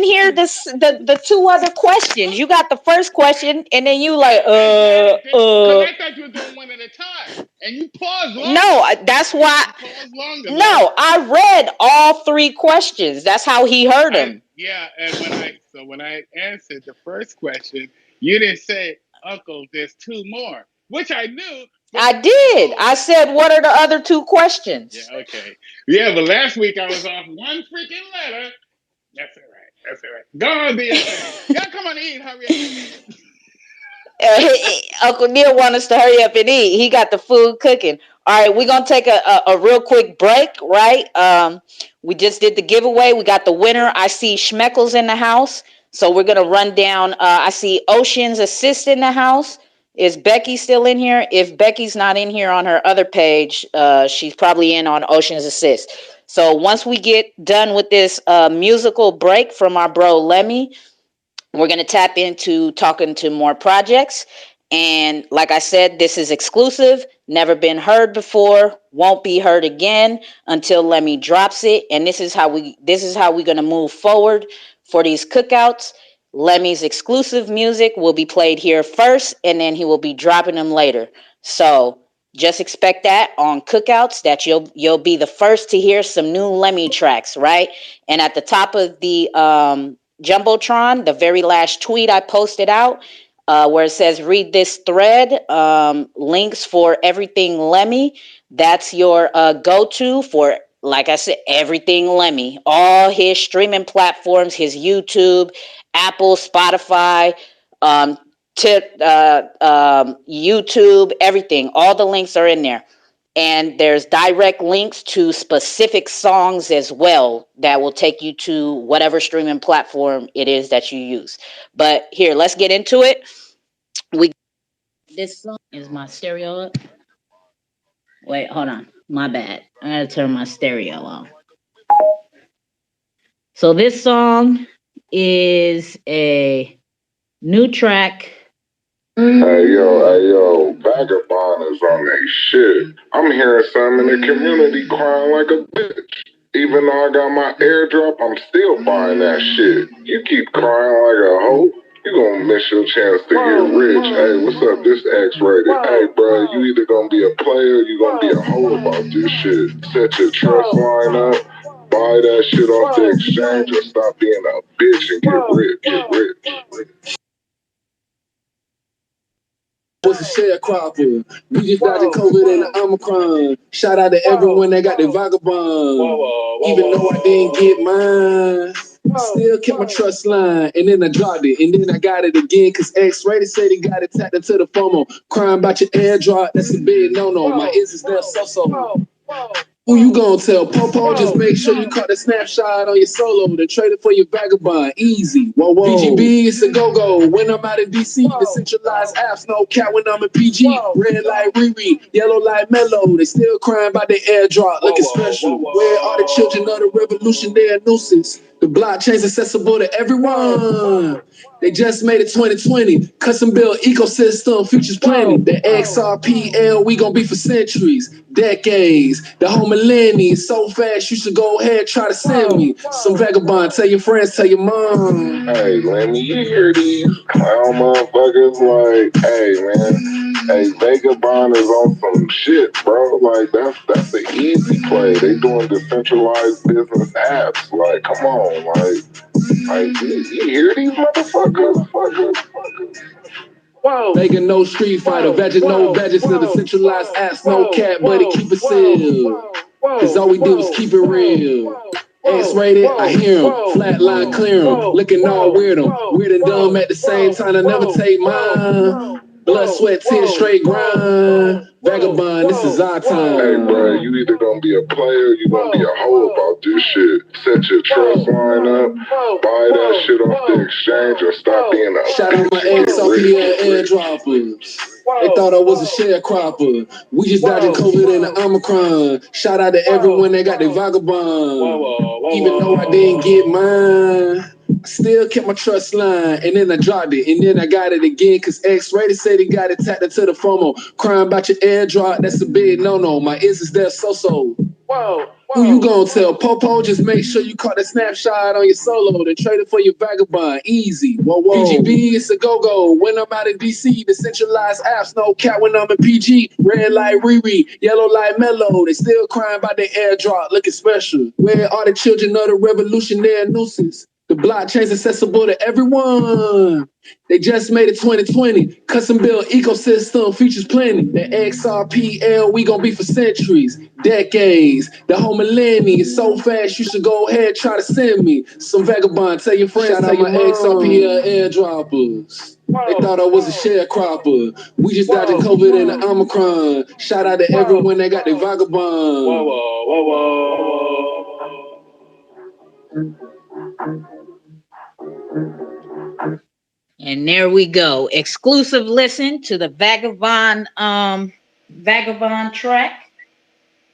hear the 2 other questions. You got the first question and then you like Because I thought you were doing one at a time, and you paused long. No, that's why. You paused longer. No, I read all 3 questions. That's how he heard them. Yeah, and when I answered the first question, you didn't say, "Uncle, there's 2 more," which I knew. I did. I said, what are the other 2 questions? Yeah, okay. Yeah, but last week I was off one freaking letter. That's all right. Go on, be your thing. Y'all come on, eat. Hurry up. Uncle Neil wants us to hurry up and eat. He got the food cooking. All right, we're going to take a real quick break, right? We just did the giveaway. We got the winner. I see Schmeckles in the house. So we're going to run down. I see Ocean's Assist in the house. Is Becky still in here? If Becky's not in here on her other page, she's probably in on Ocean's Assist. So once we get done with this musical break from our bro Lemmy, we're going to tap into talking to more projects. And like I said, this is exclusive, never been heard before, won't be heard again until Lemmy drops it. And this is how we're going to move forward for these cookouts. Lemmy's exclusive music will be played here first, and then he will be dropping them later. So just expect that on Cookouts, that you'll be the first to hear some new Lemmy tracks, right? And at the top of the Jumbotron, the very last tweet I posted out, where it says read this thread, links for everything Lemmy. That's your go-to for, like I said, everything Lemmy. All his streaming platforms, his YouTube, Apple, Spotify, um, YouTube, everything. All the links are in there. And there's direct links to specific songs as well that will take you to whatever streaming platform it is that you use. But here, let's get into it. We This song is my stereo up. Wait, hold on. My bad. I gotta turn my stereo on. So this song is a new track. Hey yo, Vagabond is on that shit. I'm hearing some in the community crying like a bitch. Even though I got my airdrop, I'm still buying that shit. You keep crying like a hoe, you gonna miss your chance to get rich. Hey, what's up? This X-rated. Hey, bro, you either gonna be a player or you gonna be a hoe about this shit. Set your trust line up, buy that shit off the exchange, or stop being a bitch and get rich. Get rich. Was a sharecropper. We just dodging COVID and the Omicron. Shout out to everyone that got their vagabond. Even though I didn't get mine, still kept my trust line. And then I dropped it. And then I got it again. Cause X-rated said he got it tapped into the FOMO. Crying about your airdrop, that's a big no-no. My ears is there so. Who you gonna tell? Popo, just make sure you caught the snapshot on your solo, then trade it for your vagabond. Easy. Whoa. BGB, it's a go-go. When I'm out of DC, the centralized apps, no cat when I'm in PG. Red like Riri, yellow like Mellow. They still crying about their airdrop, looking special. Where are the children of the revolution? They're a nuisance. The blockchain's accessible to everyone. They just made it 2020. Custom built ecosystem, features plenty. The Xrpl, we gon' be for centuries, decades. The whole millennium, so fast you should go ahead try to send me some vagabond. Tell your friends, tell your mom. Hey, Lemmy, you hear these clown motherfuckers? Like, hey, man, hey, Vagabond is on some shit, bro. Like, that's an easy play. They doing decentralized business apps. Like, come on, like you hear these motherfuckers? Vega no street fighter, Veggie no veggies to the centralized apps, no cat, buddy, keep it sealed. Cause all we do is keep it real. X-rated, I hear him. Flatline clear him. Looking all weird him. Weird and dumb at the same time, I never take mine. Blood, sweat, tears, straight grind. Vagabond, this is our time. Hey, bro, you either gonna be a player or you gonna be a hoe about this shit. Set your trust line up, buy that shit off the exchange, or stop being a Shout out my Xrpl airdroppers. They thought I was a sharecropper. We just dodging COVID and the Omicron. Shout out to everyone that got their vagabond. Even though I didn't get mine, I still kept my trust line. And then I dropped it. And then I got it again. Cause X-rated said he got it tapped into the FOMO. Crying about your airdrop, that's a big no-no. My ears is there so. Who you gonna tell? Popo, just make sure you caught the snapshot on your solo, then trade it for your vagabond. Easy. Whoa. BGB, it's a go-go. When I'm out in DC, the centralized apps, no cat when I'm in PG. Red like Riri, yellow like Mellow. They still crying about their airdrop, looking special. Where are the children of the revolution? They're a nuisance. The blockchain's accessible to everyone. They just made it 2020. Custom built ecosystem, features plenty. The Xrpl, we gon' be for centuries, decades. The whole millennium, so fast you should go ahead try to send me some vagabond. Tell your friends, tell your Xrpl airdroppers. They thought I was a sharecropper. We just dodging COVID and the Omicron. Shout out to everyone that got their vagabond. And there we go. Exclusive listen to the Vagabond track.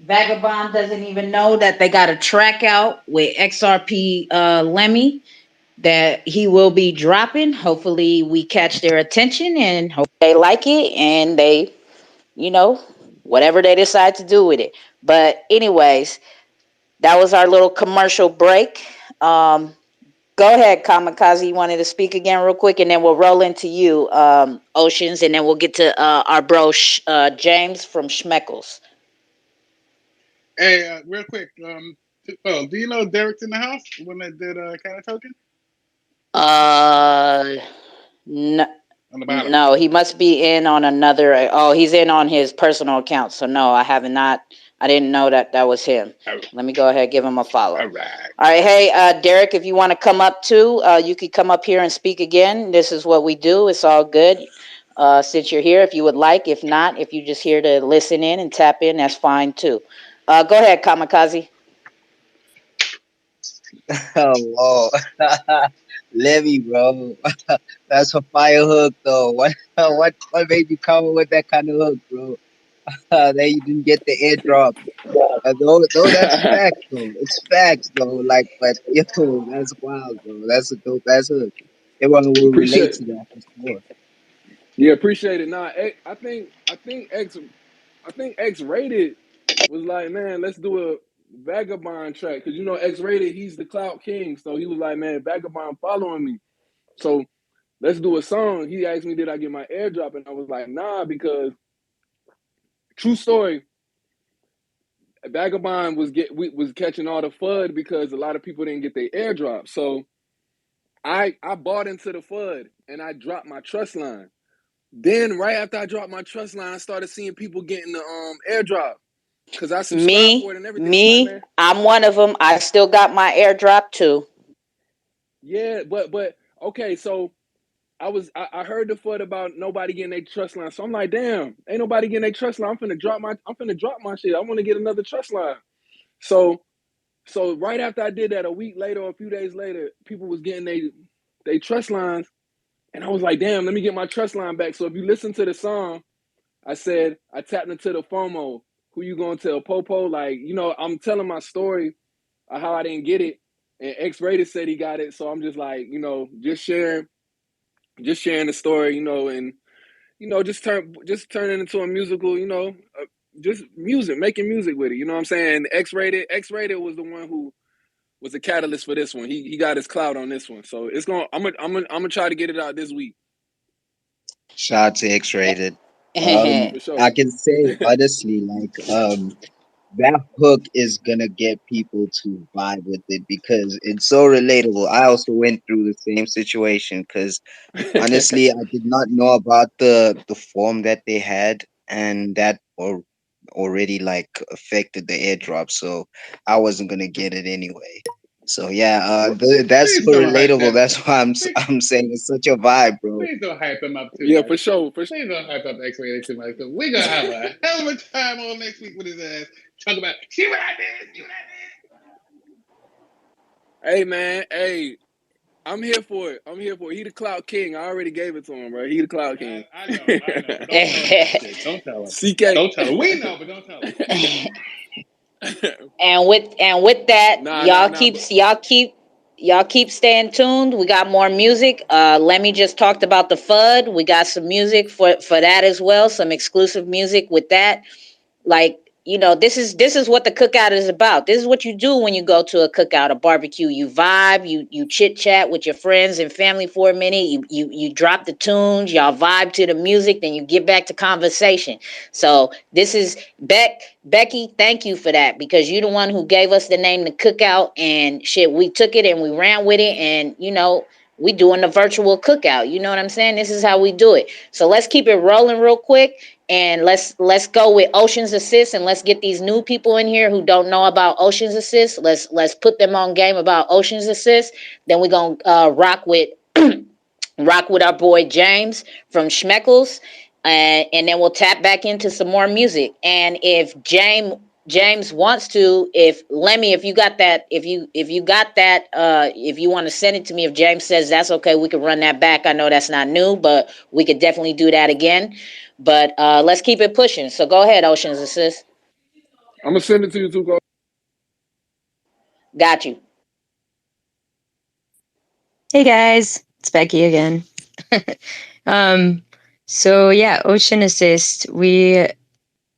Vagabond doesn't even know that they got a track out with XRP Lemmy that he will be dropping. Hopefully we catch their attention and hope they like it and they, whatever they decide to do with it. But anyways, that was our little commercial break. Go ahead, Kamikaze. You wanted to speak again real quick, and then we'll roll into you, Oceans, and then we'll get to our bro James from Schmeckles. Hey, real quick. Do you know Derek's in the house? The one that did kind of token Uh, no, on the bottom. no, he must be in on another. Oh, he's in on his personal account. So no, I have not. I didn't know that was him. Let me go ahead and give him a follow. All right. All right, hey, Derek, if you want to come up too, you could come up here and speak again. This is what we do. It's all good. Since you're here, if you would like. If not, if you're just here to listen in and tap in, that's fine too. Go ahead, Kamikaze. Oh, whoa. Levy, bro. That's a fire hook, though. What made you come up with that kind of hook, bro? That you didn't get the airdrop. Though that's facts, though. It's facts, though. Like, but yo, that's wild, bro. That's a dope ass hook. Everyone will relate Appreciate. to that for sure. Yeah, appreciate it. Nah, I think X Rated was like, man, let's do a Vagabond track because you know X Rated, he's the clout king, so he was like, man, Vagabond following me, so let's do a song. He asked me, did I get my airdrop, and I was like, nah, because true story, Vagabond was catching all the FUD because a lot of people didn't get their airdrop, so I bought into the FUD and I dropped my trust line. Then right after I dropped my trust line, I started seeing people getting the airdrop because I subscribed for it and everything. I'm like, man, I'm one of them. I still got my airdrop too. yeah, but okay. So I heard the FUD about nobody getting their trust line. So I'm like, damn, ain't nobody getting their trust line. I'm finna drop my shit. I want to get another trust line. So right after I did that, a week later or a few days later, people was getting they trust lines, and I was like, damn, let me get my trust line back. So if you listen to the song, I said I tapped into the FOMO. Who you gonna tell, Popo? Like, you know, I'm telling my story of how I didn't get it, and X Rated said he got it. So I'm just like, you know, just sharing the story, you know, and you know, just turn it into a musical, you know, just music, making music with it. You know what I'm saying? X Rated was the one who was the catalyst for this one. He got his clout on this one, so it's gonna. I'm gonna try to get it out this week Shout out to X-Rated. for sure. I can say honestly, like, that hook is gonna get people to vibe with it because it's so relatable. I also went through the same situation because honestly, I did not know about the form that they had, and that already like affected the airdrop, so I wasn't gonna get it anyway. So yeah, that's Please so don't hype relatable. them. That's why I'm saying it's such a vibe, bro. Please don't hype them up too Yeah, much. for sure, for sure. Please don't hype up X-Rated too much. We're gonna have a hell of a time on next week with his ass. Talk about see what I did, see what Hey man, hey, I'm here for it. He the clout king. I already gave it to him, bro. He the clout king. I know, but don't tell him that shit. Don't tell him. CK. Don't tell him. We know, but don't tell him. And with that, Nah. But y'all keep staying tuned. We got more music. Lemmy just talked about the FUD. We got some music for that as well. Some exclusive music with that. Like, this is what the cookout is about. This is what you do when you go to a cookout, a barbecue. You vibe, you chit chat with your friends and family for a minute. You drop the tunes, y'all vibe to the music, then you get back to conversation. So this is Becky, thank you for that, because you're the one who gave us the name the cookout, and shit, we took it and we ran with it, and we doing the virtual cookout. You know what I'm saying? This is how we do it. So let's keep it rolling real quick, and let's go with Oceans Assist, and let's get these new people in here who don't know about Oceans Assist. Let's put them on game about Oceans Assist. Then we're gonna rock with our boy James from Schmeckles, and then we'll tap back into some more music. And if James wants to, if Lemmy, if you got that, if you got that, if you want to send it to me, if James says that's okay, we could run that back. I know that's not new, but we could definitely do that again. But let's keep it pushing. So go ahead, Oceans Assist. I'm gonna send it to you too, Cole. Got you. Hey guys, it's Becky again. So yeah, Ocean Assist, we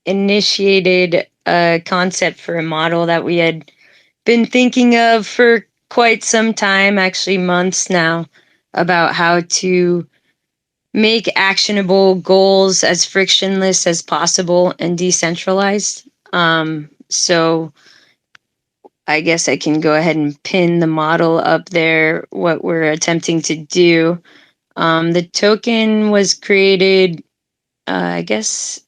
initiated a concept for a model that we had been thinking of for quite some time, actually months now, about how to make actionable goals as frictionless as possible and decentralized. So I guess I can go ahead and pin the model up there, what we're attempting to do. The token was created, I guess,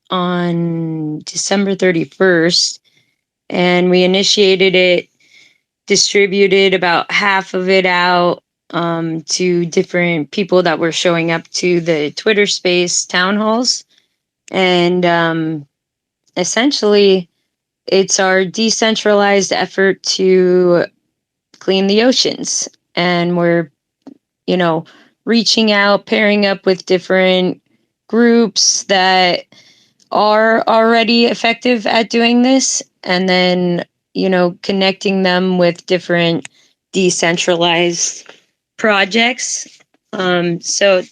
on December 31st, and we initiated it, distributed about half of it out to different people that were showing up to the Twitter Space town halls. And essentially, it's our decentralized effort to clean the oceans. And we're, reaching out, pairing up with different groups that are already effective at doing this, and then, connecting them with different decentralized projects. So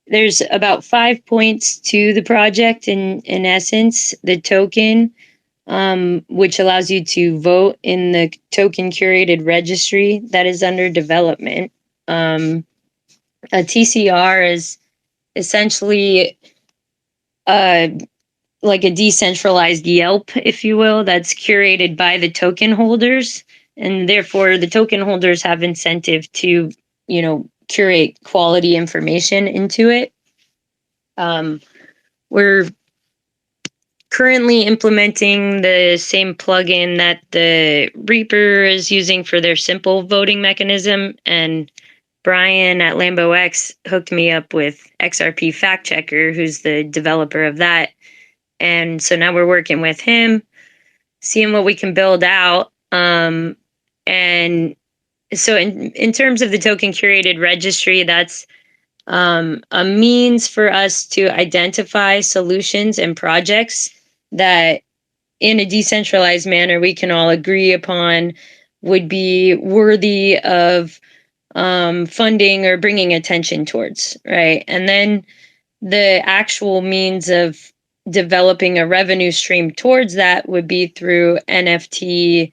there's about 5 points to the project in essence. The token, which allows you to vote in the token curated registry that is under development. A TCR is essentially like a decentralized Yelp, if you will, that's curated by the token holders. And therefore, the token holders have incentive to, curate quality information into it. We're currently implementing the same plugin that the Reaper is using for their simple voting mechanism. And Brian at Lambo X hooked me up with XRP Fact Checker, who's the developer of that. And so now we're working with him, seeing what we can build out. And so in terms of the token curated registry, that's a means for us to identify solutions and projects that in a decentralized manner we can all agree upon would be worthy of funding or bringing attention towards, right? And then the actual means of developing a revenue stream towards that would be through NFT,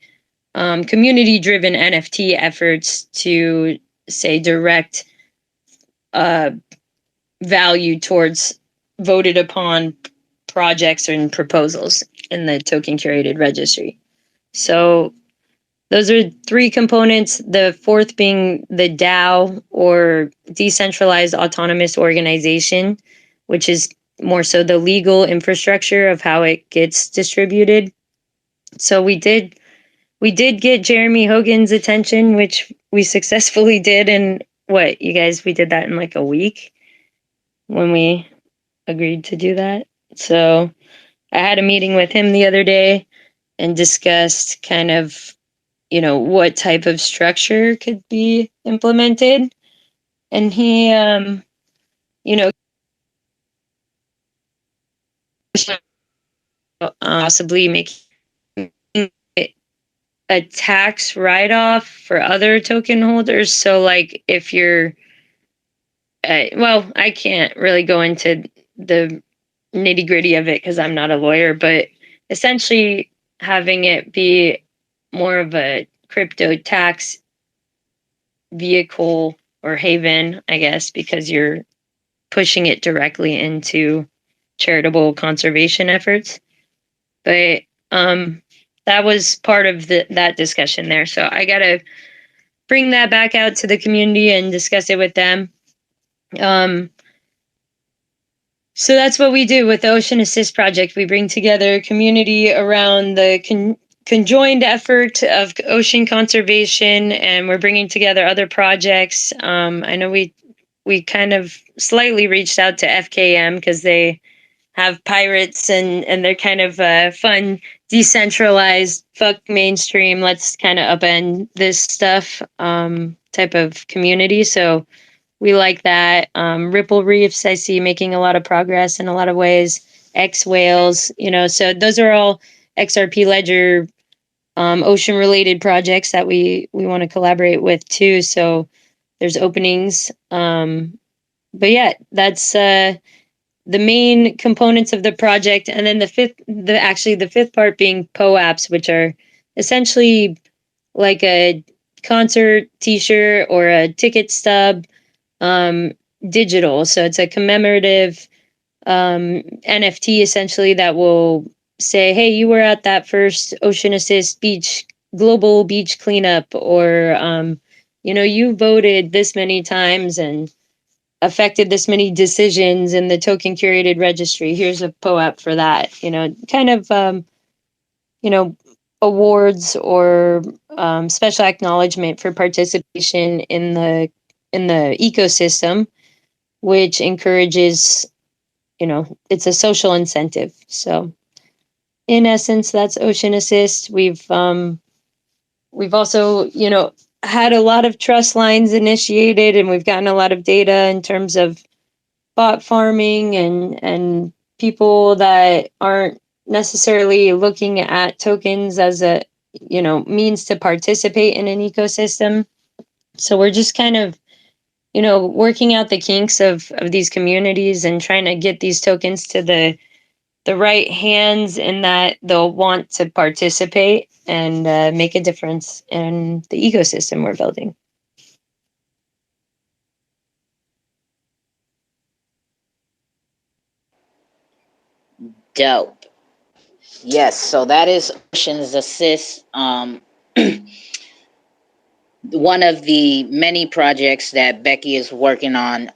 community-driven NFT efforts to, say, direct value towards voted upon projects and proposals in the token curated registry. So those are 3 components. The fourth being the DAO, or decentralized autonomous organization, which is more so the legal infrastructure of how it gets distributed. So we did get Jeremy Hogan's attention, which we successfully did in we did that in like a week when we agreed to do that. So I had a meeting with him the other day and discussed kind of, what type of structure could be implemented. And he, possibly making it a tax write-off for other token holders. So like if you're, I can't really go into the nitty-gritty of it because I'm not a lawyer, but essentially having it be more of a crypto tax vehicle or haven, I guess, because you're pushing it directly into charitable conservation efforts. But that was part of that discussion there. So I got to bring that back out to the community and discuss it with them. So that's what we do with the Ocean Assist Project. We bring together a community around the conjoined effort of ocean conservation, and we're bringing together other projects. I know we kind of slightly reached out to FKM because they have pirates and they're kind of fun, decentralized, fuck mainstream, let's kind of upend this stuff type of community. So we like that. Ripple Reefs, I see making a lot of progress in a lot of ways. X Whales, so those are all XRP Ledger ocean related projects that we want to collaborate with too. So there's openings. But yeah, that's the main components of the project. And then the fifth part being POAPs, which are essentially like a concert T-shirt or a ticket stub, digital. So it's a commemorative NFT essentially that will say, hey, you were at that first Ocean Assist beach global beach cleanup, or you voted this many times and affected this many decisions in the token curated registry. Here's a POAP for that. Kind of awards or special acknowledgement for participation in the ecosystem, which encourages, it's a social incentive. So in essence, that's Ocean Assist. We've also, had a lot of trust lines initiated, and we've gotten a lot of data in terms of bot farming and people that aren't necessarily looking at tokens as a means to participate in an ecosystem. So we're just kind of working out the kinks of these communities and trying to get these tokens to the right hands, in that they'll want to participate and make a difference in the ecosystem we're building. Dope. Yes, so that is Ocean's Assist. One of the many projects that Becky is working on,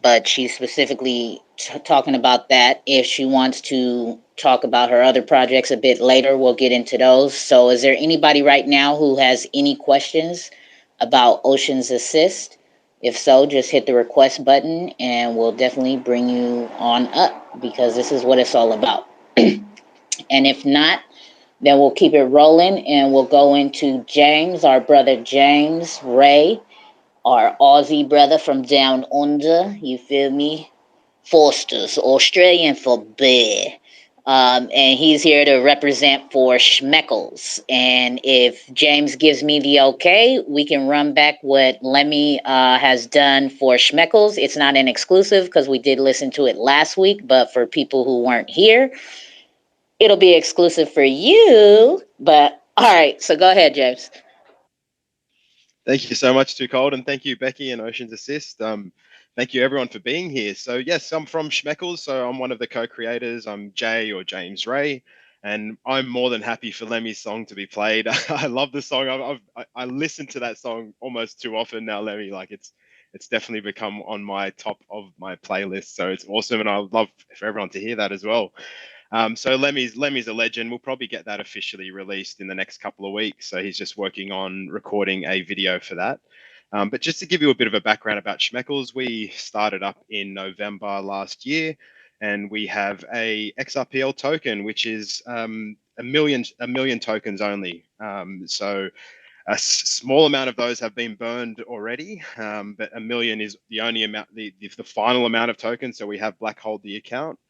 but she's specifically talking about that. If she wants to talk about her other projects a bit later, we'll get into those. So is there anybody right now who has any questions about Ocean's Assist? If so, just hit the request button and we'll definitely bring you on up, because this is what it's all about. And if not, then we'll keep it rolling and we'll go into James, our brother James Ray, our Aussie brother from down under. You feel me? Foster's, Australian for bear. And he's here to represent for Schmeckles. And if James gives me the okay, we can run back what Lemmy has done for Schmeckles. It's not an exclusive because we did listen to it last week, but for people who weren't here, it'll be exclusive for you. But all right, so go ahead, James. Thank you so much, 2Cold, and thank you, Becky and Oceans Assist. Thank you, everyone, for being here. So, yes, I'm from Schmeckles, so I'm one of the co-creators. I'm Jay, or James Ray, and I'm more than happy for Lemmy's song to be played. I love the song. I listen to that song almost too often now, Lemmy. Like, it's definitely become on my top of my playlist. So it's awesome, and I would love for everyone to hear that as well. So Lemmy's a legend. We'll probably get that officially released in the next couple of weeks. So he's just working on recording a video for that. But just to give you a bit of a background about Schmeckles, we started up in November last year, and we have a Xrpl token, which is a million tokens only. So a small amount of those have been burned already, but a million is the only amount, the final amount of tokens. So we have black holed the account.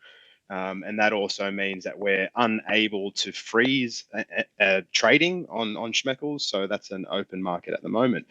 And that also means that we're unable to freeze trading on Schmeckles. So that's an open market at the moment.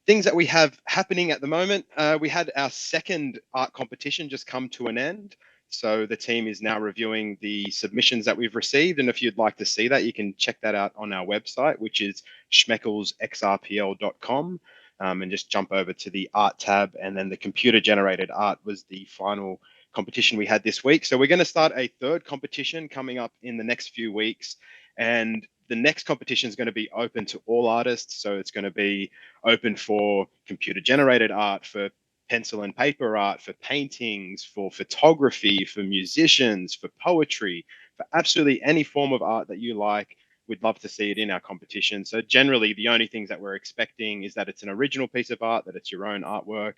Things that we have happening at the moment, we had our second art competition just come to an end. So the team is now reviewing the submissions that we've received. And if you'd like to see that, you can check that out on our website, which is schmeckelsxrpl.com. And just jump over to the art tab, and then the computer generated art was the final competition we had this week. So we're going to start a third competition coming up in the next few weeks. And the next competition is going to be open to all artists. So it's going to be open for computer generated art, for pencil and paper art, for paintings, for photography, for musicians, for poetry, for absolutely any form of art that you like. We'd love to see it in our competition. So generally, the only things that we're expecting is that it's an original piece of art, that it's your own artwork,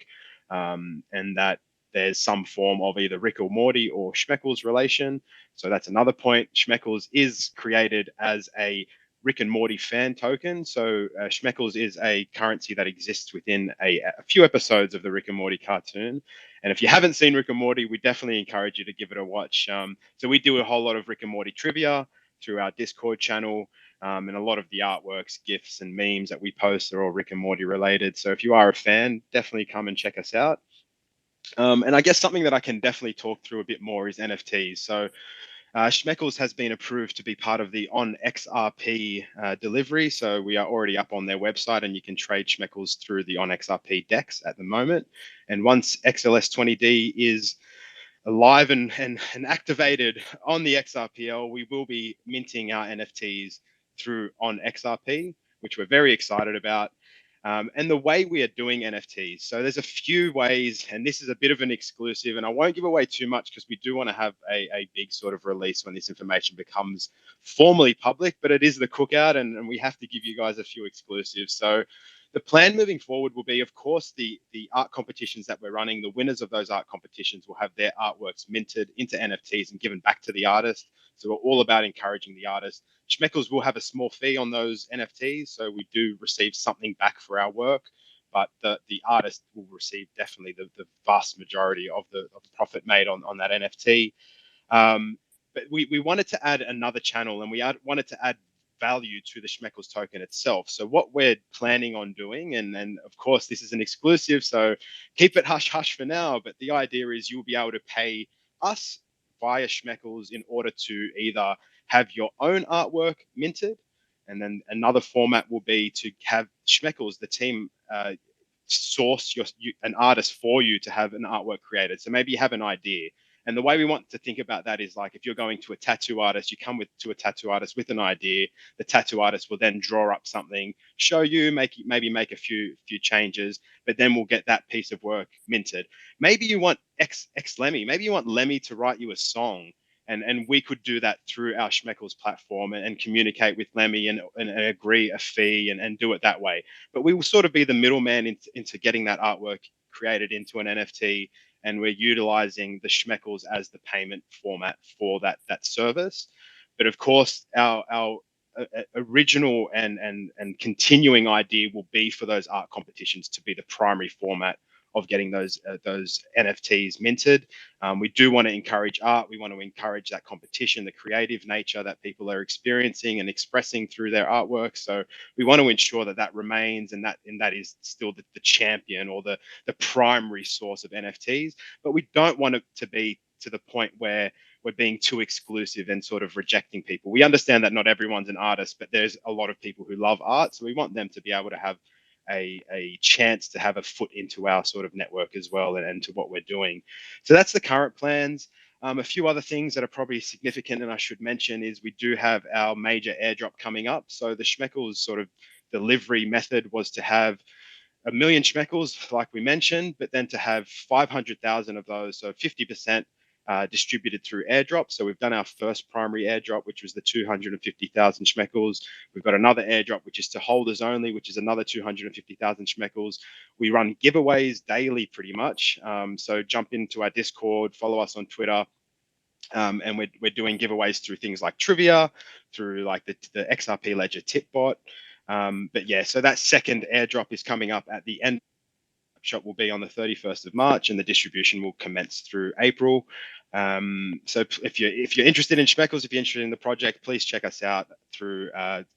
and that there's some form of either Rick or Morty or Schmeckles relation. So that's another point. Schmeckles is created as a Rick and Morty fan token. So Schmeckles is a currency that exists within a few episodes of the Rick and Morty cartoon. And if you haven't seen Rick and Morty, we definitely encourage you to give it a watch. So we do a whole lot of Rick and Morty trivia through our Discord channel. And a lot of the artworks, GIFs, and memes that we post are all Rick and Morty related. So if you are a fan, definitely come and check us out. And I guess something that I can definitely talk through a bit more is NFTs. So Schmeckles has been approved to be part of the on XRP delivery, so we are already up on their website, and you can trade Schmeckles through the on XRP DEX at the moment. And once XLS20D is live and activated on the XRPL, we will be minting our NFTs through on XRP, which we're very excited about. And the way we are doing NFTs. So there's a few ways, and this is a bit of an exclusive, and I won't give away too much because we do want to have a big sort of release when this information becomes formally public, but it is the Cookout, and we have to give you guys a few exclusives. So the plan moving forward will be, of course, the art competitions that we're running. The winners of those art competitions will have their artworks minted into NFTs and given back to the artist. So we're all about encouraging the artist. Schmeckles will have a small fee on those NFTs, so we do receive something back for our work, but the artist will receive definitely the vast majority of the profit made on that NFT. But we wanted to add another channel, and we wanted to add value to the Schmeckles token itself. So what we're planning on doing, and of course this is an exclusive, so keep it hush hush for now, but the idea is you'll be able to pay us via Schmeckles in order to either have your own artwork minted, and then another format will be to have Schmeckles, the team, source an artist for you to have an artwork created. So maybe you have an idea. And the way we want to think about that is like if you're going to a tattoo artist, you come to a tattoo artist with an idea. The tattoo artist will then draw up something, show you, maybe make a few changes, but then we'll get that piece of work minted. Maybe you want X Lemmy. Maybe you want Lemmy to write you a song, and we could do that through our Schmeckles platform and communicate with Lemmy and agree a fee and do it that way. But we will sort of be the middleman into getting that artwork created into an NFT, and we're utilizing the Schmeckles as the payment format for that service. But of course, our original and continuing idea will be for those art competitions to be the primary format of getting those NFTs minted. We do want to encourage art. We want to encourage that competition, the creative nature that people are experiencing and expressing through their artwork. So we want to ensure that remains, and that is still the champion or the primary source of NFTs. But we don't want it to be to the point where we're being too exclusive and sort of rejecting people. We understand that not everyone's an artist, but there's a lot of people who love art. So we want them to be able to have a chance to have a foot into our sort of network as well, and to what we're doing. So that's the current plans. A few other things that are probably significant and I should mention is we do have our major airdrop coming up. So the Schmeckles sort of delivery method was to have 1 million Schmeckles, like we mentioned, but then to have 500,000 of those, so 50%, distributed through airdrop. So we've done our first primary airdrop, which was the 250,000 Schmeckles. We've got another airdrop, which is to holders only, which is another 250,000 Schmeckles. We run giveaways daily pretty much. So jump into our Discord, follow us on Twitter. And we're doing giveaways through things like trivia, through like the XRP Ledger tip bot. But yeah, so that second airdrop is coming up at the end. Shop will be on the 31st of March, and the distribution will commence through April. So if you're interested in Schmeckles, if you're interested in the project, please check us out through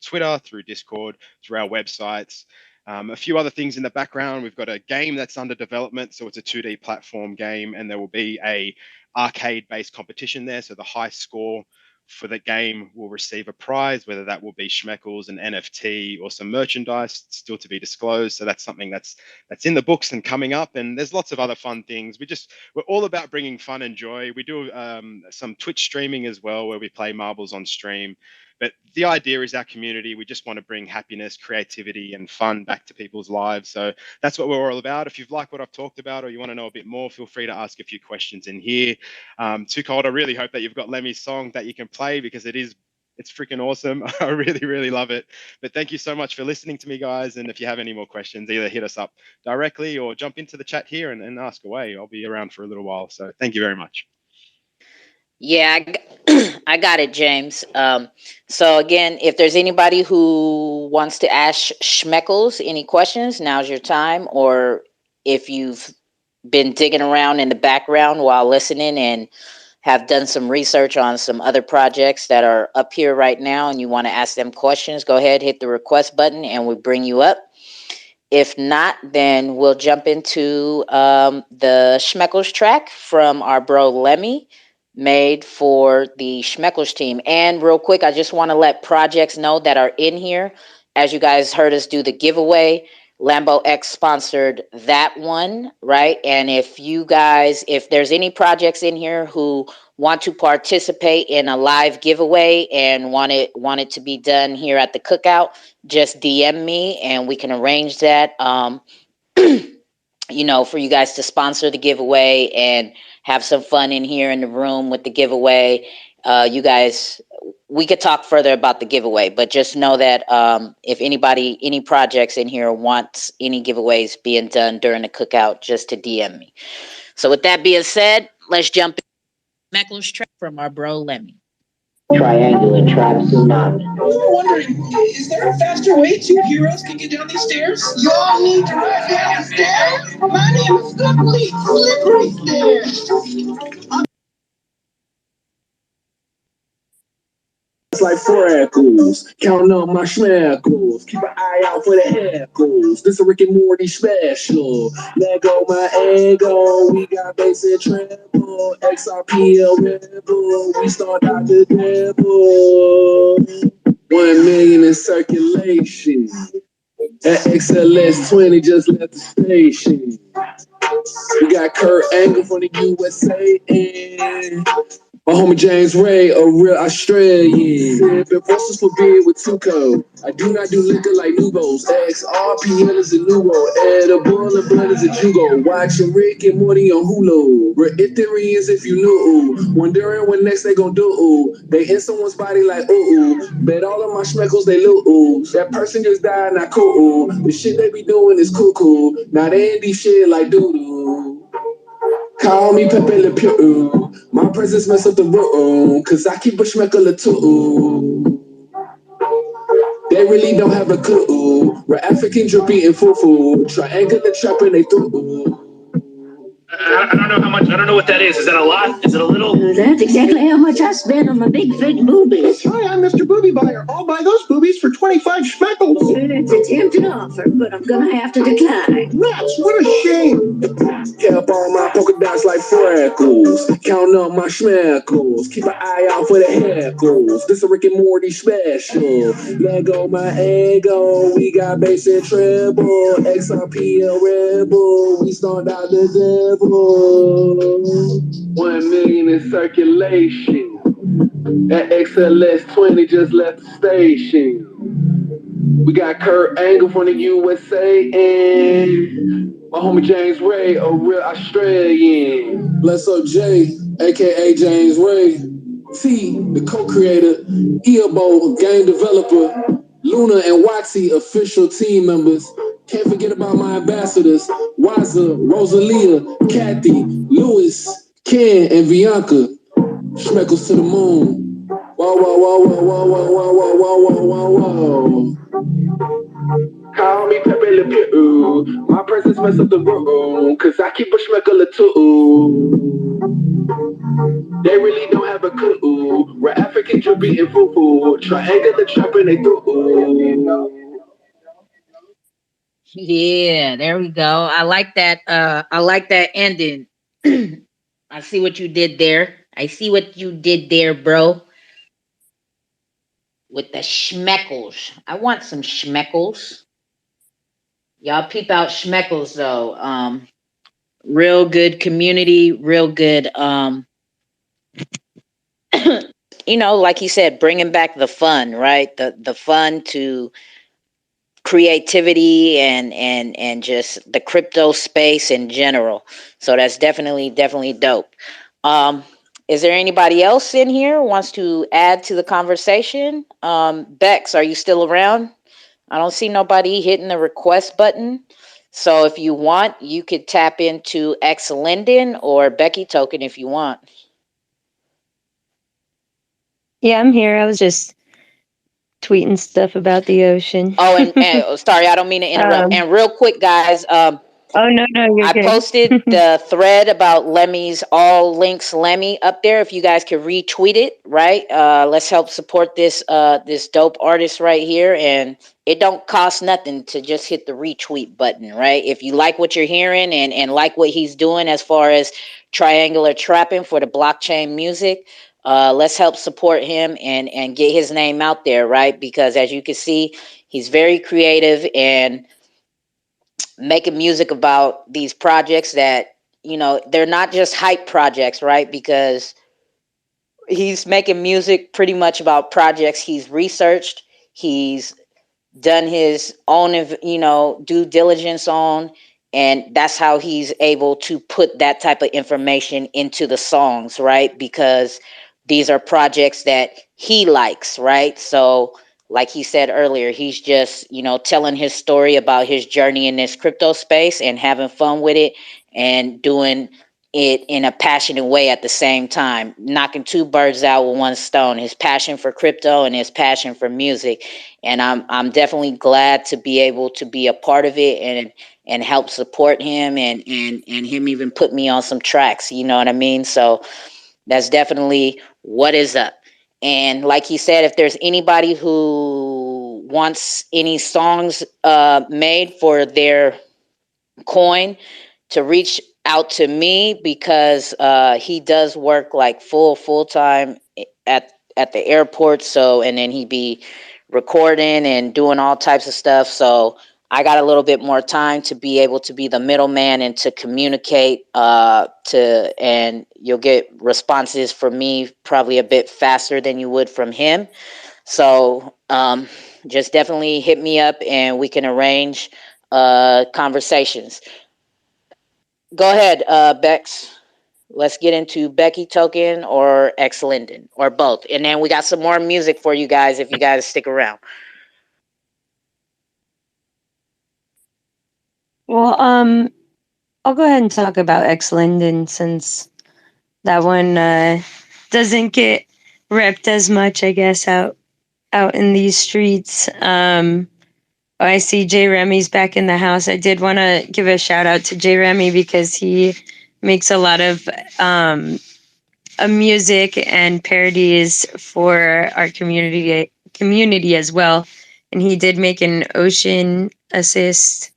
Twitter, through Discord, through our websites. A few other things in the background. We've got a game that's under development, so it's a 2D platform game, and there will be a arcade-based competition there. So the high score for the game will receive a prize, whether that will be Schmeckles, an NFT, or some merchandise, still to be disclosed. So that's something that's in the books and coming up. And there's lots of other fun things. We're all about bringing fun and joy. We do some Twitch streaming as well, where we play marbles on stream. But the idea is our community. We just want to bring happiness, creativity, and fun back to people's lives. So that's what we're all about. If you've liked what I've talked about, or you want to know a bit more, feel free to ask a few questions in here. 2Cold, I really hope that you've got Lemmy's song that you can play, because it's freaking awesome. I really, really love it. But thank you so much for listening to me, guys. And if you have any more questions, either hit us up directly or jump into the chat here and ask away. I'll be around for a little while. So thank you very much. Yeah, I got it, James. So again, if there's anybody who wants to ask Schmeckles any questions, now's your time. Or if you've been digging around in the background while listening and have done some research on some other projects that are up here right now and you want to ask them questions, go ahead, hit the request button and we'll bring you up. If not, then we'll jump into the Schmeckles track from our bro Lemmy. made for the Schmeckles team. And real quick, I just want to let projects know that are in here. As you guys heard us do the giveaway, Lambo X sponsored that one, right? And if there's any projects in here who want to participate in a live giveaway and want it to be done here at the Cookout, just DM me and we can arrange that. For you guys to sponsor the giveaway and have some fun in here in the room with the giveaway. You guys, we could talk further about the giveaway, but just know that if any projects in here wants any giveaways being done during the Cookout, just to DM me. So with that being said, let's jump in. Meckler's track from our bro Lemmy. Triangular trap tsunami. I'm wondering, is there a faster way two heroes can get down these stairs? Y'all need to run down the stairs? My name is Slippery Stairs. It's like freckles, counting up my schmeckles. Keep an eye out for the heckles. This a Rick and Morty special. Let go my ego. We got bass and treble. Xrpl rebel. We start out the devil. 1 million in circulation. At XLS 20 just left the station. We got Kurt Angle from the USA and my homie James Ray, a real Australian. Been forces for beer with 2Cold's. I do not do liquor like Nubos. Xrpl is a Nubo. Edible and blood is a Jugo. Watching Rick and Morty on Hulu. Ethereans if you knew. Wondering when next they gon' do. They in someone's body like ooh. Bet all of my schmeckles they lose. That person just died, not cool. The shit they be doing is cool. Now they ain't these shit like doo-doo. Call me Pepe Le Pew. My presence mess up the room, cause I keep a schmeckle or two. They really don't have a clue. We're African drippy and fufu. Triangular trapping they through. I don't know how much. I don't know what that is. Is that a lot? Is it a little? That's exactly how much I spend on my big fake boobies. Hi, I'm Mr. Booby Buyer. I'll buy those boobies for 25 schmeckles. It's a tempting offer, but I'm gonna have to decline. Nuts! What a shame. Kept all my polka dots like freckles. Count up my schmeckles. Keep an eye out for the heckles. This a Rick and Morty special. Let go my ego. We got bass and treble. Xrpl rebel. We start out the devil. 1 million in circulation. That XLS 20 just left the station. We got Kurt Angle from the USA and my homie James Ray, a real Australian. Bless up Jay, aka James Ray. T, the co-creator, Earbo, game developer, Luna and Watsy, official team members. Can't forget about my ambassadors, Waza, Rosalia, Kathy, Lewis, Ken, and Bianca. Schmeckles to the moon. Whoa, whoa, whoa, whoa, whoa, whoa, whoa, whoa, whoa, whoa, whoa. Call me Pepe Le Pew. My presence mess up the room, cause I keep a schmeckle or two. They really don't have a clue. We're African drippy and fufu. Triangular trapping they through. Yeah, there we go. I like that. I like that ending. I see what you did there. I see what you did there, bro. With the schmeckles. I want some schmeckles. Y'all peep out schmeckles though. Real good community, real good like he said, bringing back the fun, right? The fun to creativity and just the crypto space in general. So that's definitely dope. Is there anybody else in here who wants to add to the conversation? Bex, are you still around? I don't see nobody hitting the request button. So if you want, you could tap into X Linden or Becky Token if you want. Yeah, I'm here. I was just tweeting stuff about the ocean. Oh, and sorry, I don't mean to interrupt. And real quick, guys, Oh no, you're I good. posted the thread about Lemmy's all links Lemmy up there. If you guys could retweet it, right? Let's help support this dope artist right here. And it don't cost nothing to just hit the retweet button, right? If you like what you're hearing and like what he's doing as far as triangular trapping for the blockchain music, let's help support him and get his name out there, right? Because as you can see, he's very creative and making music about these projects that, you know, they're not just hype projects, right? Because he's making music pretty much about projects he's researched, he's done his own, you know, due diligence on, and that's how he's able to put that type of information into the songs, right? Because these are projects that he likes, right? So like he said earlier, he's just, you know, telling his story about his journey in this crypto space and having fun with it and doing it in a passionate way at the same time, knocking two birds out with one stone, his passion for crypto and his passion for music. And I'm definitely glad to be able to be a part of it and help support him and him even put me on some tracks, you know what I mean? So that's definitely what is up. And like he said, if there's anybody who wants any songs made for their coin, to reach out to me, because he does work like full time at the airport. So and then he'd be recording and doing all types of stuff. So I got a little bit more time to be able to be the middleman and to communicate and you'll get responses from me probably a bit faster than you would from him. So just definitely hit me up and we can arrange conversations. Go ahead, Bex. Let's get into Becky Token or X Linden or both. And then we got some more music for you guys if you guys stick around. Well, I'll go ahead and talk about X Linden since that one doesn't get repped as much, I guess, out in these streets. I see J Remy's back in the house. I did want to give a shout out to J Remy because he makes a lot of music and parodies for our community as well. And he did make an Ocean Assist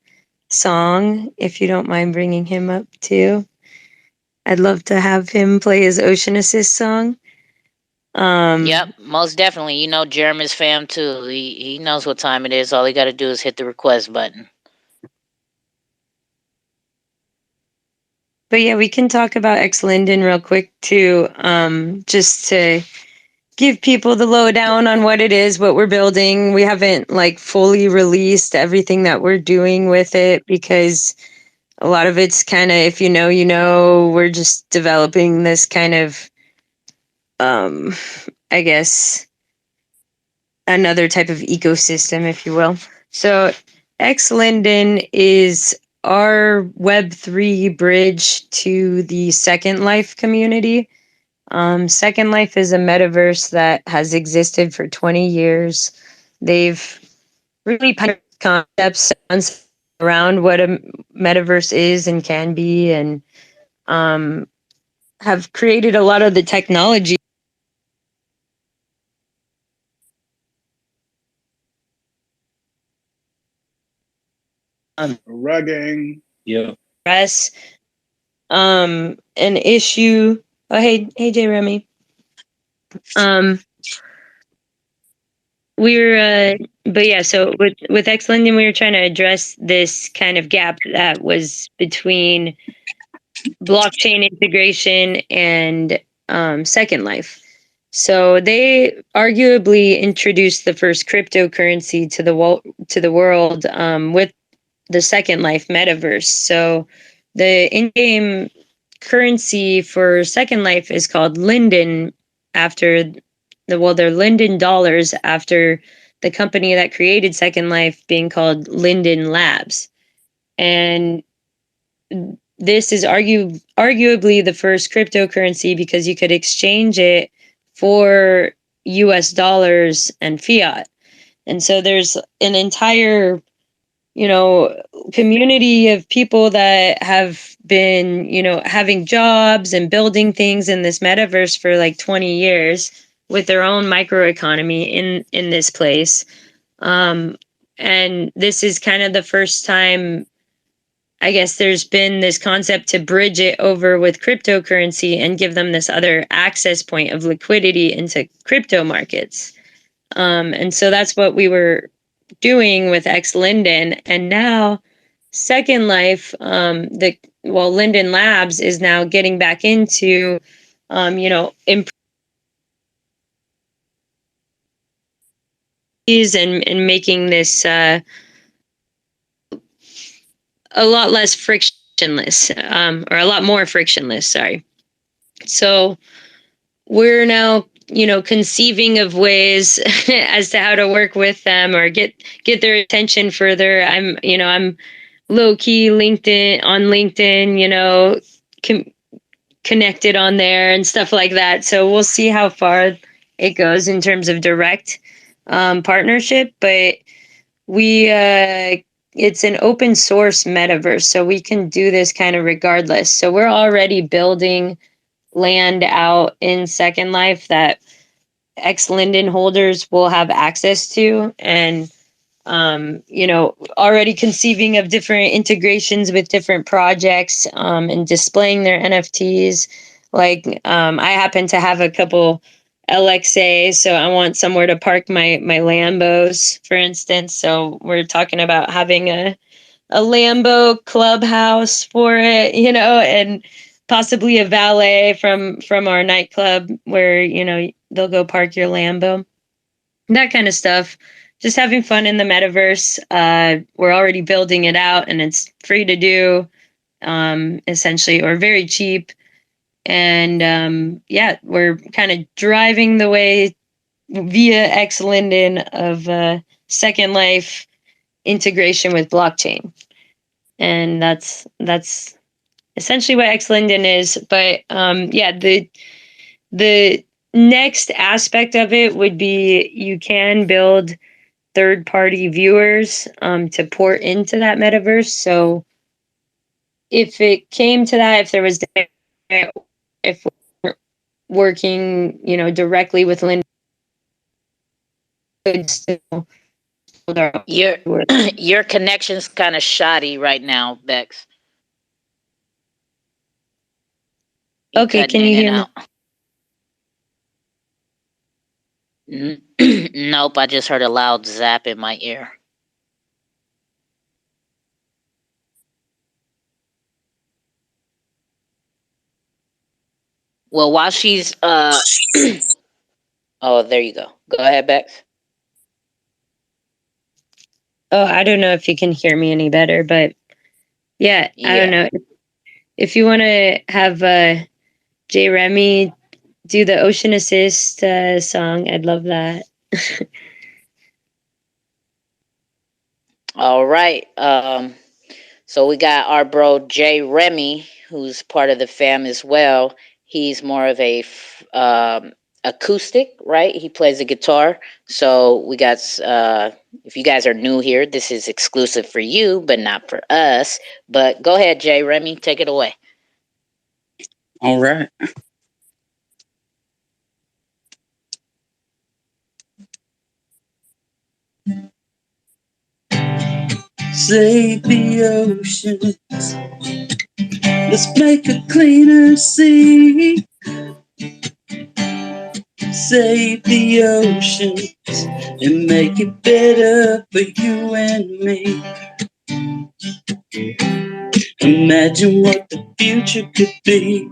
song. If you don't mind bringing him up too, I'd love to have him play his Ocean Assist song. Yep, most definitely. You know Jeremy's fam too. He knows what time it is. All he got to do is hit the request button. But yeah, we can talk about X Linden real quick too, just to give people the lowdown on what it is, what we're building. We haven't like fully released everything that we're doing with it because a lot of it's kind of, if you know, you know, we're just developing this kind of, I guess, another type of ecosystem, if you will. So X Linden is our Web3 bridge to the Second Life community. Second Life is a metaverse that has existed for 20 years. They've really pioneered concepts around what a metaverse is and can be, and have created a lot of the technology. Rugging. Yeah. Press an issue. Oh, hey, J Remy. But yeah, so with X Linden, we were trying to address this kind of gap that was between blockchain integration and Second Life. So they arguably introduced the first cryptocurrency to the world with the Second Life metaverse. So the in-game currency for Second Life is called Linden after they're Linden dollars after the company that created Second Life being called Linden Labs. And this is arguably the first cryptocurrency because you could exchange it for US dollars and fiat. And so there's an entire community of people that have been, having jobs and building things in this metaverse for like 20 years with their own microeconomy in this place. And this is kind of the first time, I guess, there's been this concept to bridge it over with cryptocurrency and give them this other access point of liquidity into crypto markets. And so that's what we were doing with X Linden. And now Second Life, Linden Labs is now getting back into, and making this a lot less frictionless, or a lot more frictionless, sorry. So we're now, conceiving of ways as to how to work with them or get their attention further. I'm low key on LinkedIn, connected on there and stuff like that. So we'll see how far it goes in terms of direct partnership, but it's an open source metaverse, so we can do this kind of regardless. So we're already building land out in Second Life that X Linden holders will have access to, and already conceiving of different integrations with different projects, and displaying their NFTs. Like, I happen to have a couple LXA, so I want somewhere to park my Lambos, for instance. So we're talking about having a Lambo clubhouse for it, and possibly a valet from our nightclub where, they'll go park your Lambo. That kind of stuff. Just having fun in the metaverse. We're already building it out, and it's free to do, essentially, or very cheap. And we're kind of driving the way via X Linden of Second Life integration with blockchain. And that's essentially what X Linden is. But the next aspect of it would be you can build third-party viewers to port into that metaverse. So if it came to that, if there was, if we're working, directly with Linden, could still Your your connection's kind of shoddy right now, Bex. Okay, can you hear me? Nope, I just heard a loud zap in my ear. Well, while she's oh, there you go. Go ahead, Bex. Oh, I don't know if you can hear me any better, but I don't know. If you want to have J. Remy do the Ocean Assist song, I'd love that. All right. So we got our bro Jay Remy, who's part of the fam as well. He's more of a acoustic, right? He plays the guitar. So we got, if you guys are new here, this is exclusive for you, but not for us. But go ahead, Jay Remy, take it away. All right. Save the oceans. Let's make a cleaner sea. Save the oceans and make it better for you and me. Imagine what the future could be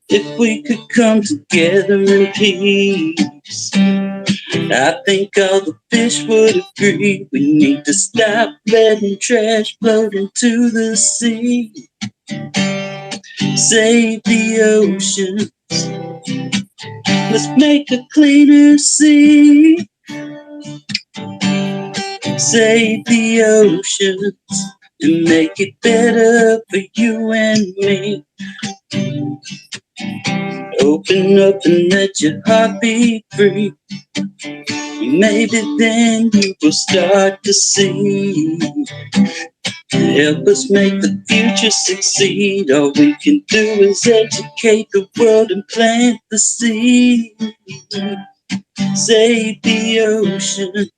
if we could come together in peace. I think all the fish would agree. We need to stop letting trash float into the sea. Save the oceans. Let's make a cleaner sea. Save the oceans and make it better for you and me. Open up and let your heart be free. Maybe then you will start to see. Help us make the future succeed. All we can do is educate the world and plant the seed. Save the ocean.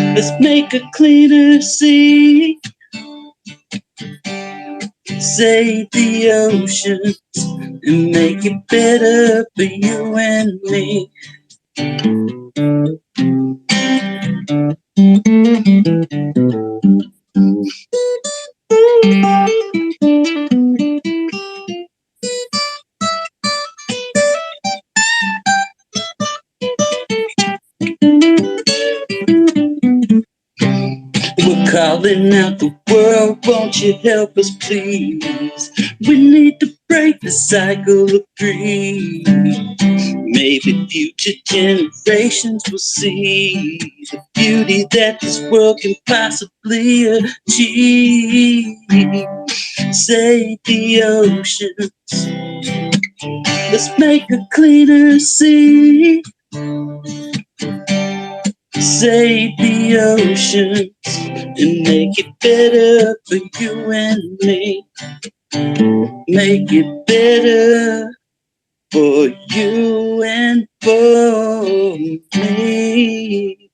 Let's make a cleaner sea. Save the oceans and make it better for you and me. We're calling out the world, won't you help us please? We need to break the cycle of greed. Maybe future generations will see the beauty that this world can possibly achieve. Save the oceans, let's make a cleaner sea. Save the oceans and make it better for you and me. Make it better for you and for me.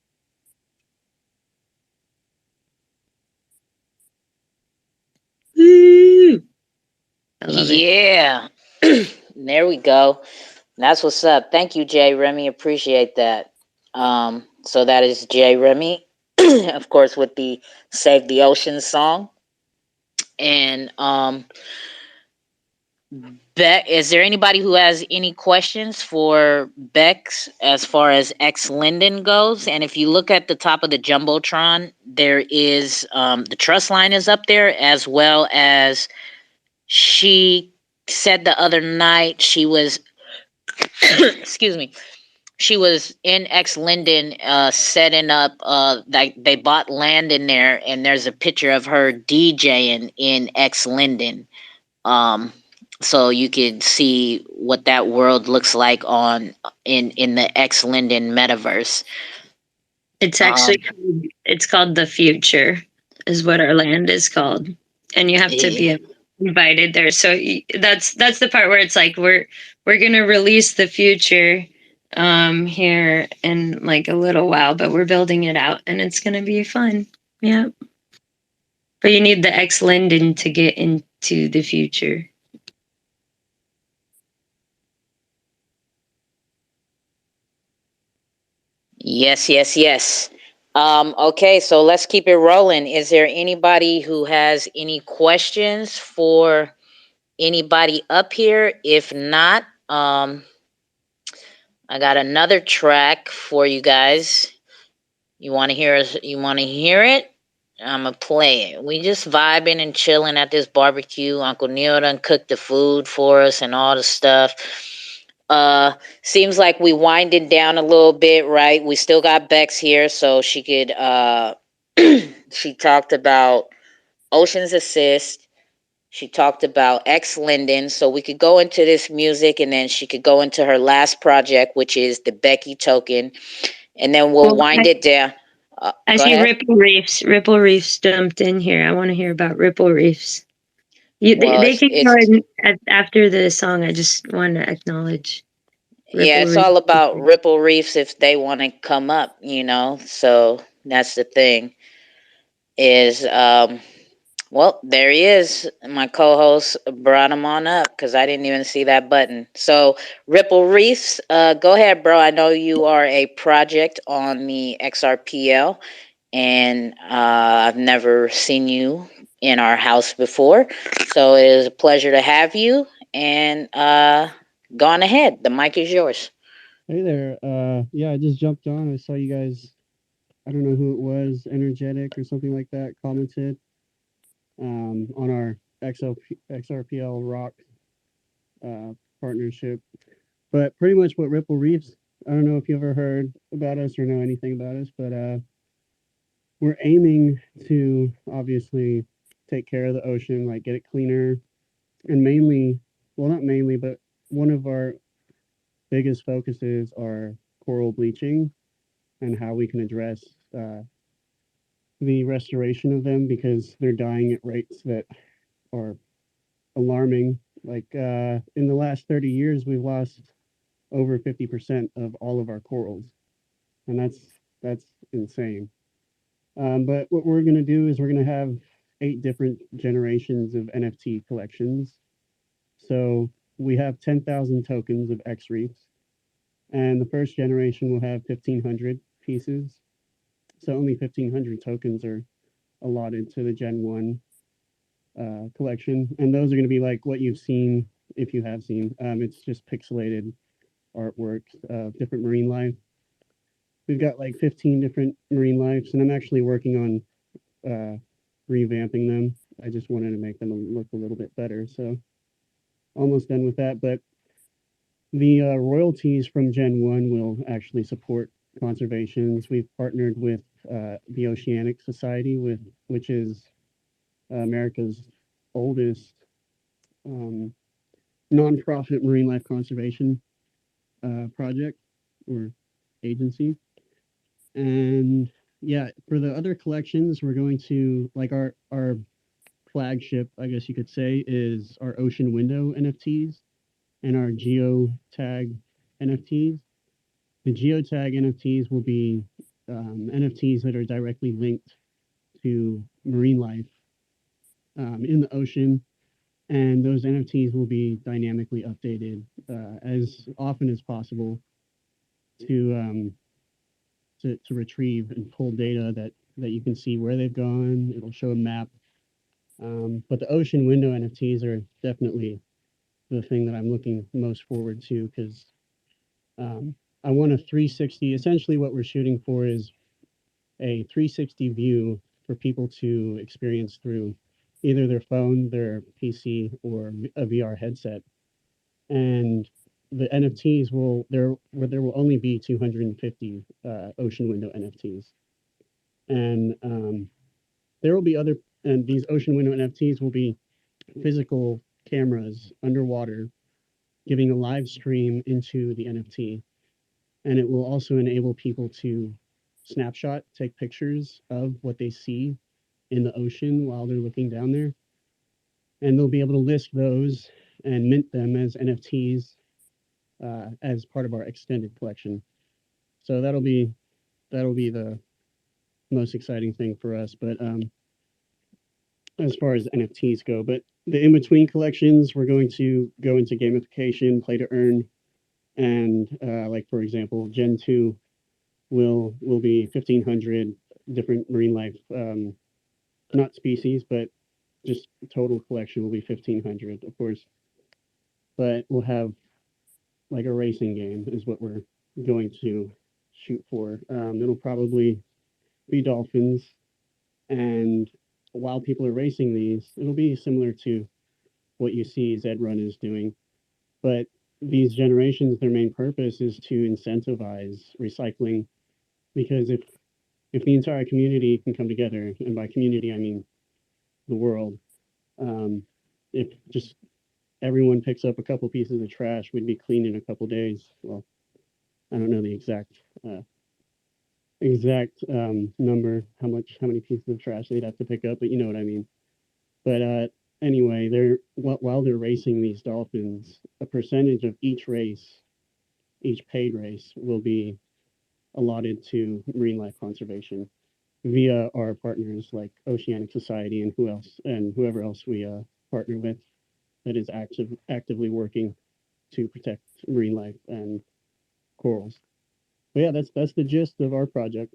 Woo! I love it. Yeah. There we go. That's what's up. Thank you, Jay Remy. Appreciate that. So that is Jay Remy, of course, with the Save the Ocean song. And Beck, is there anybody who has any questions for Bex as far as X Linden goes? And if you look at the top of the Jumbotron, there is the trust line is up there, as well as she said the other night she was excuse me, she was in X Linden setting up like they bought land in there, and there's a picture of her DJing in X Linden. Um, so you can see what that world looks like on in the X Linden metaverse. It's Um, actually it's called the future, is what our land is called, and you have to eh, be invited there. So that's the part where it's like we're gonna release the future here in like a little while, but we're building it out, and it's gonna be fun. Yeah, but you need the X Linden to get into the future. yes, yes, yes. Okay, so let's keep it rolling. Is there anybody who has any questions for anybody up here? If not, I got another track for you guys. You want to hear us? You want to hear it? I'm gonna play it. We just vibing and chilling at this barbecue. Uncle Neil done cooked the food for us and all the stuff. Seems like we winded down a little bit, right? We still got Bex here, so she could she talked about Ocean's Assist. She talked about X Linden, so we could go into this music, and then she could go into her last project, which is the Becky Token, and then we'll Well, wind it down. I Go see ahead. Ripple Reefs. Ripple Reefs jumped in here. I want to hear about Ripple Reefs. Well, They can go it's in after the song. I just want to acknowledge yeah, Ripple it's Reefs. all about Ripple Reefs if they want to come up, you know. So that's the thing. Is well, there he is. My co-host brought him on up because I didn't even see that button. So Ripple Reefs, go ahead, bro. I know you are a project on the Xrpl, and I've never seen you in our house before, so it is a pleasure to have you. And go on ahead. The mic is yours. Hey there. Yeah, I just jumped on. I saw you guys. I don't know who it was, energetic or something like that, commented on our XRPL Rock partnership. But pretty much what Ripple Reefs. I don't know if you ever heard about us or know anything about us, but we're aiming to obviously take care of the ocean, like get it cleaner, and mainly, well, not mainly, but one of our biggest focuses are coral bleaching. and how we can address the restoration of them, because they're dying at rates that are alarming. Like in the last 30 years, we've lost over 50% of all of our corals, and that's insane. But what we're going to do is we're going to have 8 different generations of NFT collections. So we have 10,000 tokens of Xrpl, and the first generation will have 1,500 pieces. So only 1,500 tokens are allotted to the Gen 1 collection. And those are going to be like what you've seen, if you have seen. It's just pixelated artwork of different marine life. We've got like 15 different marine lives, and I'm actually working on revamping them. I just wanted to make them look a little bit better. So almost done with that. But the royalties from Gen 1 will actually support conservations. We've partnered with the Oceanic Society, which is America's oldest nonprofit marine life conservation project or agency. And yeah, for the other collections, we're going to, like, our flagship, I guess you could say, is our Ocean Window NFTs and our geotag NFTs. The geotag NFTs will be NFTs that are directly linked to marine life in the ocean, and those NFTs will be dynamically updated as often as possible to to retrieve and pull data that you can see where they've gone. It'll show a map. But the Ocean Window NFTs are definitely the thing that I'm looking most forward to, because I want a 360. Essentially, what we're shooting for is a 360 view for people to experience through either their phone, their PC, or a VR headset. And the NFTs there will only be 250 Ocean Window NFTs, and there will be other, and these Ocean Window NFTs will be physical cameras underwater giving a live stream into the NFT, and it will also enable people to take pictures of what they see in the ocean while they're looking down there, and they'll be able to list those and mint them as NFTs as part of our extended collection. So that'll be the most exciting thing for us. But as far as NFTs go, but the in between collections, we're going to go into gamification, play to earn, and like, for example, Gen 2 will be 1,500 different marine life, not species, but just total collection will be 1,500, of course. But we'll have like a racing game is what we're going to shoot for. It'll probably be dolphins, and while people are racing these, it'll be similar to what you see Zed-Run is doing. But these generations, their main purpose is to incentivize recycling, because if the entire community can come together, and by community I mean the world, if just everyone picks up a couple pieces of trash, we'd be clean in a couple days. Well, I don't know the exact number, how many pieces of trash they'd have to pick up, but you know what I mean. But anyway, while they're racing these dolphins, a percentage of each race, each paid race, will be allotted to marine life conservation via our partners like Oceanic Society and whoever else we partner with that is actively working to protect marine life and corals. But yeah, that's the gist of our project.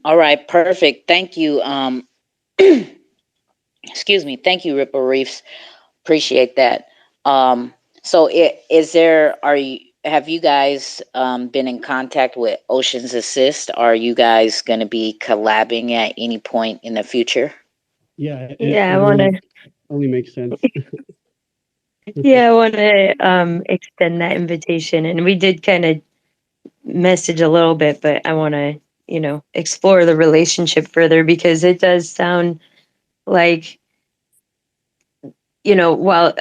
All right, perfect. Thank you. Excuse me. Thank you, Ripple Reefs. Appreciate that. So, is there? Are you? Have you guys been in contact with Oceans Assist? Are you guys going to be collabing at any point in the future? Yeah, Yeah, it I want to. only makes sense. Yeah, I want to extend that invitation, and we did kind of message a little bit, but I want to explore the relationship further, because it does sound like, while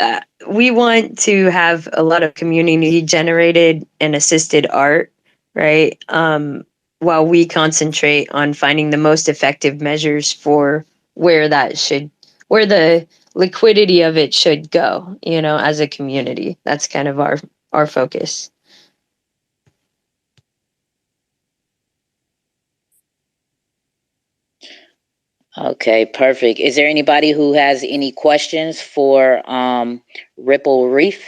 we want to have a lot of community generated and assisted art, right? While we concentrate on finding the most effective measures for where the liquidity of it should go, as a community. That's kind of our focus. Okay, perfect. Is there anybody who has any questions for Ripple Reef?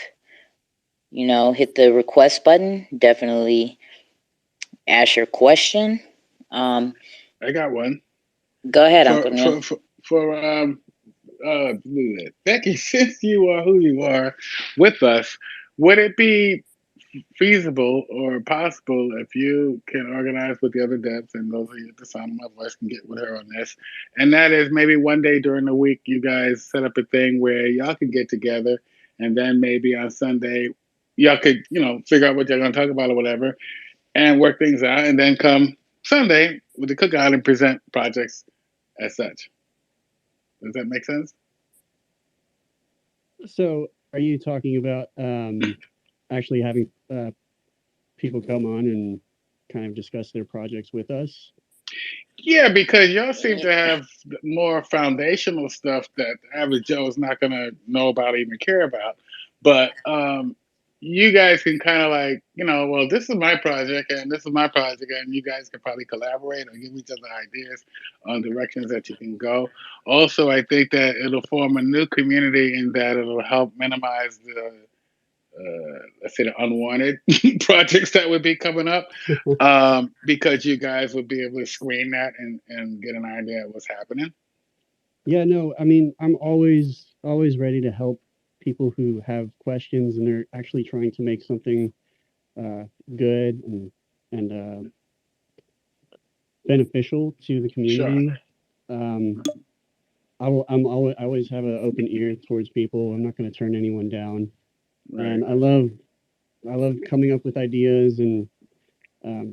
Hit the request button. Definitely ask your question. I got one. Go ahead, Uncle Neil. For Becky, since you are who you are with us, would it be feasible or possible if you can organize with the other devs and those of you at the sound of my voice can get with her on this? And that is maybe one day during the week you guys set up a thing where y'all can get together, and then maybe on Sunday y'all could, figure out what you're going to talk about or whatever and work things out, and then come Sunday with the cookout and present projects as such. Does that make sense? So are you talking about actually having people come on and kind of discuss their projects with us? Yeah, because y'all seem to have more foundational stuff that the average Joe is not going to know about or even care about. But you guys can kind of like, well, this is my project and this is my project, and you guys can probably collaborate or give each other ideas on directions that you can go. Also, I think that it'll form a new community in that it'll help minimize the let's say the unwanted projects that would be coming up, because you guys would be able to screen that and get an idea of what's happening. Yeah, no, I mean, I'm always ready to help people who have questions and they're actually trying to make something good and beneficial to the community. Sure. I always have an open ear towards people. I'm not going to turn anyone down. Right. And I love coming up with ideas and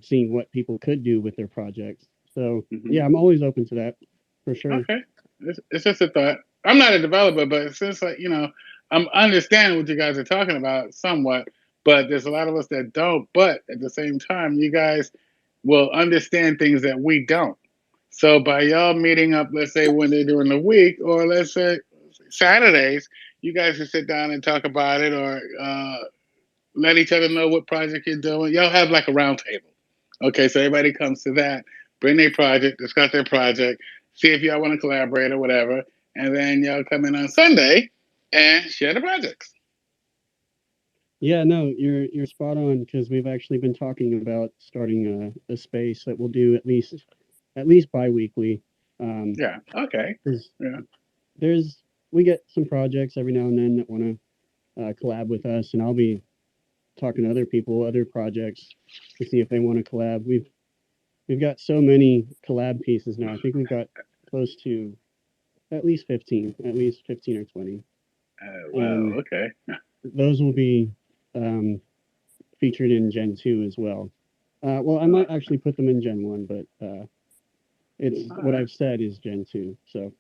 seeing what people could do with their projects. So yeah, I'm always open to that for sure. Okay, it's just a thought. I'm not a developer, but since I'm understanding what you guys are talking about somewhat, but there's a lot of us that don't. But at the same time, you guys will understand things that we don't. So by y'all meeting up, let's say when they're during the week, or let's say Saturdays, you guys can sit down and talk about it, or let each other know what project you're doing. Y'all have like a round table. Okay, so everybody comes to that, bring their project, discuss their project, see if y'all want to collaborate or whatever, and then y'all come in on Sunday and share the projects. Yeah, no, you're spot on, because we've actually been talking about starting a space that we'll do at least bi-weekly. Yeah. Okay. Yeah. We get some projects every now and then that want to collab with us, and I'll be talking to other people, other projects, to see if they want to collab. We've got so many collab pieces now. I think we've got close to at least 15 or 20. Wow. Okay. Those will be featured in Gen 2 as well. Well, I might actually put them in Gen 1, but it's what I've said is Gen 2. So,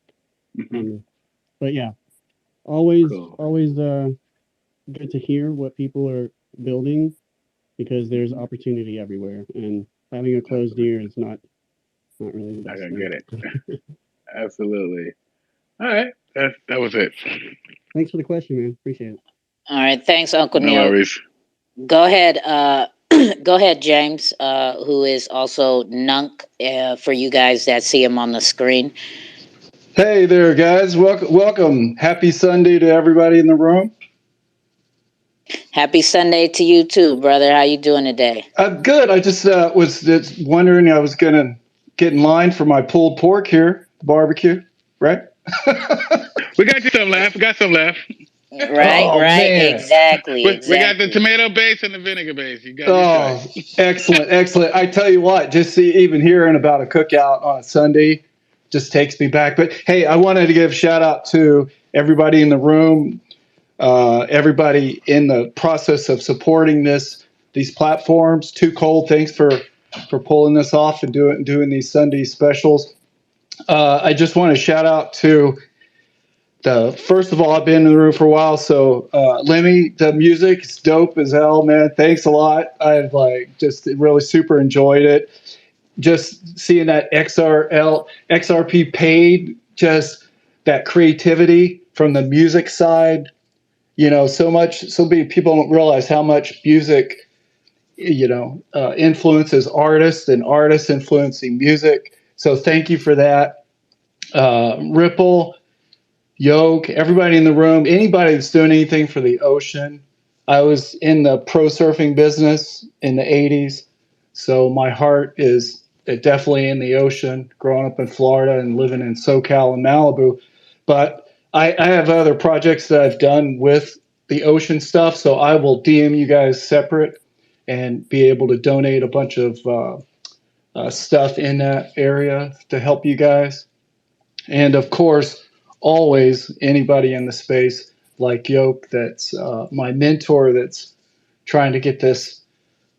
but yeah, always good to hear what people are building, because there's opportunity everywhere, and having a closed ear is not really the best. I get it. Absolutely. All right, that was it. Thanks for the question, man. Appreciate it. All right, thanks, Uncle Neil. No worries. Go ahead, go ahead, James, who is also Nunk, for you guys that see him on the screen. Hey there, guys. Welcome. Happy Sunday to everybody in the room. Happy Sunday to you too, brother. How you doing today? Good. I just was wondering, I was going to get in line for my pulled pork here, barbecue, right? We got you some left. Got some left. Right, man. Exactly. We got the tomato base and the vinegar base. You got your choice. Excellent. I tell you what, just even hearing about a cookout on a Sunday just takes me back. But hey, I wanted to give a shout out to everybody in the room, everybody in the process of supporting these platforms. 2Cold, thanks for pulling this off and doing these Sunday specials. I just want to shout out to First of all, I've been in the room for a while, so Lemmy, the music is dope as hell, man. Thanks a lot. I've like just really super enjoyed it. Just seeing that XRP paid, just that creativity from the music side. So many people don't realize how much music, influences artists and artists influencing music. So thank you for that. Ripple, Yoke, everybody in the room, anybody that's doing anything for the ocean. I was in the pro surfing business in the 80s, so my heart is definitely in the ocean, growing up in Florida and living in SoCal and Malibu. But I have other projects that I've done with the ocean stuff, so I will DM you guys separate and be able to donate a bunch of stuff in that area to help you guys. And of course, always anybody in the space like Yoke, that's my mentor, that's trying to get this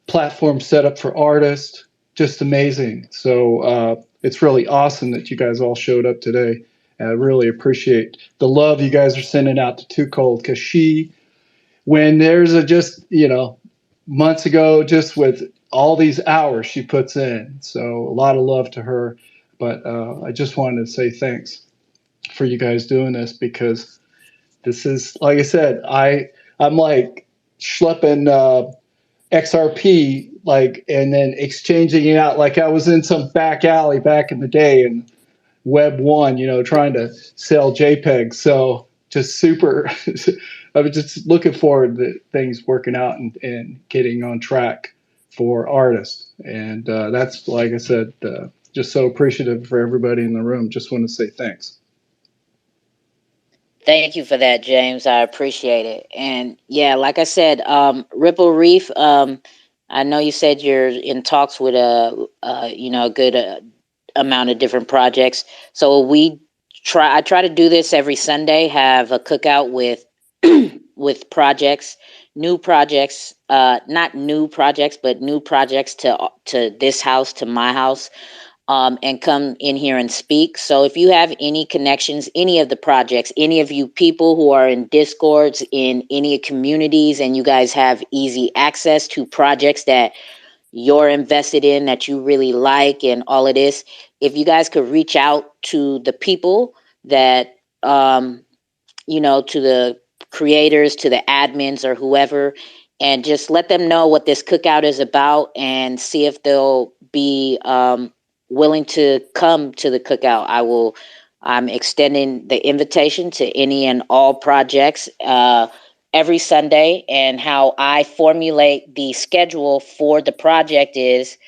platform set up for artists. Just amazing. So it's really awesome that you guys all showed up today. And I really appreciate the love you guys are sending out to 2Cold, because when there's months ago, just with all these hours she puts in. So a lot of love to her. But I just wanted to say thanks for you guys doing this, because this is, like I said, I'm like schlepping XRP, like, and then exchanging it out like I was in some back alley back in the day in Web 1, trying to sell JPEGs. So just super I was just looking forward to things working out and getting on track for artists. And that's, like I said, just so appreciative for everybody in the room. Just want to say thanks. Thank you for that, James. I appreciate it. And yeah, like I said, Ripple Reef. I know you said you're in talks with a good amount of different projects. So I try to do this every Sunday. Have a cookout with with projects, new projects, not new projects, but new projects to this house, to my house. And come in here and speak. So if you have any connections, any of the projects, any of you people who are in Discords, in any communities, and you guys have easy access to projects that you're invested in, that you really like, and all of this, if you guys could reach out to the people that, to the creators, to the admins or whoever, and just let them know what this cookout is about, and see if they'll be willing to come to the cookout. I'm extending the invitation to any and all projects every Sunday. And how I formulate the schedule for the project is,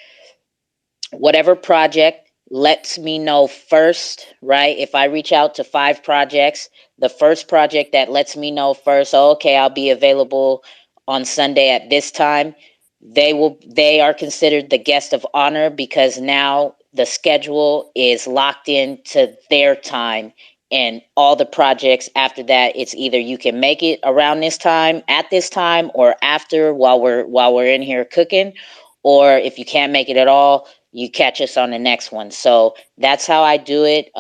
whatever project lets me know first, right? If I reach out to 5 projects, the first project that lets me know first, okay, I'll be available on Sunday at this time, they are considered the guest of honor, because now the schedule is locked into their time. And all the projects after that, it's either you can make it around this time, at this time, or after, while we're in here cooking, or if you can't make it at all, you catch us on the next one. So that's how I do it.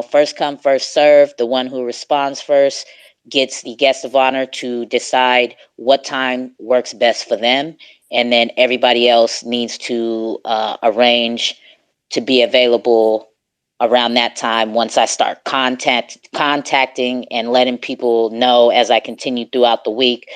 First come, first serve. The one who responds first gets the guest of honor to decide what time works best for them. And then everybody else needs to arrange to be available around that time, once I start contacting and letting people know as I continue throughout the week.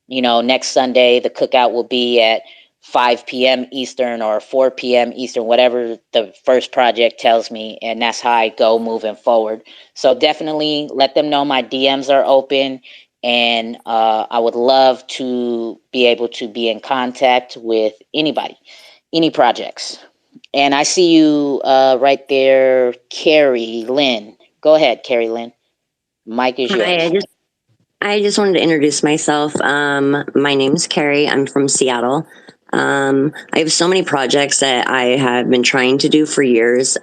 Next Sunday, the cookout will be at 5 p.m. Eastern or 4 p.m. Eastern, whatever the first project tells me. And that's how I go moving forward. So definitely let them know my DMs are open. And I would love to be able to be in contact with anybody, any projects. And I see you right there, Carrie Lynn. Go ahead, Carrie Lynn. Mike is yours. Hi, I just wanted to introduce myself. My name is Carrie. I'm from Seattle. I have so many projects that I have been trying to do for years.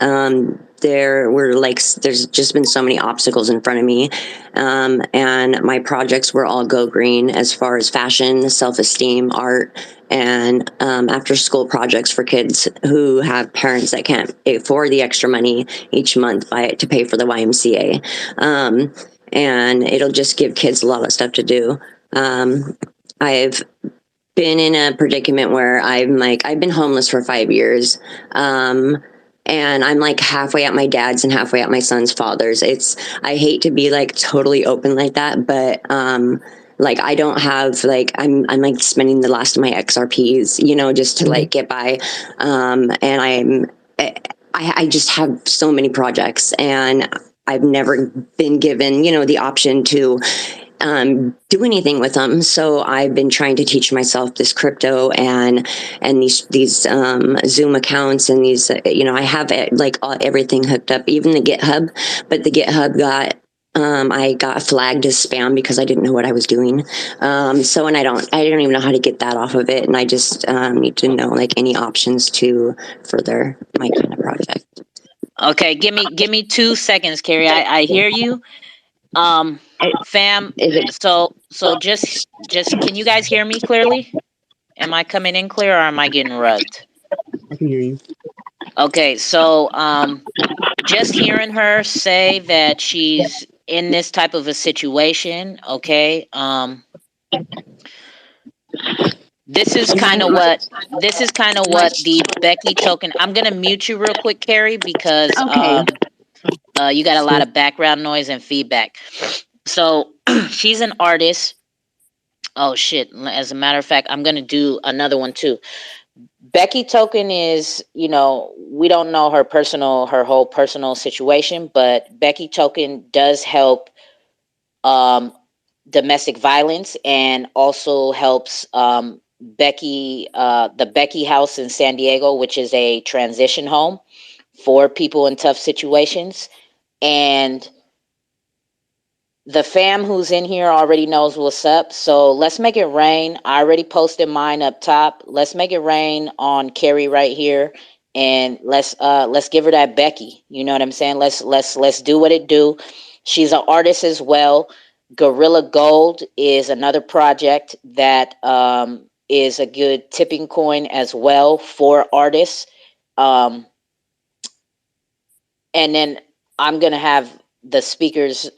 There's just been so many obstacles in front of me. And my projects were all go green as far as fashion, self-esteem, art, and after school projects for kids who have parents that can't afford the extra money each month to pay for the YMCA. and it'll just give kids a lot of stuff to do. I've been in a predicament where I've been homeless for 5 years. And I'm like halfway at my dad's and halfway at my son's father's. I hate to be like totally open like that, but like I don't have like I'm like spending the last of my XRPs, you know, just to like get by. And I just have so many projects, and I've never been given, you know, the option to do anything with them. So I've been trying to teach myself this crypto and these Zoom accounts and these, you know, I have like everything hooked up, even the GitHub, but the GitHub I got flagged as spam because I didn't know what I was doing. So, and I don't even know how to get that off of it. And I just need to know like any options to further my kind of project. Okay, give me 2 seconds, Carrie. I hear you. Fam, so just can you guys hear me clearly? Am I coming in clear or am I getting rugged? I can hear you. Okay, so just hearing her say that she's in this type of a situation, okay? This is kind of what the Becky token. I'm gonna mute you real quick, Carrie, because you got a lot of background noise and feedback. So she's an artist. Oh shit! As a matter of fact, I'm gonna do another one too. Becky Token is, you know, we don't know her whole personal situation, but Becky Token does help domestic violence and also helps the Becky House in San Diego, which is a transition home for people in tough situations. And the fam who's in here already knows what's up. So let's make it rain. I already posted mine up top. Let's make it rain on Carrie right here. And let's give her that Becky. You know what I'm saying? Let's do what it do. She's an artist as well. Gorilla Gold is another project that is a good tipping coin as well for artists. And then I'm going to have the speakers,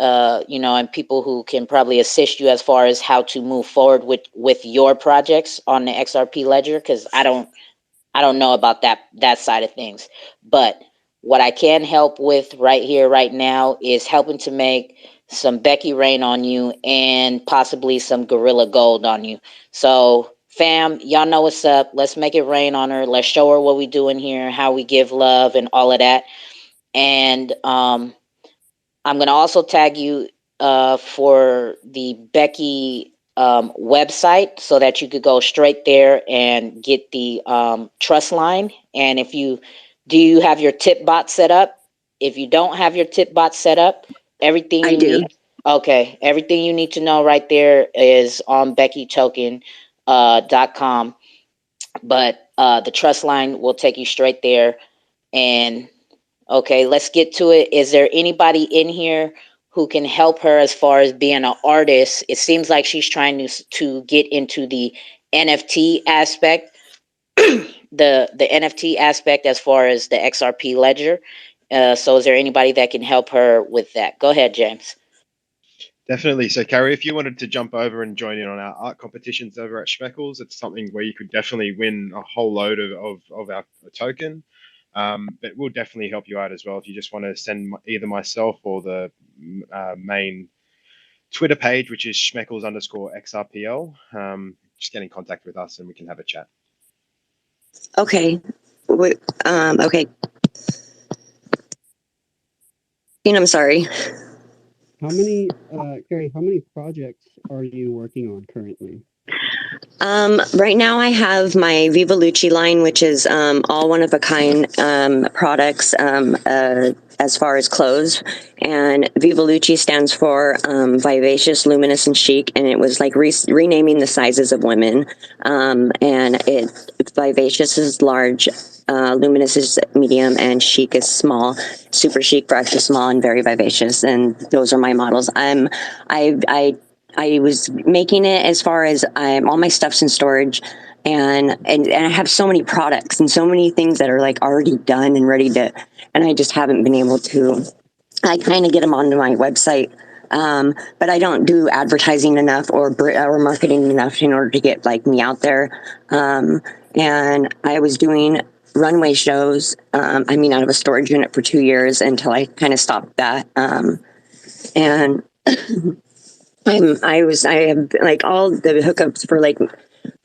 you know, and people who can probably assist you as far as how to move forward with your projects on the XRP ledger, because I don't know about that side of things. But what I can help with right here, right now, is helping to make some Becky Rain on you and possibly some Gorilla Gold on you. So fam, y'all know what's up. Let's make it rain on her. Let's show her what we do in here, how we give love and all of that. And I'm going to also tag you for the Becky website so that you could go straight there and get the trust line. And do you have your tip bot set up? If you don't have your tip bot set up, everything you need. Okay, everything you need to know right there is on BeckyToken.com. But the trust line will take you straight there. And okay, let's get to it. Is there anybody in here who can help her as far as being an artist? It seems like she's trying to get into the NFT aspect, the NFT aspect as far as the XRP ledger. So is there anybody that can help her with that? Go ahead, James. Definitely. So, Carrie, if you wanted to jump over and join in on our art competitions over at Schmeckles, it's something where you could definitely win a whole load of our token. But we'll definitely help you out as well if you just want to send either myself or the main Twitter page, which is Schmeckles_XRPL. Just get in contact with us and we can have a chat. Okay. Okay. I'm sorry. How many, Carrie, how many projects are you working on currently? Right now I have my Vivalucci line, which is all one-of-a-kind products as far as clothes. And Vivalucci stands for vivacious, luminous, and chic. And it was like renaming the sizes of women. And vivacious is large, luminous is medium, and chic is small. Super chic for extra small and very vivacious. And those are my models. I was making it as far as all my stuff's in storage, and I have so many products and so many things that are like already done and ready to, and I just haven't been able to. I kind of get them onto my website But I don't do advertising enough or marketing enough in order to get like me out there. And I was doing runway shows. I mean, out of a storage unit for 2 years until I kind of stopped that. And I have like all the hookups for like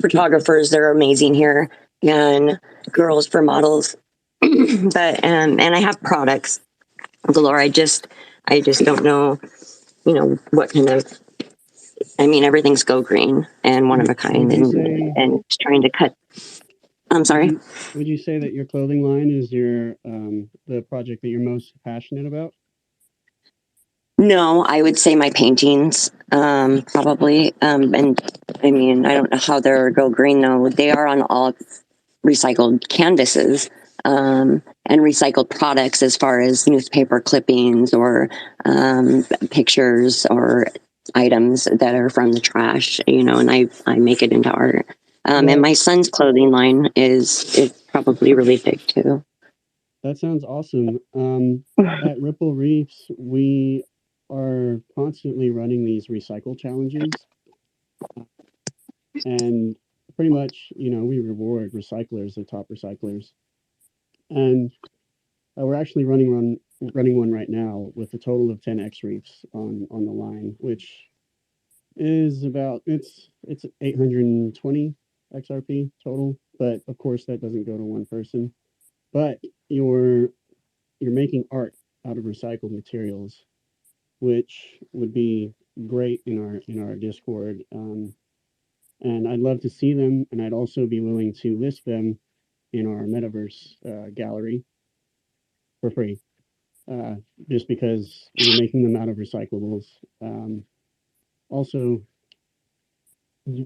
photographers. They're amazing here, and girls for models. But and I have products galore. I just don't know, what kind of. I mean, everything's go green and one of a kind, and trying to cut. I'm sorry. Would you say that your clothing line is your the project that you're most passionate about? No, I would say my paintings, probably. And I mean, I don't know how they're go green though. They are on all recycled canvases, and recycled products as far as newspaper clippings or, pictures or items that are from the trash, and I make it into art. And my son's clothing line is probably really big too. That sounds awesome. At Xrpl Reefs, we are constantly running these recycle challenges. And pretty much, we reward recyclers, the top recyclers. And we're actually running one right now with a total of 10 Xreefs on the line, which is about it's 820 XRP total. But of course, that doesn't go to one person. But you're making art out of recycled materials, which would be great in our Discord. And I'd love to see them, and I'd also be willing to list them in our metaverse gallery for free, just because we're making them out of recyclables. Also, the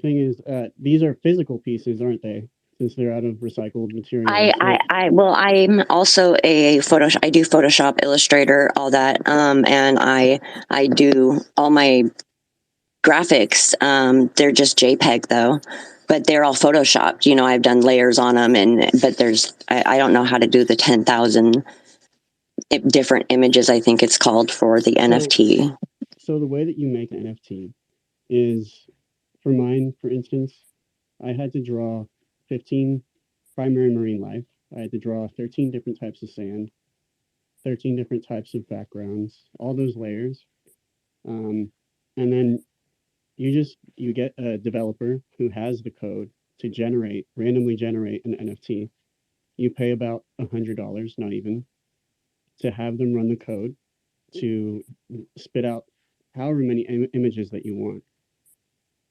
thing is, these are physical pieces, aren't they? Since they're out of recycled materials. I'm also a I do Photoshop, Illustrator, all that. And I do all my graphics. They're just JPEG though, but they're all Photoshopped. I've done layers on them, but I don't know how to do the 10,000 different images, I think it's called, for the NFT. So the way that you make an NFT is, for mine, for instance, I had to draw 15 primary marine life. I had to draw 13 different types of sand, 13 different types of backgrounds, all those layers. And then you get a developer who has the code to randomly generate an NFT. You pay about $100, not even, to have them run the code to spit out however many images that you want.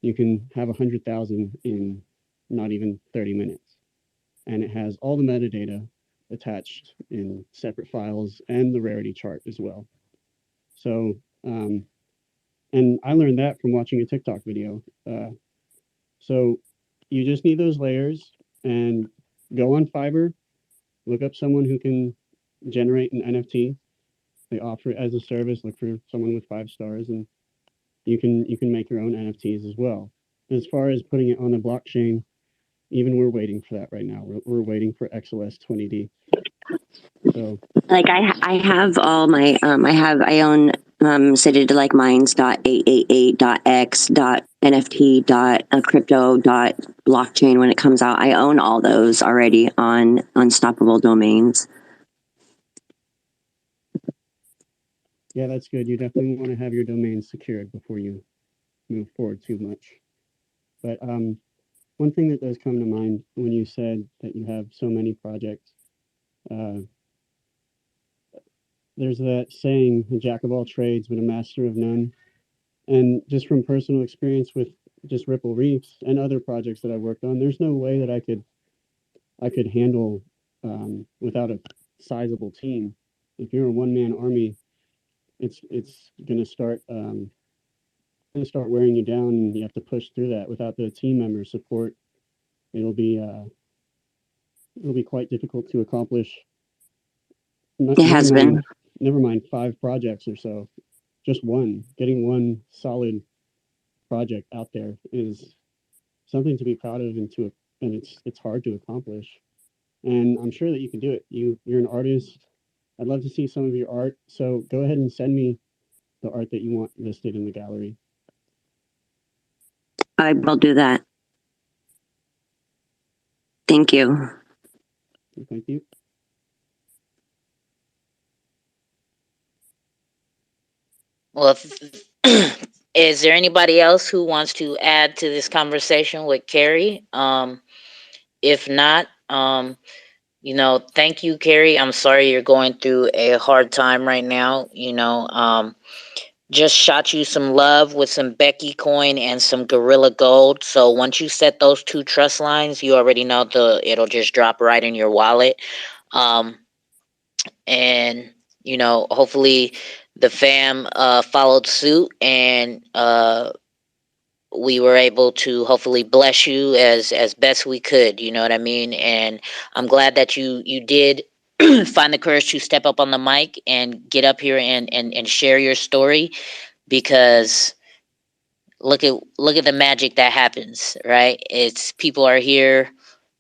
You can have 100,000 in not even 30 minutes. And it has all the metadata attached in separate files and the rarity chart as well. So, and I learned that from watching a TikTok video. So you just need those layers and go on Fiverr, look up someone who can generate an NFT. They offer it as a service. Look for someone with 5 stars, and you can make your own NFTs as well. As far as putting it on a blockchain, even we're waiting for that right now. We're waiting for XLS 20D. So, like I have all my I own citydlikemines.888.x.nft.crypto.blockchain when it comes out. I own all those already on unstoppable domains. Yeah, that's good. You definitely want to have your domain secured before you move forward too much. But one thing that does come to mind when you said that you have so many projects, there's that saying, a jack of all trades, but a master of none. And just from personal experience with just Xrpl Reefs and other projects that I've worked on, there's no way that I could handle without a sizable team. If you're a one-man army, it's gonna start wearing you down, and you have to push through that. Without the team member support, it'll be quite difficult to accomplish. Never mind 5 projects or so. Just getting one solid project out there is something to be proud of, and it's hard to accomplish. And I'm sure that you can do it. You're an artist. I'd love to see some of your art. So go ahead and send me the art that you want listed in the gallery. I will do that. Thank you. Thank you. Well, is there anybody else who wants to add to this conversation with Carrie? If not, thank you, Carrie. I'm sorry you're going through a hard time right now. Just shot you some love with some Becky coin and some Gorilla Gold. So once you set those two trust lines, you already know it'll just drop right in your wallet. And hopefully the fam followed suit, and we were able to hopefully bless you as best we could. You know what I mean? And I'm glad that you did find the courage to step up on the mic and get up here and share your story, because look at the magic that happens, right? It's people are here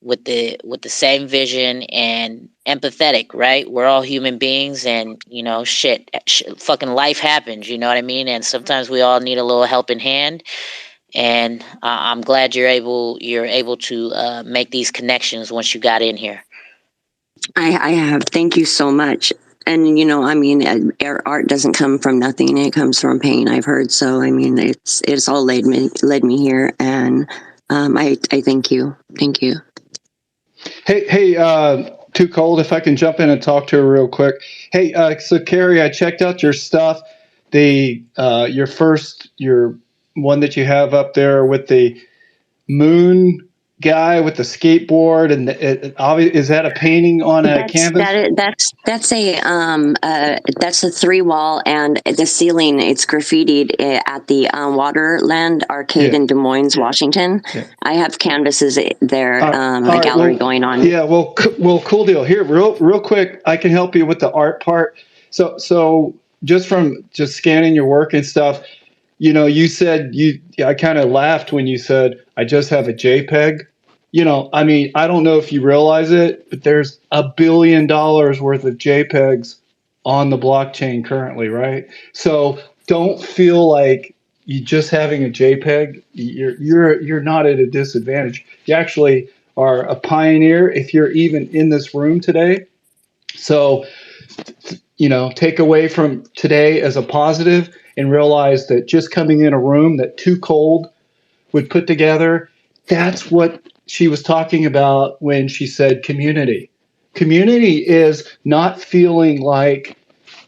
with the same vision and empathetic, right? We're all human beings, and fucking life happens, you know what I mean? And sometimes we all need a little helping hand. And I'm glad you're able to make these connections once you got in here. I have. Thank you so much. And I mean, art doesn't come from nothing; it comes from pain. I've heard. So I mean, it's all led me here, and I thank you. Thank you. Hey, 2Cold, if I can jump in and talk to her real quick. Hey, so Carrie, I checked out your stuff. Your one that you have up there with the moon guy with the skateboard, and is that a painting on a canvas? That's a 3 wall, and the ceiling, it's graffitied at the Waterland Arcade in Des Moines, Washington. I have canvases there, a gallery going on. Yeah, well, cool deal. Here, real quick, I can help you with the art part. So just from scanning your work and stuff, you said I kind of laughed when you said, I just have a JPEG. I mean, I don't know if you realize it, but there's $1 billion worth of JPEGs on the blockchain currently, right? So don't feel like you just having a JPEG, you're not at a disadvantage. You actually are a pioneer if you're even in this room today. So, take away from today as a positive and realize that just coming in a room that 2Cold would put together, that's what she was talking about when she said community. Community is not feeling like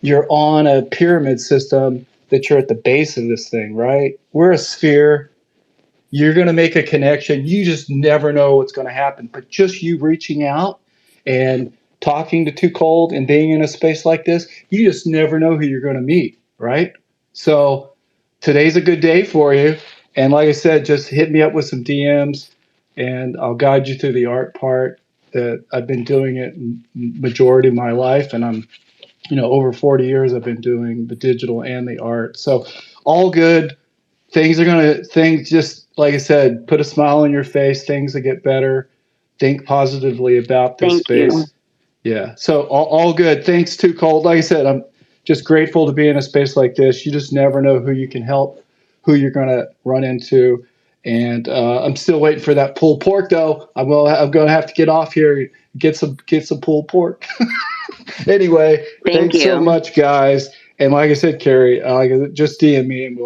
you're on a pyramid system, that you're at the base of this thing, right? We're a sphere. You're going to make a connection. You just never know what's going to happen. But just you reaching out and talking to 2Cold and being in a space like this, you just never know who you're going to meet, right? So today's a good day for you. And like I said, just hit me up with some DMs and I'll guide you through the art part. That I've been doing it majority of my life, and I'm over 40 years I've been doing the digital and the art. So all good. Things just like I said, put a smile on your face. Things will get better. Think positively about this space. Yeah. So all good. Thanks, 2Cold. Like I said, I'm just grateful to be in a space like this. You just never know who you can help, who you're going to run into. And I'm still waiting for that pulled pork, though. I'm going to have to get off here, get some pulled pork. Anyway, thanks so much, guys. And like I said, Carrie, just DM me and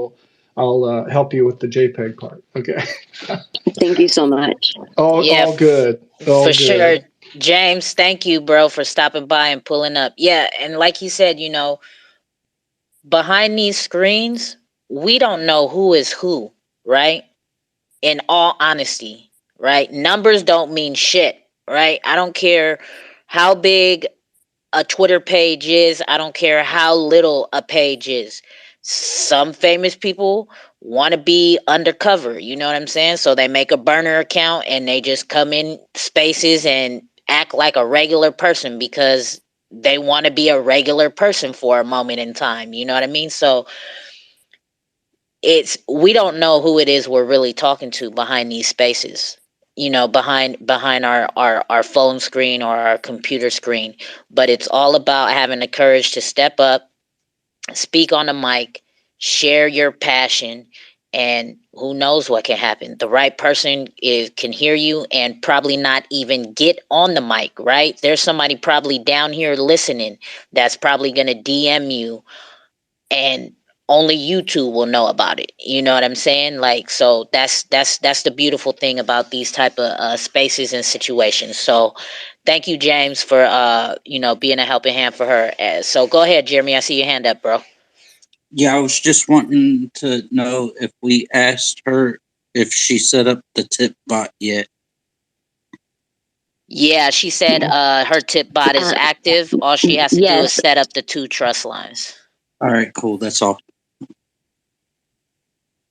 I'll help you with the JPEG part. Okay. Thank you so much. All good. All for good. sure. James, thank you, bro, for stopping by and pulling up. Yeah, and like you said, behind these screens, we don't know who is who, right? In all honesty, right? Numbers don't mean shit, right? I don't care how big a Twitter page is. I don't care how little a page is. Some famous people want to be undercover, you know what I'm saying? So they make a burner account and they just come in spaces and act like a regular person because they want to be a regular person for a moment in time, you know what I mean? So we don't know who it is we're really talking to behind these spaces. behind our phone screen or our computer screen. But it's all about having the courage to step up, speak on the mic, share your passion, and who knows what can happen. The right person can hear you and probably not even get on the mic, right? There's somebody probably down here listening that's probably going to DM you, and only you two will know about it. You know what I'm saying? Like, so that's the beautiful thing about these type of spaces and situations. So thank you, James, for being a helping hand for her. So go ahead, Jeremy. I see your hand up, bro. Yeah, I was just wanting to know if we asked her if she set up the tip bot yet. Yeah, she said her tip bot is active. All she has to do is Yes. set up the 2 trust lines. All right, cool. That's all.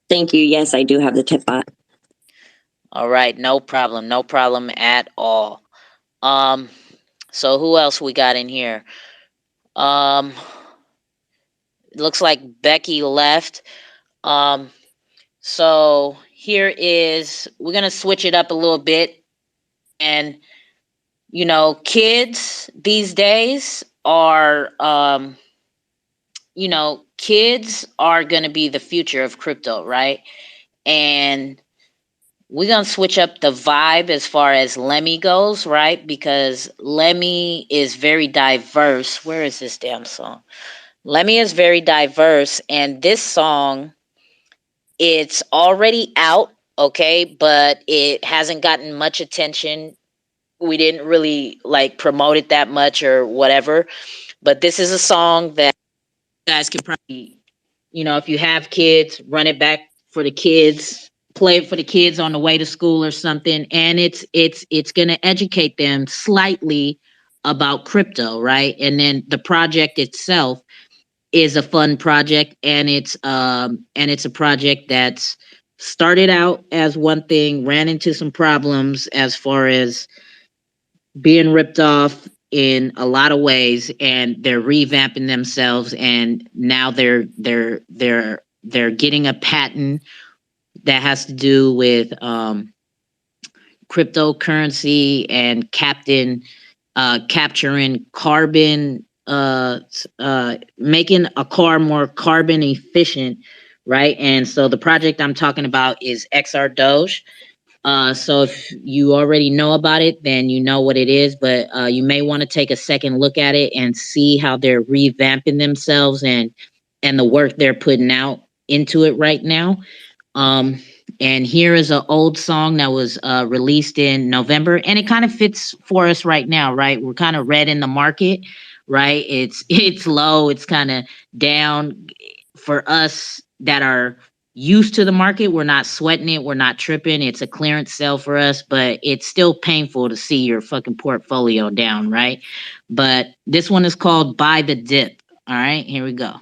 Thank you. Yes, I do have the tip bot. All right, no problem at all. So who else we got in here? Looks like Becky left. So here is, we're gonna switch it up a little bit, and kids these days are kids are gonna be the future of crypto, right? And we're gonna switch up the vibe as far as Lemmy goes, right? Because Lemmy is very diverse. Where is this damn song? Lemmy is very diverse, and this song, it's already out, okay, but it hasn't gotten much attention. We didn't really like promote it that much or whatever. But this is a song that you guys could probably, if you have kids, run it back for the kids, play it for the kids on the way to school or something, and it's going to educate them slightly about crypto, right? And then the project itself is a fun project, and it's a project that's started out as one thing, ran into some problems as far as being ripped off in a lot of ways, and they're revamping themselves, and now they're getting a patent that has to do with cryptocurrency and capturing carbon, making a car more carbon efficient, right? And so the project I'm talking about is XR Doge. So if you already know about it, then you know what it is, but you may want to take a second look at it and see how they're revamping themselves and the work they're putting out into it right now. And here is an old song that was released in November, and it kind of fits for us right now, right? We're kind of red in the market, right? It's low, it's kind of down for us that are used to the market. We're not sweating it, we're not tripping. It's a clearance sale for us, but it's still painful to see your fucking portfolio down, right? But this one is called Buy the Dip. All right, here we go.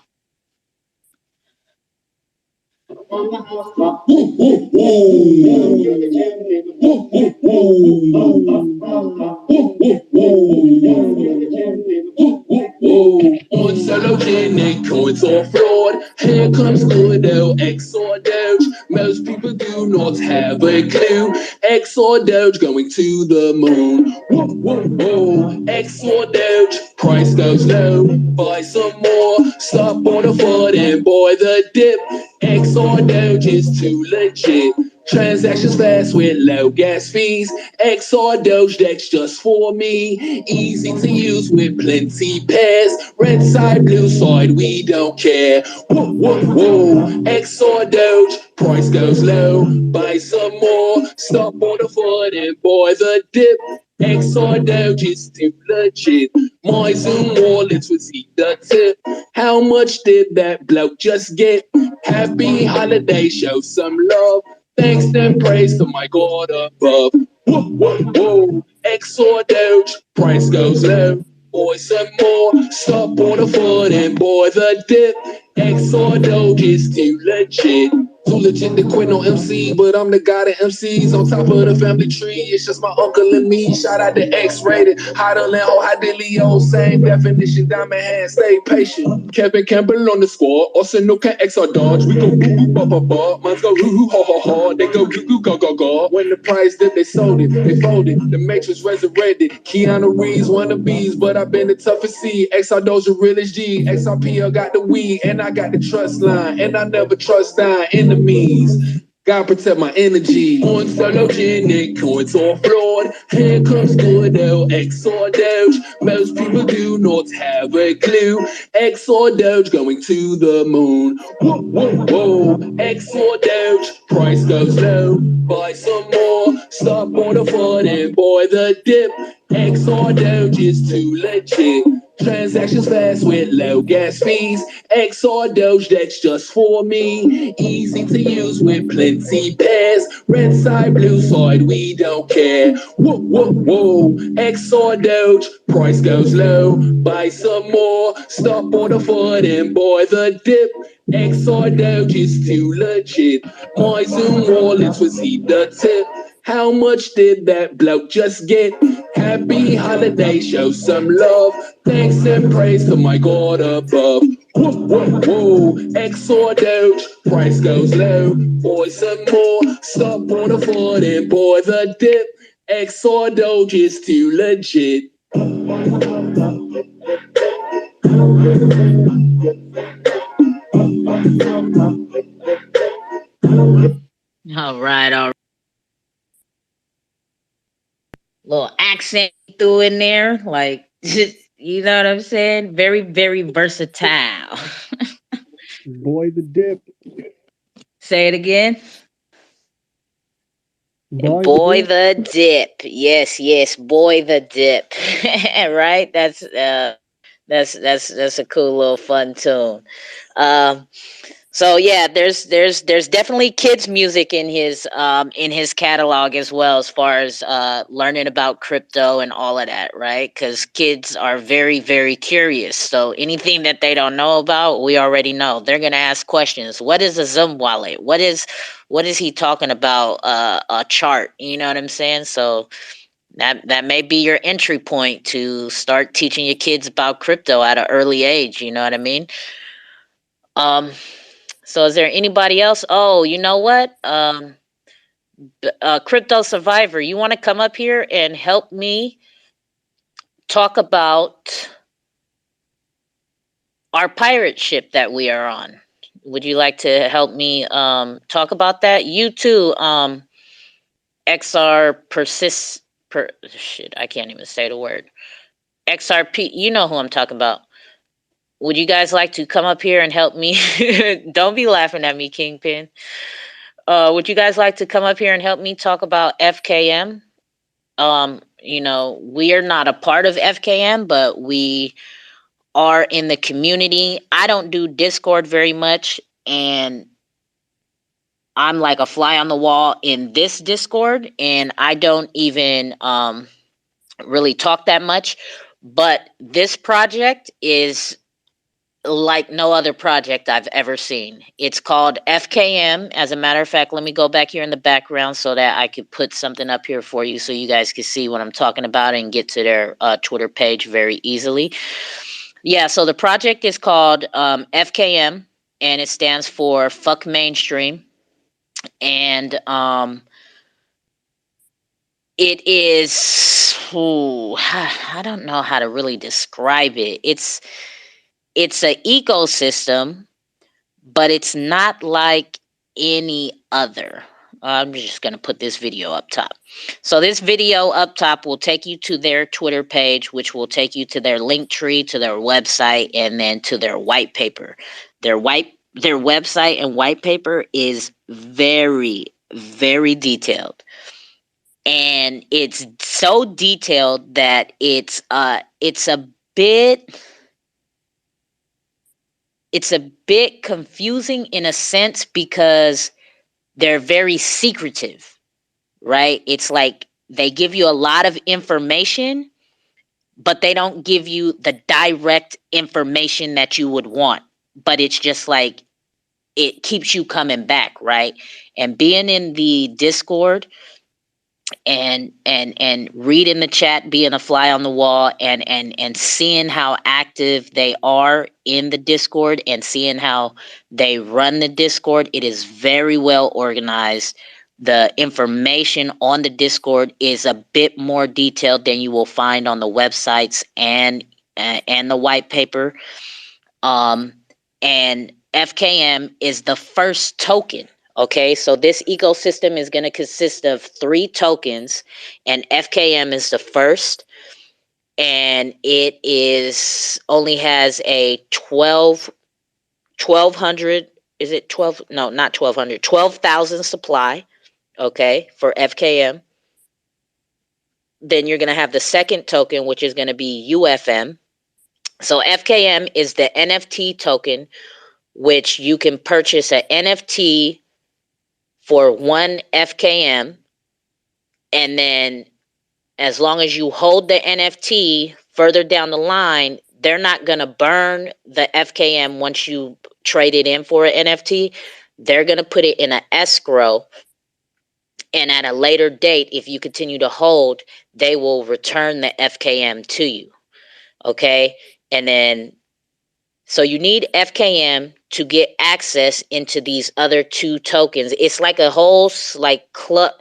Uncelogenic coins or fraud. Here comes Cluedo, X or Doge. Most people do not have a clue. X or Doge going to the moon. Whoa, whoa, whoa. X or Doge, price goes low. Buy some more. Stop on the FUD and buy the dip. X or Doge is too legit. Transactions fast with low gas fees. XR Doge Dex just for me. Easy to use with plenty pairs. Red side, blue side, we don't care. Whoa, whoa, whoa. XR Doge, price goes low. Buy some more. Stop on the FUD and buy the dip. XR Doge is too legit. My Zoom wallets was the tip. How much did that bloke just get? Happy holiday, show some love. Thanks and praise to my God above. Whoa, whoa, whoa. XR Doge, price goes low. Boy, some more. Stop on the FUD and boy the dip. XR Doge is too legit. Too legit to quit no MC, but I'm the guy that MCs on top of the family tree. It's just my uncle and me. Shout out to X-rated, hotter than high Leo. Same definition, diamond hand, stay patient. Kevin Campbell on the squad, Austin no can X or Dodge. We go boo boo ba ba ba, mines go hoo hoo ha ha ha. They go goo goo ga ga ga. When the price dipped, they sold it, they folded. The Matrix resurrected. Keanu Reeves wannabes, but I've been the toughest C. XR Doja real as G. XRPL got the weed, and I got the trust line, and I never trust dying enemies. God protect my energy. On halogenic, coins or fraud. Here comes good L, X or Doge. Most people do not have a clue. X or Doge going to the moon. Whoa, whoa, whoa. X or Doge, price goes low. Buy some more. Stop on the fun and boy the dip. X or Doge is too legit. Transactions fast with low gas fees. XR Doge, that's just for me. Easy to use with plenty pairs. Red side, blue side, we don't care. Whoa, whoa, whoa. XR Doge, price goes low. Buy some more. Stop on the fun and boy the dip. XR Doge is too legit. My Zoom wallets receive the tip. How much did that bloke just get? Happy holiday, show some love. Thanks and praise to my God above. Whoa, whoa, whoa. XR Doge, price goes low. Boy, some more. Stop on the fun and boy the dip. XR Doge is too legit. All right, all right. Little accent threw in there, like you know what I'm saying? Very, very versatile. Boy the dip. Say it again. Boy the Boy dip. the dip. Yes, yes, boy the dip. Right? That's a cool little fun tune. Um so yeah, there's definitely kids music in his catalog as well, as far as learning about crypto and all of that, right? Because kids are very, very curious. So anything that they don't know about, we already know. They're gonna ask questions. What is a Zoom wallet? What is he talking about? A chart. You know what I'm saying? So that may be your entry point to start teaching your kids about crypto at an early age. You know what I mean? Um, so is there anybody else? Oh, you know what? Crypto Survivor, you want to come up here and help me talk about our pirate ship that we are on? Would you like to help me talk about that? You too, XR persist per shit, I can't even say the word. XRP, you know who I'm talking about. Would you guys like to come up here and help me? Don't be laughing at me, Kingpin. Would you guys like to come up here and help me talk about FKM? We are not a part of FKM, but we are in the community. I don't do Discord very much, and I'm like a fly on the wall in this Discord, and I don't even really talk that much. But this project is like no other project I've ever seen. It's called FKM. As a matter of fact, let me go back here in the background so that I could put something up here for you so you guys can see what I'm talking about and get to their Twitter page very easily. Yeah, so the project is called FKM, and it stands for Fuck Mainstream. And it is, I don't know how to really describe it. It's an ecosystem, but it's not like any other. I'm just going to put this video up top. So this video up top will take you to their Twitter page, which will take you to their link tree, to their website, and then to their white paper. Their website and white paper is very, very detailed. And it's so detailed that it's a bit confusing in a sense, because they're very secretive, right? It's like they give you a lot of information, but they don't give you the direct information that you would want. But it's just like it keeps you coming back, right? And being in the Discord and reading the chat, being a fly on the wall, and seeing how active they are in the Discord and seeing how they run the Discord, it is very well organized. The information on the Discord is a bit more detailed than you will find on the websites and the white paper. And FKM is the first token. Okay, so this ecosystem is going to consist of 3 tokens, and FKM is the first, and it is only has a 1200, is it 12? No, not 1200, 12,000 supply, okay, for FKM. Then you're going to have the second token, which is going to be UFM. So FKM is the NFT token, which you can purchase an NFT for 1 FKM, and then as long as you hold the NFT further down the line, they're not going to burn the FKM once you trade it in for an NFT. They're going to put it in an escrow, and at a later date, if you continue to hold, they will return the FKM to you. Okay? And then so you need FKM to get access into these other 2 tokens. It's like a whole like club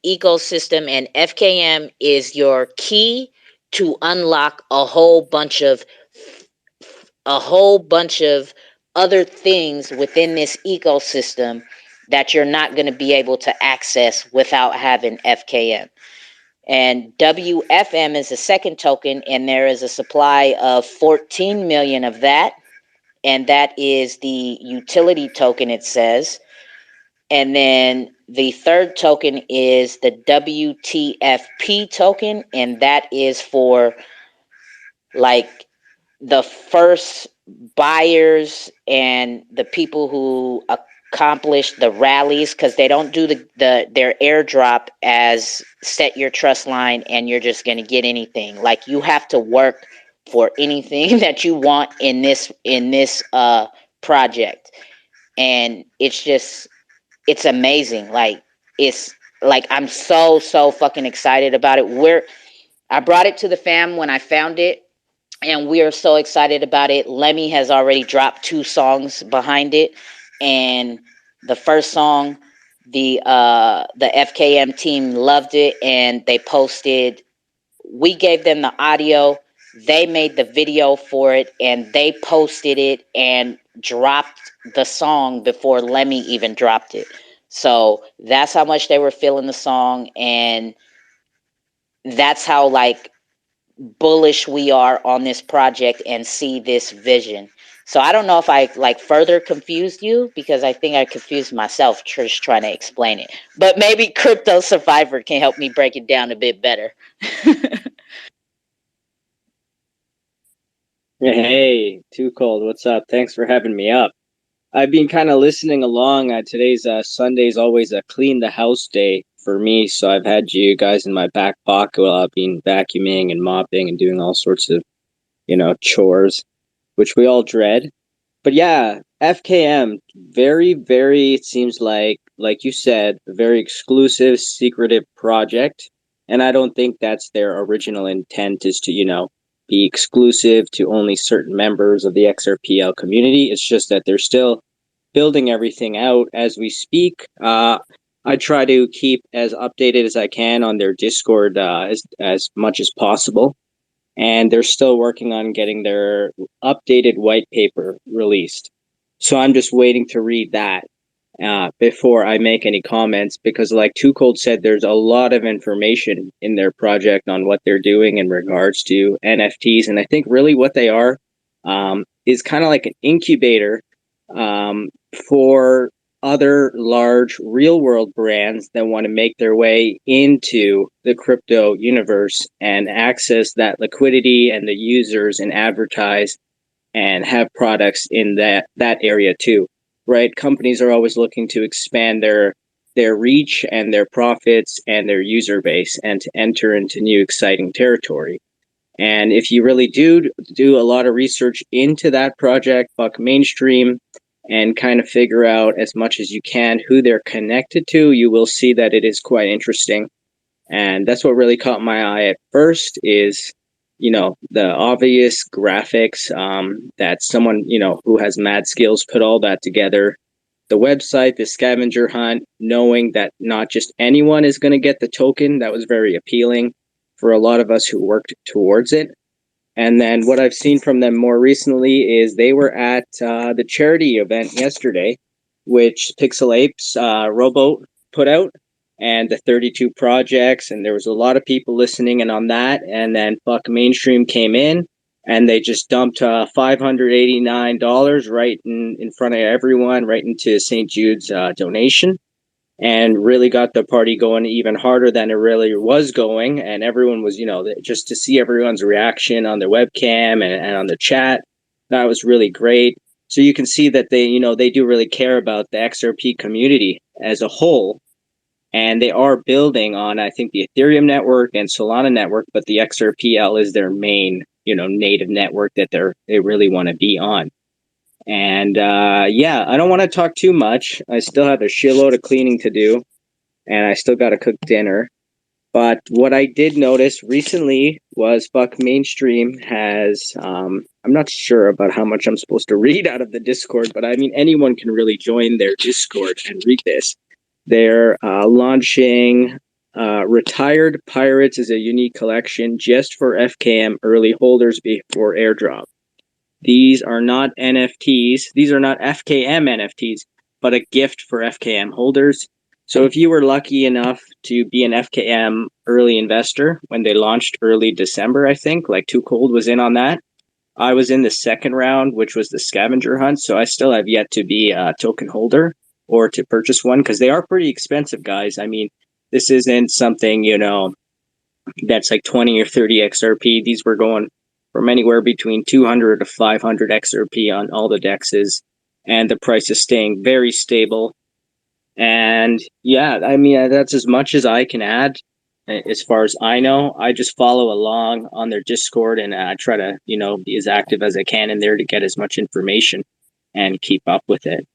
ecosystem, and FKM is your key to unlock a whole bunch of other things within this ecosystem that you're not going to be able to access without having FKM. And WFM is the second token, and there is a supply of 14 million of that, and that is the utility token, it says. And then the third token is the WTFP token, and that is for like the first buyers and the people who accomplish the rallies, because they don't do their airdrop as set your trust line and you're just going to get anything. Like, you have to work for anything that you want in this project, and it's amazing. Like, it's like, I'm so fucking excited about it. I brought it to the fam when I found it, and we are so excited about it. Lemmy has already dropped 2 songs behind it, and the first song, the FKM team loved it, and they posted. We gave them the audio, they made the video for it, and they posted it and dropped the song before Lemmy even dropped it. So that's how much they were feeling the song, and that's how like bullish we are on this project and see this vision. So I don't know if I like further confused you, because I think I confused myself just trying to explain it. But maybe Crypto Survivor can help me break it down a bit better. Hey, 2Cold, what's up? Thanks for having me up. I've been kind of listening along. Today's Sunday's always a clean the house day for me, so I've had you guys in my back pocket while I've been vacuuming and mopping and doing all sorts of, chores, which we all dread. But yeah, FKM, very, very, it seems like you said, a very exclusive, secretive project. And I don't think that's their original intent, is to, be exclusive to only certain members of the Xrpl community. It's just that they're still building everything out as we speak. I try to keep as updated as I can on their Discord as much as possible. And they're still working on getting their updated white paper released. So I'm just waiting to read that before I make any comments, because like 2Cold said, there's a lot of information in their project on what they're doing in regards to NFTs. And I think really what they are is kind of like an incubator for other large real world brands that want to make their way into the crypto universe and access that liquidity and the users and advertise and have products in that area too, right? Companies are always looking to expand their reach and their profits and their user base and to enter into new exciting territory. And if you really do a lot of research into that project, Buck Mainstream, and kind of figure out as much as you can who they're connected to, you will see that it is quite interesting. And that's what really caught my eye at first is, the obvious graphics, that someone, who has mad skills put all that together. The website, the scavenger hunt, knowing that not just anyone is going to get the token, that was very appealing for a lot of us who worked towards it. And then what I've seen from them more recently is they were at the charity event yesterday, which Pixel Apes Rowboat put out, and the 32 projects, and there was a lot of people listening in on that. And then Fuck Mainstream came in, and they just dumped $589 right in front of everyone, right into St. Jude's donation, and really got the party going even harder than it really was going. And everyone was, just to see everyone's reaction on their webcam and on the chat, that was really great. So you can see that they do really care about the XRP community as a whole. And they are building on, I think, the Ethereum network and Solana network, but the Xrpl is their main, native network that they really want to be on. And I don't want to talk too much. I still have a shitload of cleaning to do, and I still got to cook dinner. But what I did notice recently was Fuck Mainstream has, I'm not sure about how much I'm supposed to read out of the Discord, but I mean, anyone can really join their Discord and read this. They're launching Retired Pirates as a unique collection just for FKM early holders before airdrop. These are not NFTs. These are not FKM NFTs, but a gift for FKM holders. So if you were lucky enough to be an FKM early investor when they launched early December, I think, like 2Cold was in on that. I was in the second round, which was the scavenger hunt. So I still have yet to be a token holder or to purchase one because they are pretty expensive, guys. I mean, this isn't something, that's like 20 or 30 XRP. These were going from anywhere between 200 to 500 XRP on all the dexes, and the price is staying very stable. And I mean, that's as much as I can add. As far as I know, I just follow along on their Discord and try to, be as active as I can in there to get as much information and keep up with it.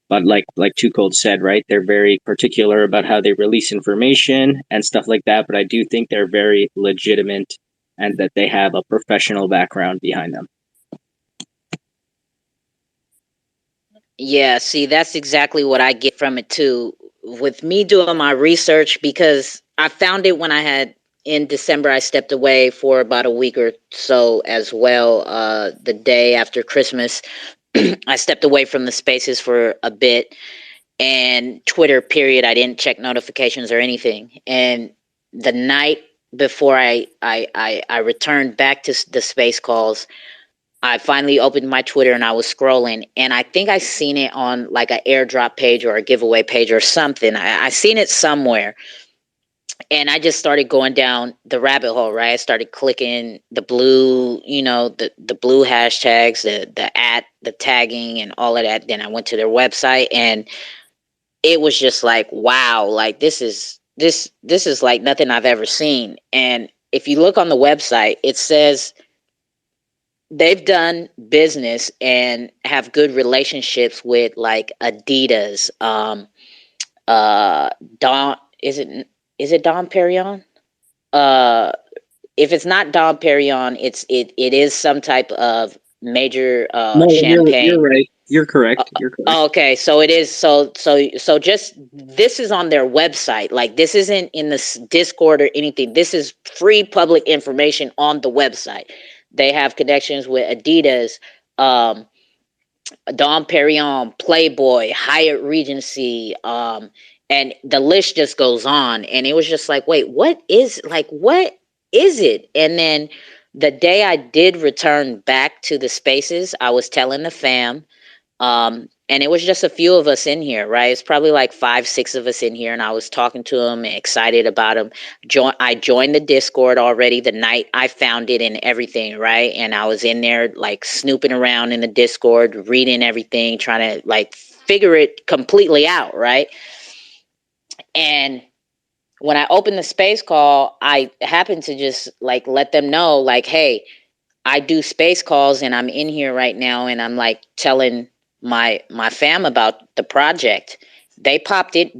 But like 2Cold said, right, they're very particular about how they release information and stuff like that. But I do think they're very legitimate and that they have a professional background behind them. Yeah, see, that's exactly what I get from it too. With me doing my research, because I found it when I had in December, I stepped away for about a week or so as well. The day after Christmas, I stepped away from the spaces for a bit, and Twitter, period. I didn't check notifications or anything. And the night before I returned back to the space calls, I finally opened my Twitter and I was scrolling, and I think I seen it on like an airdrop page or a giveaway page or something. I seen it somewhere, and I just started going down the rabbit hole. Right, I started clicking the blue, the blue hashtags, the tagging, and all of that. Then I went to their website, and it was just like, wow, like this is like nothing I've ever seen. And if you look on the website, it says they've done business and have good relationships with like Adidas, Don, is it Dom Perignon? Uh, if it's not Dom Perignon, it is some type of major No, you're champagne. right. You're correct. You're correct. Okay, so it is so just this is on their website. Like this isn't in the Discord or anything. This is free public information on the website. They have connections with Adidas, um, Dom Perignon, Playboy, Hyatt Regency, and the list just goes on. And it was just like, wait, what is it? And then the day I did return back to the spaces, I was telling the fam, and it was just a few of us in here, right? It's probably like 5, 6 of us in here, and I was talking to him, excited about him. I joined the Discord already the night I found it and everything, right? And I was in there like snooping around in the Discord, reading everything, trying to like figure it completely out, right? And when I opened the space call, I happened to just like let them know, like, hey, I do space calls and I'm in here right now, and I'm like telling my fam about the project. They popped it.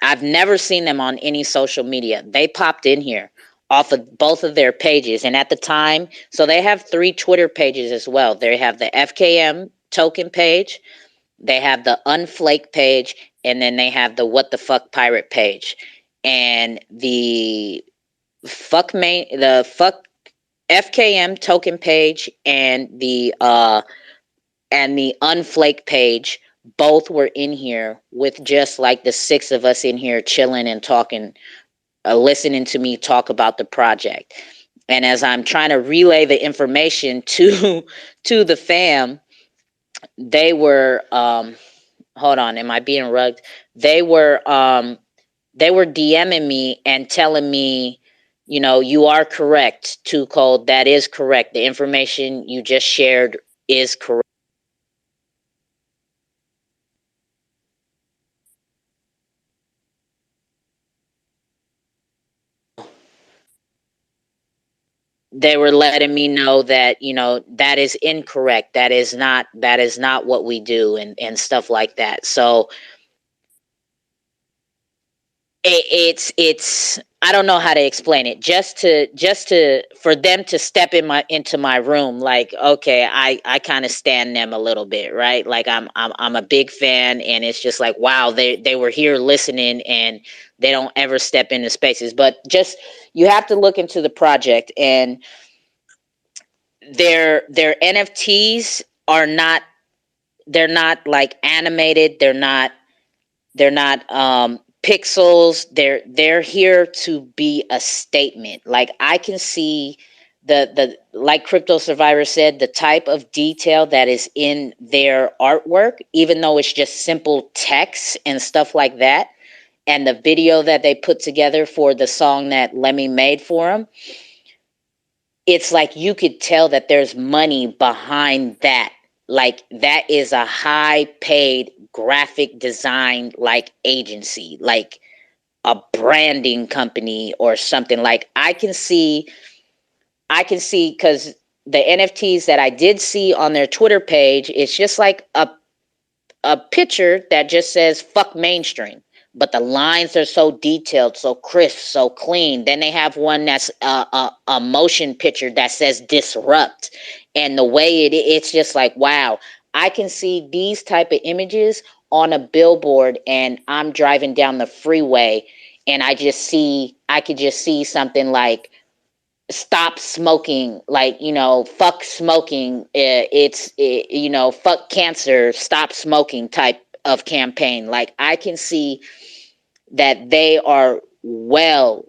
I've never seen them on any social media. They popped in here off of both of their pages, and at the time, so they have 3 Twitter pages as well. They have the FKM token page, they have the Unflake page, and then they have the What the Fuck Pirate page. And the fuck FKM token page and the Unflake page both were in here with just like the 6 of us in here chilling and talking, listening to me talk about the project. And as I'm trying to relay the information to the fam, they were hold on, am I being rugged? They were DMing me and telling me, you know, you are correct, 2Cold. That is correct. The information you just shared is correct. They were letting me know that, you know, that is incorrect. That is not what we do, and stuff like that. So it's I don't know how to explain it. Just to for them to step into my room, like, okay, I kind of stand them a little bit, right? Like I'm a big fan, and it's just like, wow, they were here listening, and they don't ever step into spaces. But just, you have to look into the project, and their NFTs are not, they're not like animated. They're not pixels. They're here to be a statement. Like, I can see the like Crypto Survivor said, the type of detail that is in their artwork, even though it's just simple text and stuff like that. And the video that they put together for the song that Lemmy made for them, it's like you could tell that there's money behind that. Like, that is a high paid graphic design like agency, like a branding company or something. Like, I can see because the NFTs that I did see on their Twitter page, it's just like a picture that just says fuck mainstream, but the lines are so detailed, so crisp, so clean. Then they have one that's a motion picture that says disrupt, and the way it's just like, wow, I can see these type of images on a billboard, and I'm driving down the freeway, and I could just see something like stop smoking, like, you know, fuck smoking, you know, fuck cancer, stop smoking type of campaign. Like, I can see that they are well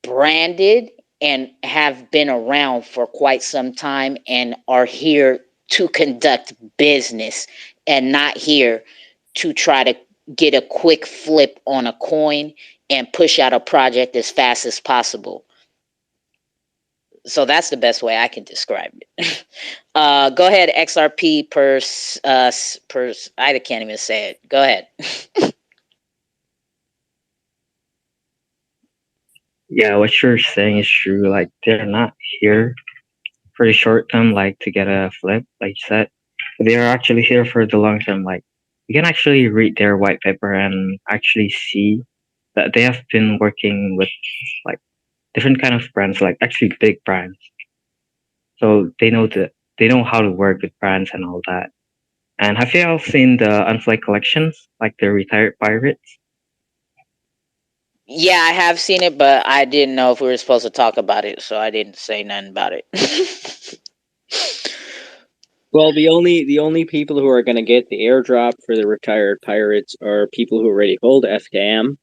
branded and have been around for quite some time and are here to conduct business, and not here to try to get a quick flip on a coin and push out a project as fast as possible. So that's the best way I can describe it. Go ahead, XRP I can't even say it. Go ahead. Yeah, what you're saying is true. Like, they're not here for the short term, like to get a flip, like you said. They're actually here for the long term. Like, you can actually read their white paper and actually see that they have been working with like different kind of brands, like actually big brands. So they know how to work with brands and all that. And have you all seen the Unflake collections, like the retired pirates? Yeah, I have seen it, but I didn't know if we were supposed to talk about it, so I didn't say nothing about it. Well, the only people who are going to get the airdrop for the retired pirates are people who already hold FKM,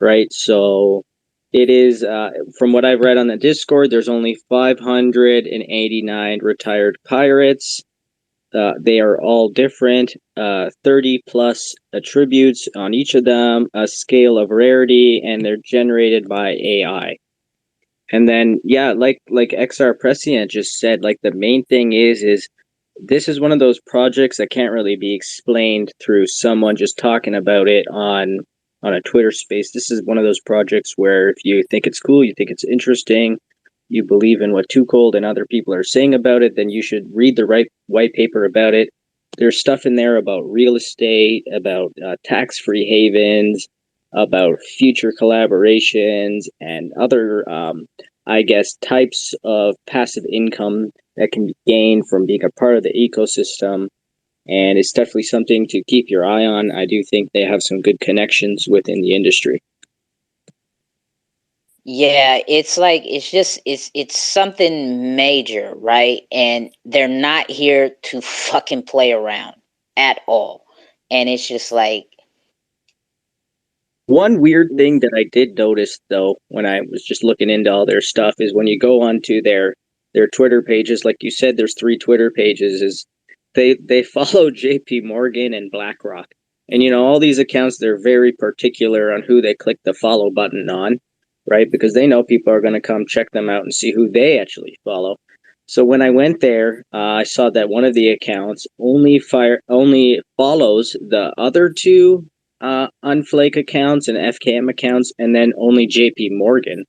right? So it is, from what I've read on the Discord, there's only 589 retired pirates. They are all different, 30 plus attributes on each of them, a scale of rarity, and they're generated by AI. And then, yeah, like XR Prescient just said, like, the main thing is this is one of those projects that can't really be explained through someone just talking about it on a Twitter space. This is one of those projects where if you think it's cool, you think it's interesting, you believe in what 2Cold and other people are saying about it, then you should read the right white paper about it. There's stuff in there about real estate, about tax-free havens, about future collaborations, and other, I guess, types of passive income that can be gained from being a part of the ecosystem. And it's definitely something to keep your eye on. I do think they have some good connections within the industry. Yeah, it's like it's something major, right? And they're not here to fucking play around at all. And it's just like, One weird thing that I did notice though when I was just looking into all their stuff is when you go onto their Twitter pages, like you said, there's 3 Twitter pages, is they follow JP Morgan and BlackRock. And all these accounts, they're very particular on who they click the follow button on, right? Because they know people are going to come check them out and see who they actually follow. So when I went there, I saw that one of the accounts only follows the other 2 Unflake accounts and FKM accounts, and then only JP Morgan,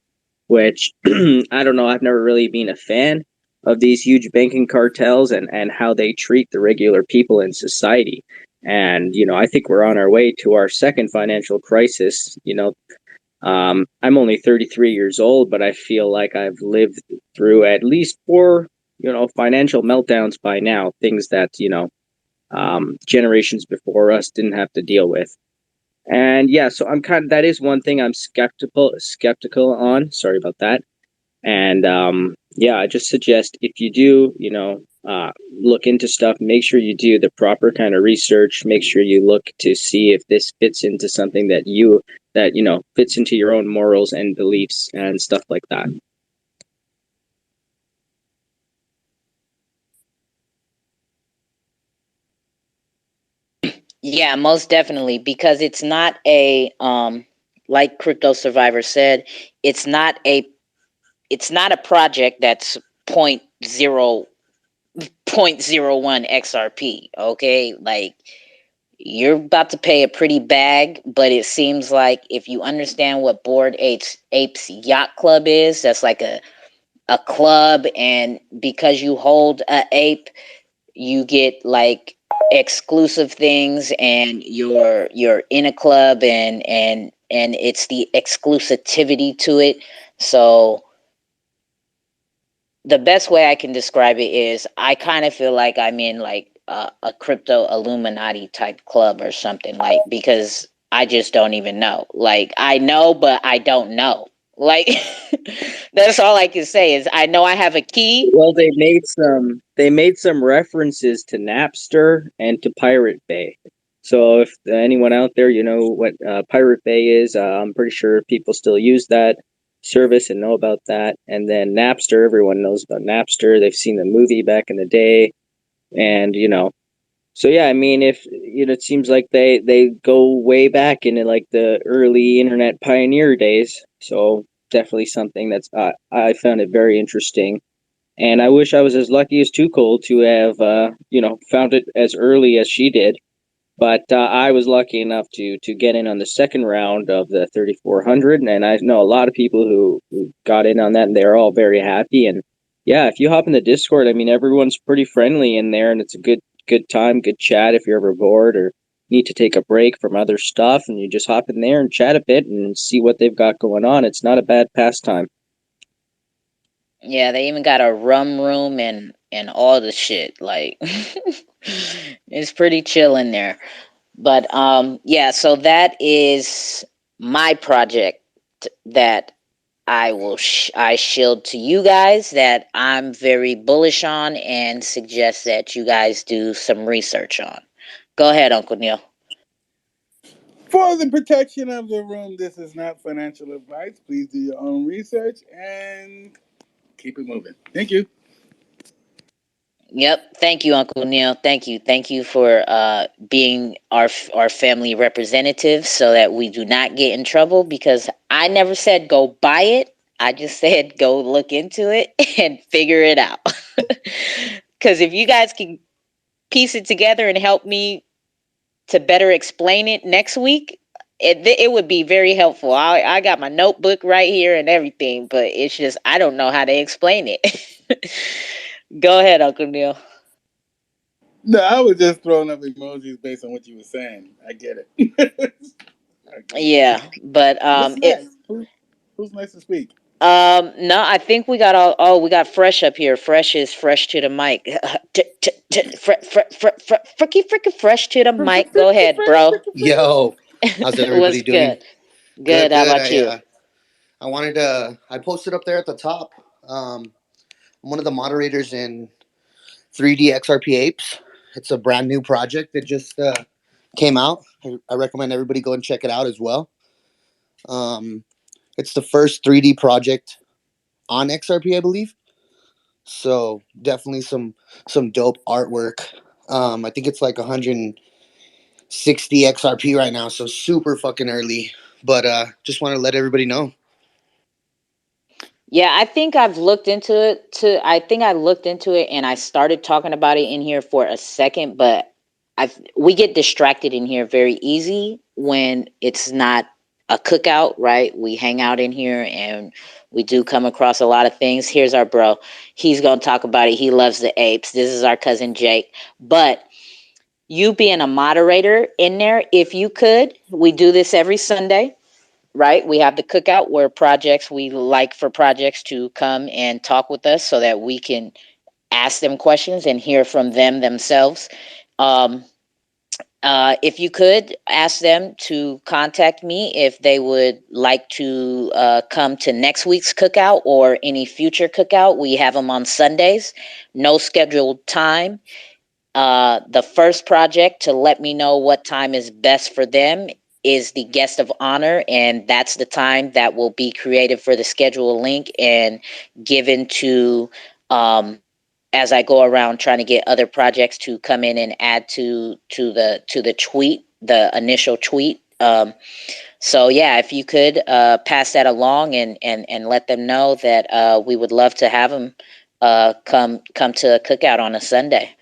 which I don't know. I've never really been a fan of these huge banking cartels and how they treat the regular people in society. And I think we're on our way to our second financial crisis. I'm only 33 years old, but I feel like I've lived through at least 4 financial meltdowns by now, things that generations before us didn't have to deal with. And yeah, so that is one thing I'm skeptical on. Sorry about that. And yeah, I just suggest if you do, look into stuff, make sure you do the proper kind of research. Make sure you look to see if this fits into something that fits into your own morals and beliefs and stuff like that. yeah, most definitely, because it's not a like Crypto Survivor said, it's not a project that's 0.01 XRP, okay? Like, you're about to pay a pretty bag, but it seems like if you understand what Bored Apes Yacht Club is, that's like a club, and because you hold a ape, you get like exclusive things, and you're in a club, and it's the exclusivity to it. So the best way I can describe it is I kind of feel like I'm in like a crypto Illuminati type club or something, like, because I just don't even know. Like, I know, but I don't know. Like, that's all I can say is I know I have a key. Well, they made some references to Napster and to Pirate Bay. So if anyone out there, what Pirate Bay is, I'm pretty sure people still use that service and know about that. And then Napster, everyone knows about Napster. They've seen the movie back in the day, and So yeah, I mean, if it seems like they go way back into like the early internet pioneer days. So definitely something that's I found it very interesting. And I wish I was as lucky as 2Cold to have, found it as early as she did. But I was lucky enough to get in on the second round of the 3400, and I know a lot of people who got in on that, and they're all very happy. And yeah, if you hop in the Discord, I mean, everyone's pretty friendly in there, and it's a good time, good chat. If you're ever bored or need to take a break from other stuff, and you just hop in there and chat a bit and see what they've got going on. It's not a bad pastime. Yeah, they even got a rum room and all the shit. Like, it's pretty chill in there. But yeah, so that is my project that I shield to you guys, that I'm very bullish on and suggest that you guys do some research on. Go ahead, Uncle Neil. For the protection of the room, this is not financial advice. Please do your own research and keep it moving. Thank you. Yep. Thank you, Uncle Neil. Thank you. Thank you for being our family representative, so that we do not get in trouble, because I never said go buy it. I just said go look into it and figure it out. Because if you guys can piece it together and help me to better explain it next week, it would be very helpful. I got my notebook right here and everything, but it's just I don't know how to explain it. Go ahead, Uncle Neil. No, I was just throwing up emojis based on what you were saying. I get it. Yeah, but What's next? Who's next to speak? no, I think we got all. Oh, we got Fresh up here. Fresh is fresh to the mic. Freaky fresh to the mic. Go ahead, bro. Yo, how's What's everybody doing? good? Good, Good. How good. about you? I wanted to. I posted up there at the top. I'm one of the moderators in 3D XRP Apes. It's a brand new project that just came out. I recommend everybody go and check it out as well. Um, it's the first 3D project on XRP, I believe. So definitely some dope artwork. I think it's like 160 XRP right now, so super fucking early. But just want to let everybody know. Yeah, I think I've looked into it. I think I looked into it and I started talking about it in here for a second, but we get distracted in here very easy when it's not a cookout, right? We hang out in here and we do come across a lot of things. Here's our bro. He's going to talk about it. He loves the apes. This is our cousin Jake. But you being a moderator in there, if you could, we do this every Sunday, right? We have the cookout where we like for projects to come and talk with us so that we can ask them questions and hear from them themselves. Um, if you could ask them to contact me if they would like to come to next week's cookout or any future cookout, we have them on Sundays, no scheduled time. The first project to let me know what time is best for them is the guest of honor, and that's the time that will be created for the schedule link and given to as I go around trying to get other projects to come in and add to the tweet, the initial tweet. So yeah, if you could pass that along and let them know that we would love to have them come to a cookout on a Sunday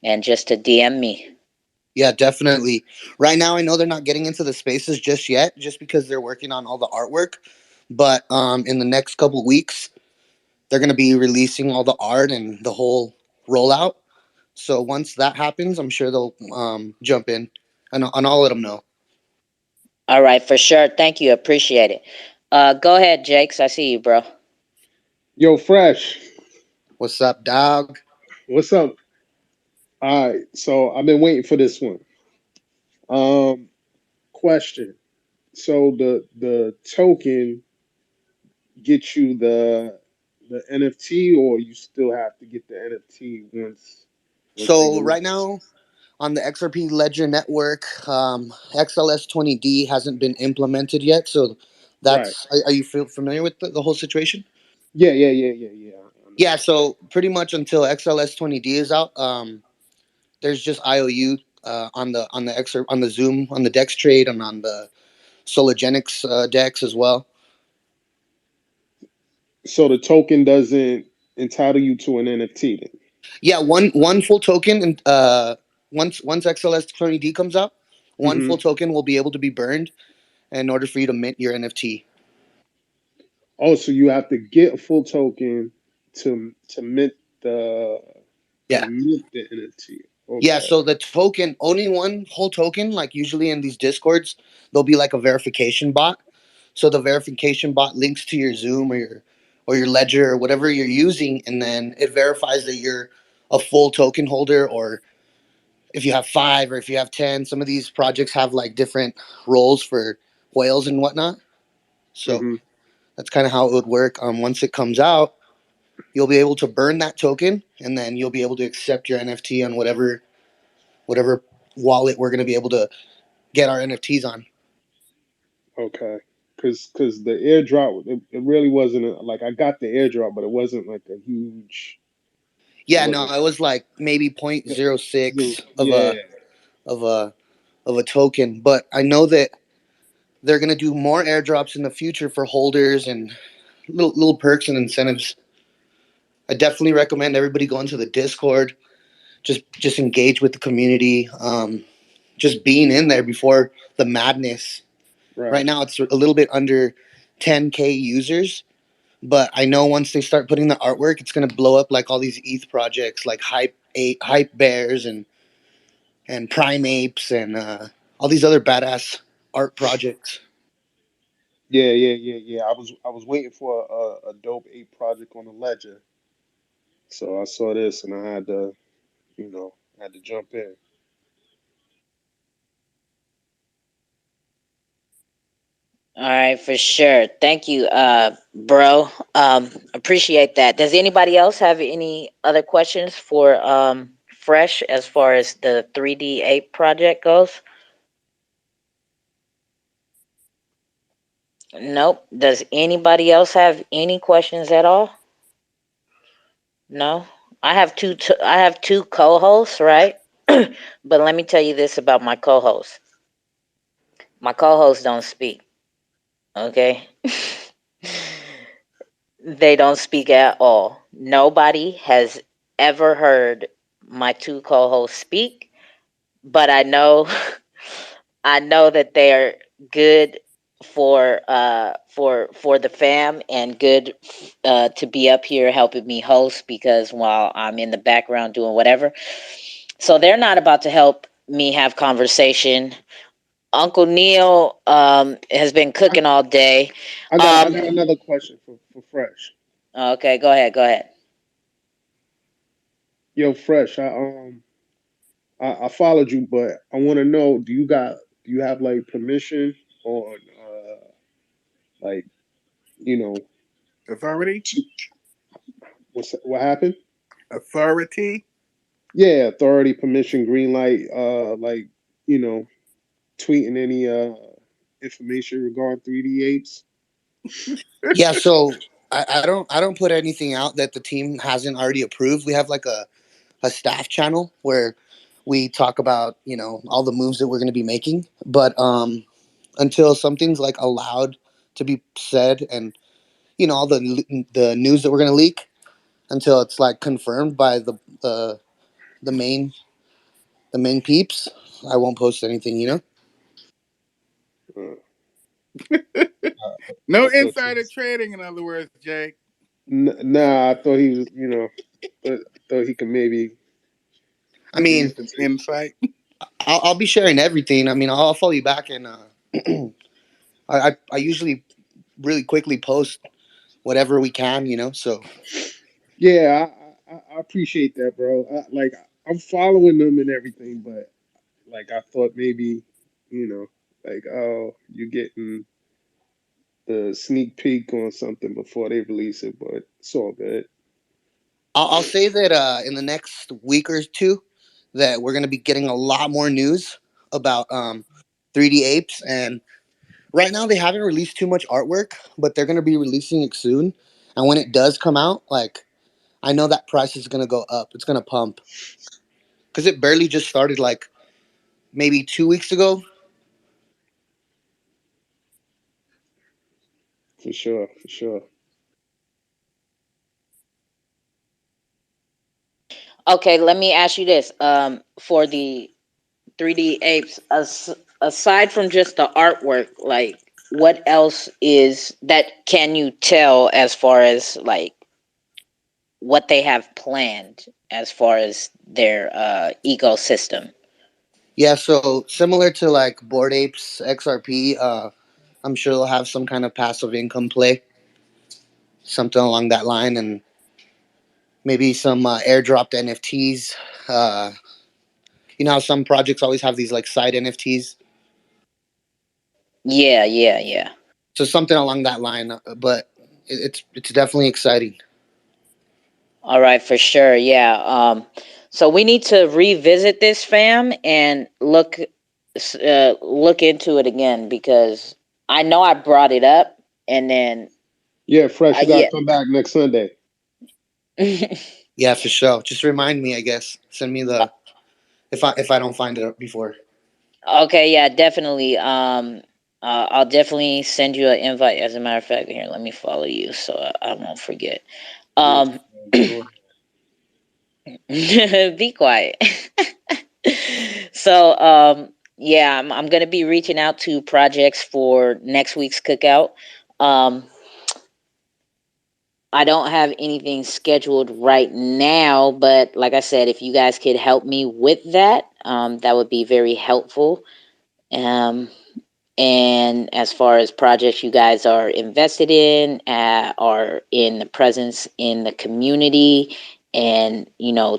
and just to DM me. Yeah, definitely. Right now, I know they're not getting into the spaces just yet, just because they're working on all the artwork. But in the next couple weeks, they're going to be releasing all the art and the whole rollout. So once that happens, I'm sure they'll jump in, and I'll let them know. All right, for sure. Thank you. Appreciate it. Go ahead, Jakes. I see you, bro. Yo, Fresh. What's up, dog? What's up? All right, so I've been waiting for this one. Question. So the token gets you the NFT, or you still have to get the NFT once they So right release? now on the XRP Ledger network, XLS20D hasn't been implemented yet. So Right. are you familiar with the whole situation? Yeah. Yeah, so pretty much until XLS20D is out, there's just IOU on the on the Zoom, on the Dex trade, and on the Sologenics Dex as well. So the token doesn't entitle you to an NFT then? Yeah, one full token, and once XLS20D comes out, one Mm-hmm. full token will be able to be burned in order for you to mint your NFT. Oh, so you have to get a full token to mint the Yeah. the NFT. Yeah, Okay. so the token, owning one whole token, like usually in these discords, there'll be like a verification bot. So the verification bot links to your Zoom or your Ledger or whatever you're using, and then it verifies that you're a full token holder, or if you have 5 or if you have 10. Some of these projects have like different roles for whales and whatnot. So Mm-hmm. that's kind of how it would work. Once it comes out, you'll be able to burn that token, and then you'll be able to accept your NFT on whatever wallet we're going to be able to get our NFTs on. Okay. Because the airdrop, it really wasn't like I got the airdrop, but it wasn't like a huge. It Yeah, no, wasn't. it was like maybe 0.06 Yeah. of a of a token, but I know that they're going to do more airdrops in the future for holders and little perks and incentives. I definitely recommend everybody go into the Discord, just engage with the community, just being in there before the madness Right now, it's a little bit under 10K users. But I know once they start putting the artwork, it's gonna blow up like all these ETH projects, like Hype Bears and Prime Apes and all these other badass art projects. Yeah. I was waiting for a dope ape project on the ledger, so I saw this and I had to, had to jump in. All right, for sure. Thank you, bro. Appreciate that. Does anybody else have any other questions for Fresh as far as the 3D Ape project goes? Nope. Does anybody else have any questions at all? No. I have two co-hosts, right? But let me tell you this about my co-hosts. My co-hosts don't speak. Okay? They don't speak at all. Nobody has ever heard my two co-hosts speak, but I know I know that they are good for the fam and good to be up here helping me host because while I'm in the background doing whatever. So they're not about to help me have conversation. Uncle Neil has been cooking all day. I got another question for Fresh. Okay, go ahead, go ahead. Yo, Fresh, I followed you, but I want to know, do you have like permission on like you know Authority? what happened? Authority? Yeah, authority, permission, green light, like you know, tweeting any information regarding 3D apes. Yeah, so I don't put anything out that the team hasn't already approved. We have like a staff channel where we talk about all the moves that we're going to be making. But until something's like allowed to be said, and all the news that we're going to leak, until it's like confirmed by the main peeps, I won't post anything. Uh, No I thought you insider was, trading, in other words, Jake. nah, I thought he was, thought he could maybe I Give you mean, some insight. I'll be sharing everything. I mean, I'll follow you back, and I usually really quickly post whatever we can. So Yeah, I appreciate that, bro. I'm following them and everything, but like I thought maybe, like oh, you're getting the sneak peek on something before they release it, but it's all good. I'll say that in the next week or two, that we're going to be getting a lot more news about 3D apes. And right now they haven't released too much artwork, but they're going to be releasing it soon. And when it does come out, like I know that price is going to go up. It's going to pump because it barely just started like maybe 2 weeks ago. For sure, for sure. Okay, let me ask you this. For the 3D apes, aside from just the artwork, like what else is that can you tell as far as like what they have planned as far as their ecosystem? Yeah, so similar to like Board Apes XRP, I'm sure they'll have some kind of passive income play, something along that line, and maybe some airdropped NFTs. Uh, you know how some projects always have these like side NFTs. Yeah, yeah, yeah. So something along that line, but it's definitely exciting. All right, for sure. Yeah. So we need to revisit this, fam, and look into it again because I know I brought it up, and then Yeah, Fresh, you gotta yeah. come back next Sunday. Yeah, for sure. Just remind me, I guess. Send me the if I don't find it before. Okay, yeah, definitely. I'll definitely send you an invite. As a matter of fact, here, let me follow you so I won't forget. Yes, Um, sure. be quiet. So, yeah, I'm gonna be reaching out to projects for next week's cookout. Um, I don't have anything scheduled right now, but like I said, if you guys could help me with that, that would be very helpful. Um, and as far as projects you guys are invested in, are in the presence in the community, and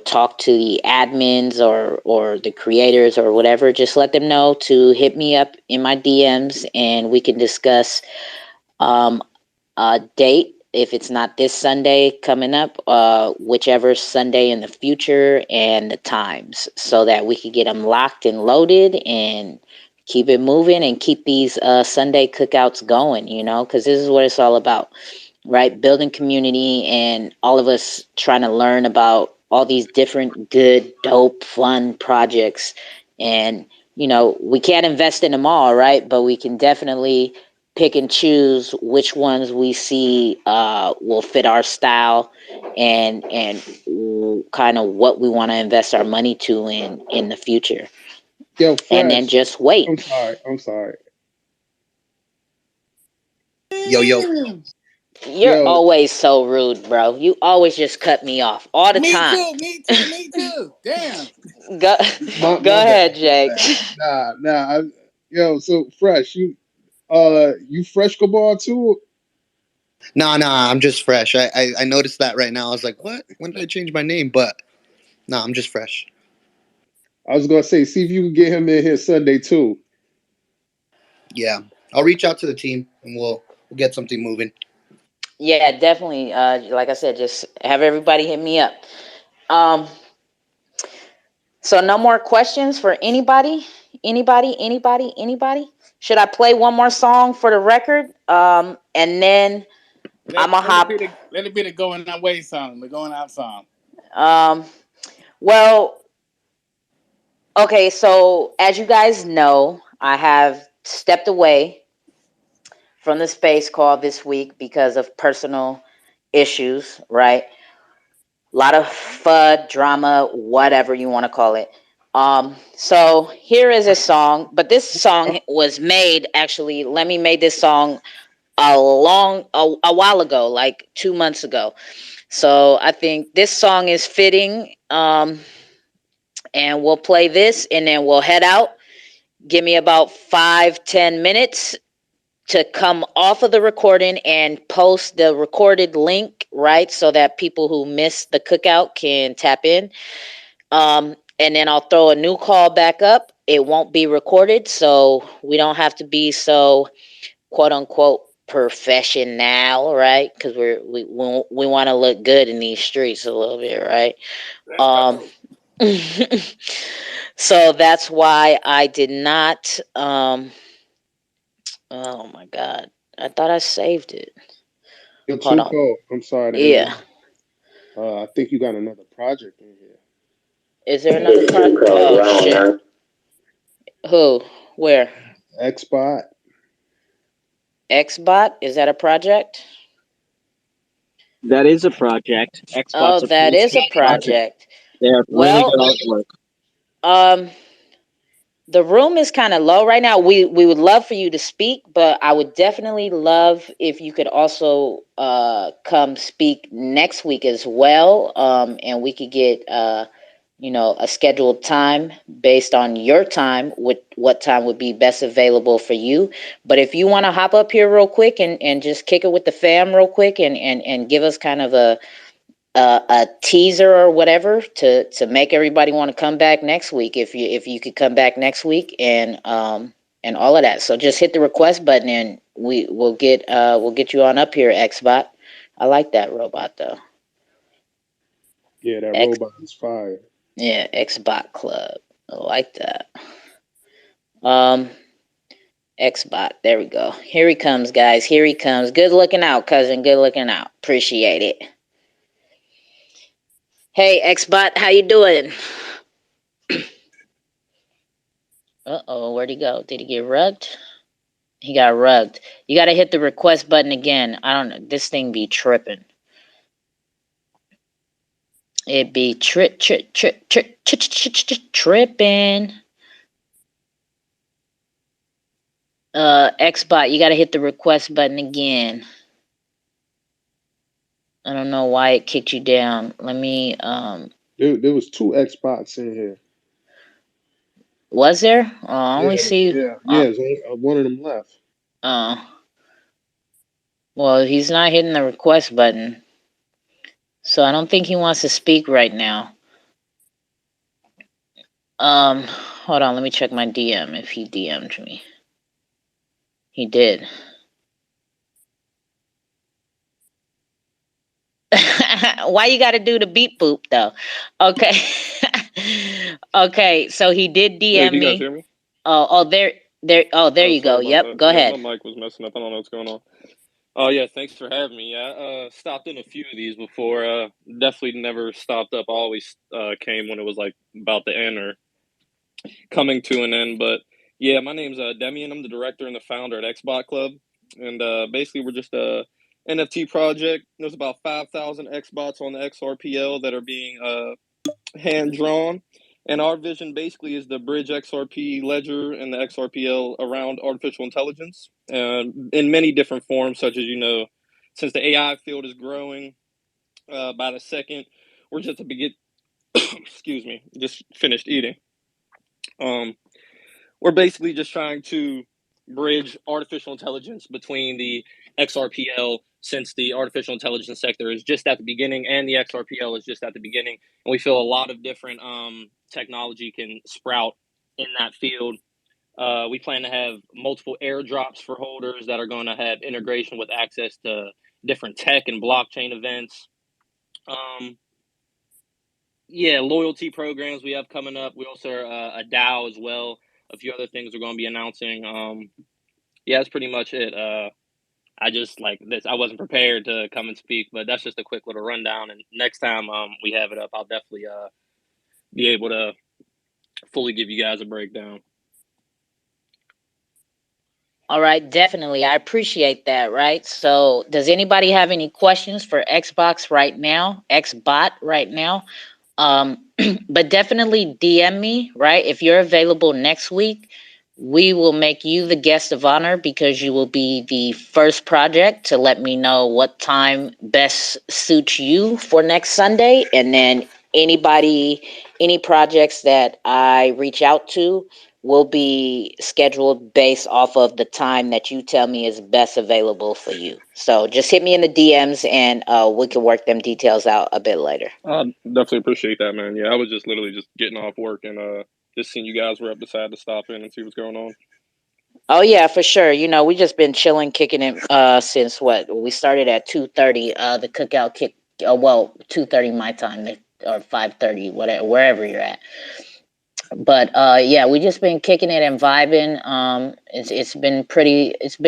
talk to the admins or the creators or whatever, just let them know to hit me up in my DMs and we can discuss um, a date. If it's not this Sunday coming up, whichever Sunday in the future, and the times, so that we can get them locked and loaded and keep it moving and keep these Sunday cookouts going, because this is what it's all about, right? Building community and all of us trying to learn about all these different good, dope, fun projects. And, we can't invest in them all, right? But we can definitely pick and choose which ones we see will fit our style and kind of what we want to invest our money to in the future. Yo, And then Fresh. just wait. I'm sorry. Yo, yo. You're Yo, always so rude, bro. You always just cut me off all the Me time. too. Me too. Me too. Damn. Go, go my bad, ahead, Jake. Nah. Yo, so Fresh, you fresh cabal too? Nah, I'm just fresh. I noticed that right now. I was like, what? When did I change my name? But nah, I'm just fresh. I was gonna say, see if you can get him in here Sunday too. Yeah, I'll reach out to the team and we'll get something moving. Yeah, definitely. Like I said, just have everybody hit me up. Um, so no more questions for anybody. Anybody? Should I play one more song for the record? And then Let, I'm a let it be hop. the let it be the going away song, the going out song. Um, well, okay. So as you guys know, I have stepped away from the space call this week because of personal issues. Right. A lot of FUD, drama, whatever you want to call it. So here is a song, but this song was made actually. Lemmy made this song a while ago, like 2 months ago. So I think this song is fitting. And we'll play this, and then we'll head out. Give me about 5-10 minutes to come off of the recording and post the recorded link, right? So that people who missed the cookout can tap in. And then I'll throw a new call back up. It won't be recorded, so we don't have to be so quote unquote professional, right? Because we want to look good in these streets a little bit, right? Let's Um, go. so that's why I did not. Oh my God, I thought I saved it. Yo, Hold on. Tuco, I'm sorry to Yeah. interrupt. I think you got another project in here. Is there another project? Oh shit. Who? Where? Xbot. Xbot? Is that a project? That is a project. Oh, Xbox a that pretty is a sweet project. project. They have really Well, good artwork. um, the room is kind of low right now. We would love for you to speak, but I would definitely love if you could also come speak next week as well. And we could get a scheduled time based on your time, what time would be best available for you. But if you want to hop up here real quick and just kick it with the fam real quick and give us kind of a teaser or whatever to make everybody want to come back next week, if you could come back next week and all of that. So just hit the request button and we'll get you on up here, Xbot. I like that robot though. Yeah, that X robot is fire. Yeah, Xbot Club. I like that. Um Xbot. There we go. Here he comes, guys. Here he comes. Good looking out, cousin. Good looking out. Appreciate it. Hey, Xbot, how you doing? Uh-oh, where'd he go? Did he get rugged? He got rugged. You got to hit the request button again. I don't know. This thing be tripping. It be tripping. Xbot, you gotta hit the request button again. I don't know why it kicked you down. Let me There was 2 Xbox in here. was there? Oh, I only see Yeah. There's only, one of them left. Well, he's not hitting the request button. So I don't think he wants to speak right now. Hold on, let me check my DM if he DM'd me. He did. Why you got to do the beep boop though? Okay. Okay, so he did Yeah, DM can you guys me. hear me? There you go. Sorry about Yep, that. go Yeah, my ahead. mic was messing up. I don't know what's going on. Oh yeah, thanks for having me. I stopped in a few of these before. Definitely never stopped up. I always came when it was like about to end or coming to an end. But yeah, my name's Demian. I'm the director and the founder at Xbot Club, and basically we're just a NFT project. There's about 5,000 Xbots on the Xrpl that are being hand drawn. And our vision basically is to bridge XRP Ledger and the XRPL around artificial intelligence in many different forms, such as, since the AI field is growing by the second, we're just to begin, excuse me, just finished eating. We're basically just trying to bridge artificial intelligence between the XRPL, since the artificial intelligence sector is just at the beginning and the XRPL is just at the beginning. And we feel a lot of different technology can sprout in that field. We plan to have multiple airdrops for holders that are going to have integration with access to different tech and blockchain events. Loyalty programs we have coming up. We also are a DAO as well. A few other things we're going to be announcing. That's pretty much it. I just like this. I wasn't prepared to come and speak, but that's just a quick little rundown. And next time we have it up, I'll definitely be able to fully give you guys a breakdown. All right, definitely. I appreciate that, right? So, does anybody have any questions for Xbot right now? But definitely DM me, right? If you're available next week, we will make you the guest of honor because you will be the first project to let me know what time best suits you for next Sunday. And then any projects that I reach out to will be scheduled based off of the time that you tell me is best available for you. So just hit me in the DMs and we can work them details out a bit later. I definitely appreciate that, man. Yeah, I was just literally just getting off work and just seeing you guys were up, decided to stop in and see what's going on. Oh yeah, for sure. We just been chilling, kicking it since what? We started at 2:30. The cookout kick. 2:30 my time, or 5:30, whatever, wherever you're at. But we just been kicking it and vibing. It's been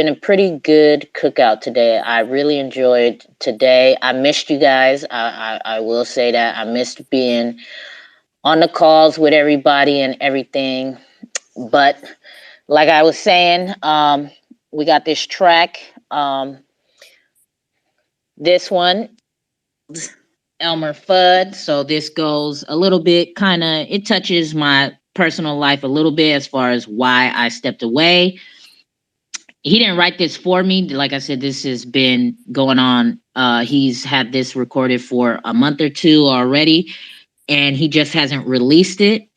a pretty good cookout today. I really enjoyed today. I missed you guys. I will say that I missed being on the calls with everybody and everything. But like I was saying, we got this track. This one, Elmer Fudd. So this goes a little bit it touches my personal life a little bit as far as why I stepped away. He didn't write this for me. Like I said, this has been going on. He's had this recorded for a month or two already, and he just hasn't released it.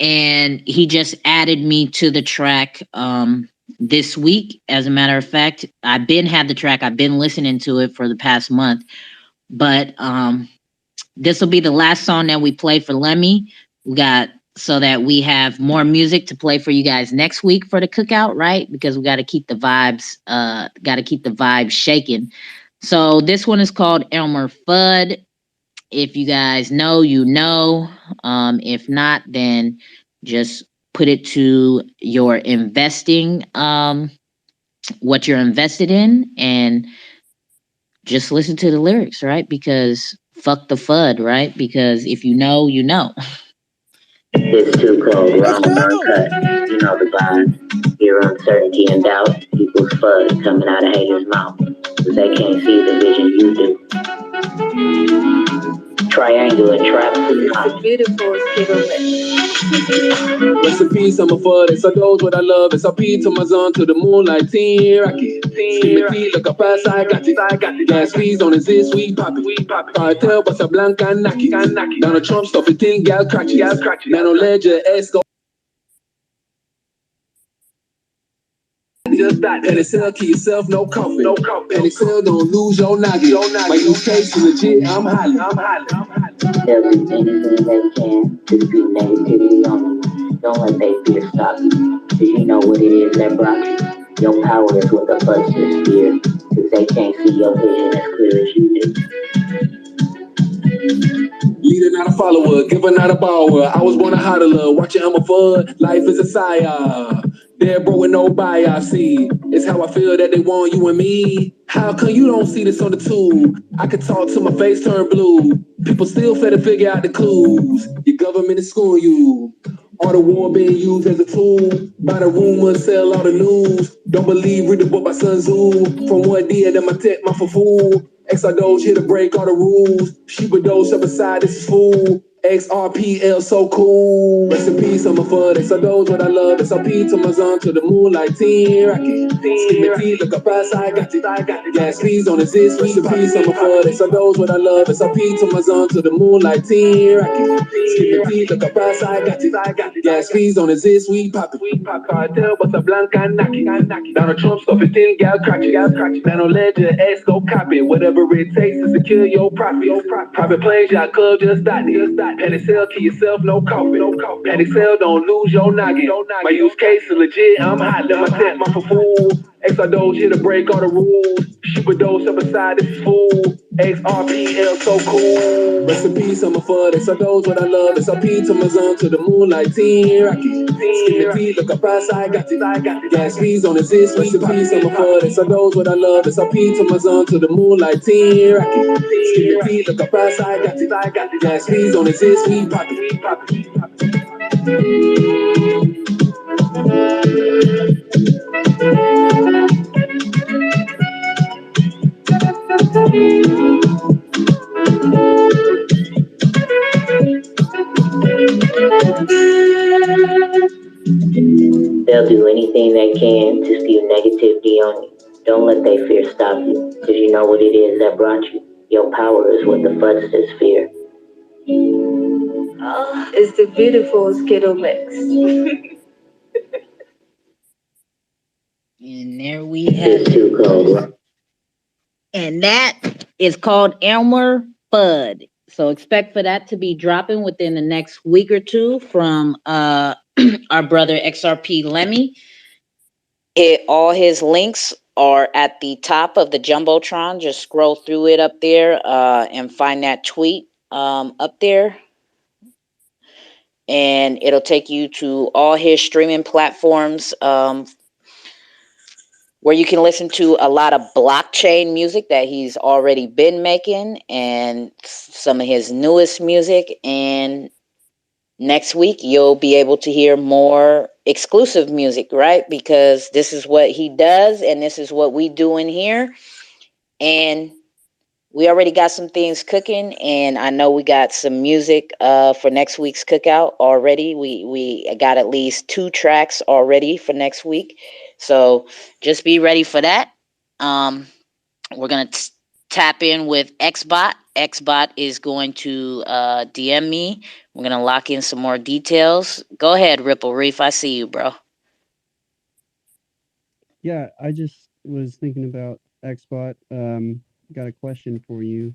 And he just added me to the track this week. As a matter of fact, I've been listening to it for the past month. But this will be the last song that we play for Lemmy. So that we have more music to play for you guys next week for the cookout, right? Because we got to keep the vibes shaking. So this one is called Elmer Fudd. If you guys know, you know. If not, then just put it to your investing, what you're invested in, and just listen to the lyrics, right? Because fuck the FUD, right? Because if you know, you know. It's too cold, wrong uncut. You know the vibe. Your uncertainty and doubt equals FUD coming out of haters' mouth. Cause they can't see the vision you do. Triangular trap. Beautiful silhouette. Rest in peace, I'm a for this. I knows what I love. S.R.P. to my zone, to the moonlight team. Rocket. Timothy, look up as I got it. Gas fees on his this, we pop it. Cartel, Basa Blanca, and knock it. Donald Trump stuff it in, gal crack it. Nano Ledger, Esco. Just that, and it's keep yourself, no comfort. And it's don't lose your noggin. My use case is legit, I'm hollering. They'll do anything they can to spew negativity on you. Don't let their fear stop you, cause you know what it is that brought you. Your power is what the fuzzers fear, cause they can't see your vision as clear as you do. Leader, not a follower, giver, not a borrower. I was born a hodler, watching I'm a fud. Life is a sire. Dead bro with no biopsy. It's how I feel that they want you and me. How come you don't see this on the tube? I could talk till my face turn blue. People still fail to figure out the clues. Your government is screwing you. All the war being used as a tool. Buy the rumors, sell all the news. Don't believe, read the book by Sun Tzu. From one day, then my tech, my for fool. XR Doge here to break all the rules. Sheep a Doge step aside, this is fool. Xrpl so cool. Rest in peace, I'm a fud. XR Doge what I love. SRP to my zone, to the moonlight team. Rocket. Skin T, look up fast, I got it. Gas fees on this, rest in peace, I'm a fud. XR Doge what I love. SRP to my zone, to the moonlight team. Rocket. Skin T, look up fast, I got it. Gas fees on this, we pop it. Cartel, Basa Blanca, and knock it. Donald Trump stuff it in, gal crack it. Nano Ledger, S go copy. Whatever it takes to secure your profit. Private planes, yacht club, just dot it. Panic sell, keep yourself, no coffin. Panic sell, don't lose your noggin. My use case is legit, I'm hot, let my set, my for fool. XR Doge here to break all the rules. Sheep a Doge step aside, this is fool. Xrpl so cool. Rest in peace, I'm a fud. XR Doge what I love. SRP to my zone, to the moonlight team. Rocket. Skin T, look up fast, I got it. Gas fees on this, rest in peace, I'm a fud. XR Doge what I love. SRP to my zone, to the moonlight team. Rocket. Skin T, look up fast, I got it. Gas fees on this, we pop it. They'll do anything they can to spew negativity on you. Don't let their fear stop you, cause you know what it is that brought you. Your power is what the fuzzers fear. Oh, it's the beautiful Skittle mix. And there we have it. And that is called Elmer Fudd. So expect for that to be dropping within the next week or two from our brother XRP Lemmy. All his links are at the top of the Jumbotron. Just scroll through it up there and find that tweet up there. And it'll take you to all his streaming platforms where you can listen to a lot of blockchain music that he's already been making and some of his newest music. And next week, you'll be able to hear more exclusive music, right? Because this is what he does and this is what we do in here. And we already got some things cooking, and I know we got some music for next week's cookout already. We got at least 2 tracks already for next week, so just be ready for that. We're gonna tap in with Xbot. Xbot is going to DM me. We're gonna lock in some more details. Go ahead, Ripple Reef. I see you, bro. Yeah, I just was thinking about Xbot. Got a question for you.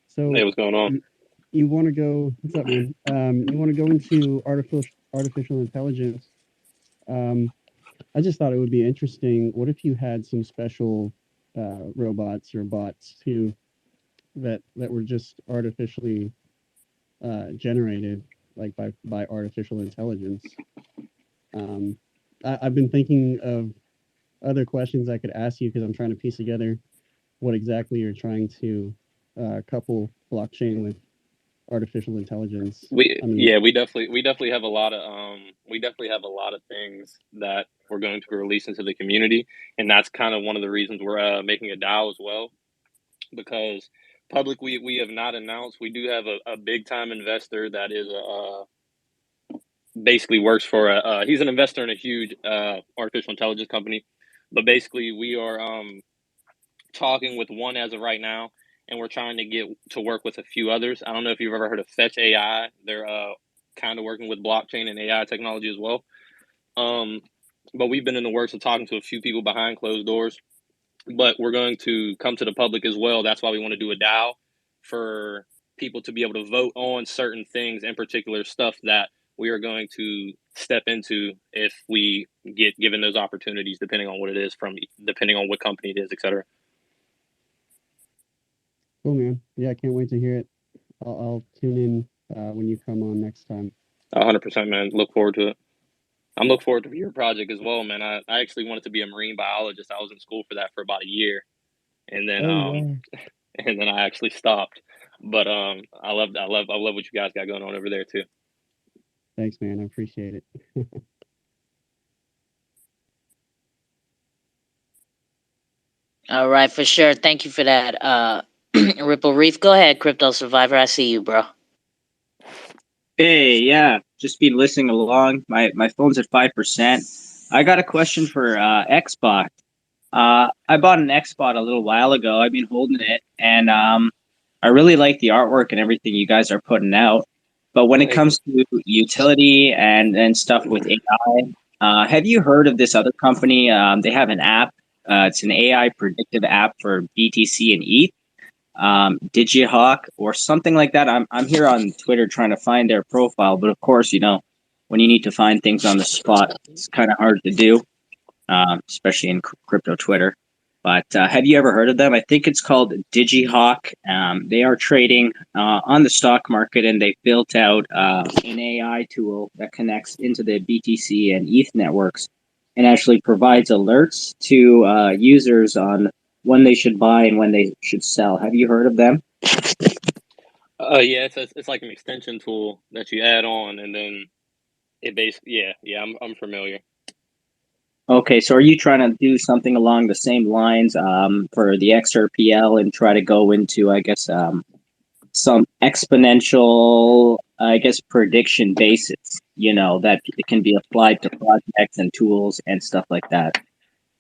So, hey, what's going on? You want to go? What's up, man? You want to go into artificial intelligence? I just thought it would be interesting. What if you had some special robots or bots too that were just artificially generated, like by artificial intelligence? I've been thinking of other questions I could ask you because I'm trying to piece together what exactly you're trying to couple blockchain with artificial intelligence. We definitely have a lot of things that we're going to release into the community, and that's kind of one of the reasons we're making a DAO as well, because we have not announced. We do have a big time investor that is basically works for he's an investor in a huge artificial intelligence company. But basically, we are talking with one as of right now, and we're trying to get to work with a few others. I don't know if you've ever heard of Fetch AI. They're kind of working with blockchain and AI technology as well. But we've been in the works of talking to a few people behind closed doors. But we're going to come to the public as well. That's why we want to do a DAO for people to be able to vote on certain things, in particular stuff that we are going to step into if we get given those opportunities, depending on what it is, depending on what company it is, etc. Cool, man. Yeah, I can't wait to hear it. I'll tune in when you come on next time. 100%, man. Look forward to it. I'm looking forward to your project as well, man. I actually wanted to be a marine biologist. I was in school for that for about a year, and then and then I actually stopped. But I love what you guys got going on over there too. Thanks, man. I appreciate it. All right, for sure. Thank you for that. Ripple Reef, go ahead, Crypto Survivor. I see you, bro. Hey, yeah, just been listening along. My phone's at 5%. I got a question for Xbox. I bought an Xbox a little while ago. I've been holding it, and I really like the artwork and everything you guys are putting out. But when it comes to utility and stuff with AI, have you heard of this other company? They have an app. It's an AI predictive app for BTC and ETH, DigiHawk or something like that. I'm here on Twitter trying to find their profile, but of course, when you need to find things on the spot, it's kind of hard to do, especially in crypto Twitter. But have you ever heard of them? I think it's called DigiHawk. They are trading on the stock market, and they built out an AI tool that connects into the BTC and ETH networks and actually provides alerts to users on when they should buy and when they should sell. Have you heard of them? Yeah, it's like an extension tool that you add on, and then it basically I'm familiar. Okay, so are you trying to do something along the same lines for the Xrpl and try to go into, I guess, some exponential, prediction basis, that it can be applied to projects and tools and stuff like that?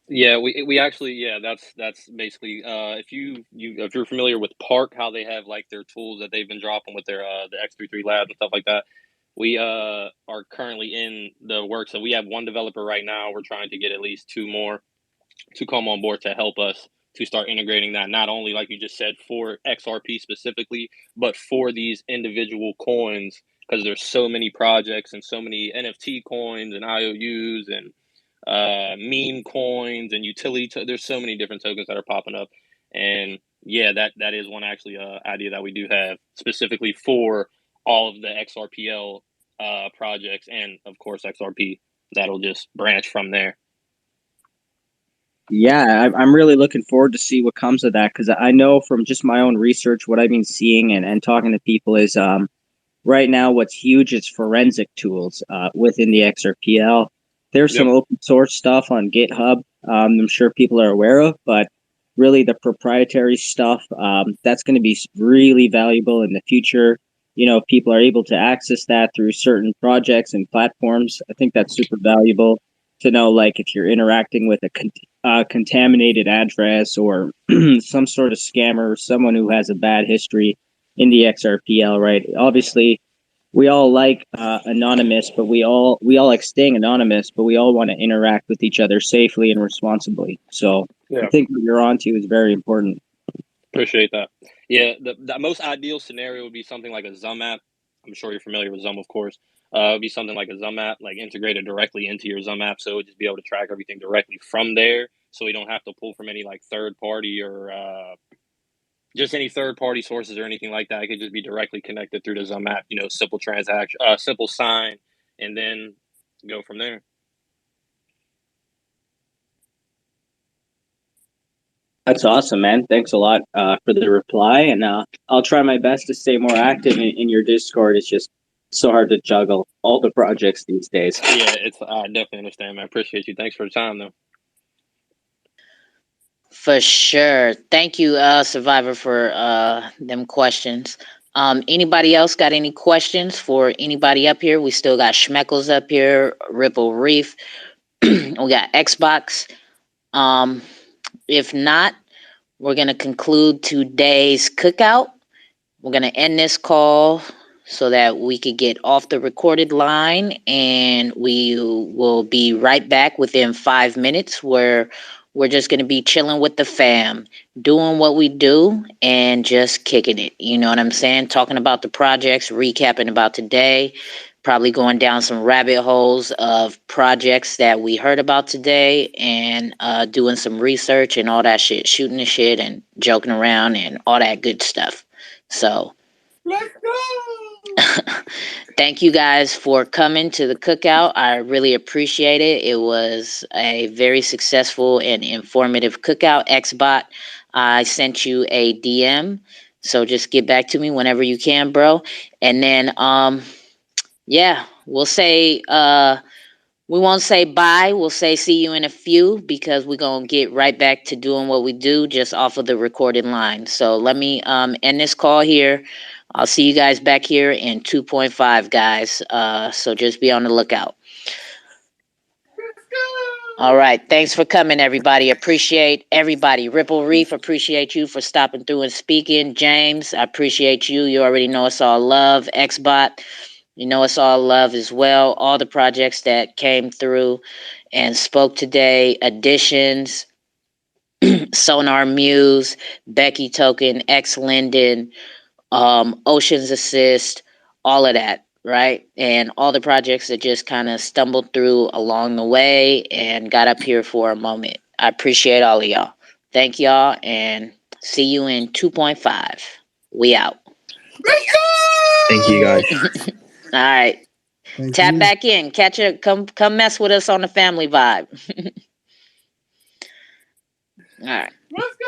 Yeah, we actually that's basically if you're familiar with Park, how they have like their tools that they've been dropping with their the X33 labs and stuff like that. We are currently in the works, so we have one developer right now. We're trying to get at least two more to come on board to help us to start integrating that, not only like you just said for XRP specifically, but for these individual coins, because there's so many projects and so many NFT coins and IOUs and meme coins and utility. There's so many different tokens that are popping up, and yeah, that is one actually idea that we do have specifically for all of the XRPL projects, and of course XRP. That'll just branch from there. Yeah, I'm really looking forward to see what comes of that, because I know from just my own research, what I've been seeing and talking to people is right now what's huge is forensic tools within the XRPL. There's some open source stuff on GitHub I'm sure people are aware of, but really the proprietary stuff, that's going to be really valuable in the future. If people are able to access that through certain projects and platforms, I think that's super valuable to know, like if you're interacting with a contaminated address or some sort of scammer, someone who has a bad history in the XRPL, right? Obviously, we all like anonymous, but we all like staying anonymous, but we all want to interact with each other safely and responsibly. So I think what you're onto is very important. Appreciate that. Yeah, the most ideal scenario would be something like a Zum app. I'm sure you're familiar with Zum, of course. It would be something like a Zum app, like integrated directly into your Zum app, so it would just be able to track everything directly from there, so we don't have to pull from any like third party or just any third party sources or anything like that. It could just be directly connected through the Zum app. Simple transaction, simple sign, and then go from there. That's awesome, man. Thanks a lot for the reply, and I'll try my best to stay more active in your Discord. It's just so hard to juggle all the projects these days. Yeah, I definitely understand, man. I appreciate you. Thanks for the time, though. For sure. Thank you, Survivor, for them questions. Anybody else got any questions for anybody up here? We still got Schmeckles up here, Ripple Reef. We got Xbox. If not, we're going to conclude today's cookout. We're going to end this call so that we could get off the recorded line, and we will be right back within 5 minutes where we're just going to be chilling with the fam, doing what we do and just kicking it. You know what I'm saying? Talking about the projects, recapping about today, probably going down some rabbit holes of projects that we heard about today, and doing some research and all that shit, shooting the shit and joking around and all that good stuff. So Let's go. thank you guys for coming to the cookout. I really appreciate it. It was a very successful and informative cookout. Xbot, I sent you a DM, so just get back to me whenever you can, bro. And then yeah, we'll say we won't say bye. We'll say see you in a few, because we're going to get right back to doing what we do just off of the recorded line. So let me end this call here. I'll see you guys back here in 2.5, guys. So just be on the lookout. All right. Thanks for coming, everybody. Appreciate everybody. Ripple Reef, appreciate you for stopping through and speaking. James, I appreciate you. You already know it's all love. Xbot, you know it's all love as well. All the projects that came through and spoke today, Additions, Sonar, Muse, Becky Token, X Linden, Oceans Assist, all of that, right? And all the projects that just kind of stumbled through along the way and got up here for a moment. I appreciate all of y'all. Thank y'all, and see you in 2.5. We out. Thank you, guys. All right. Thank Tap you. back in. Come mess with us on the family vibe. All right. Let's go.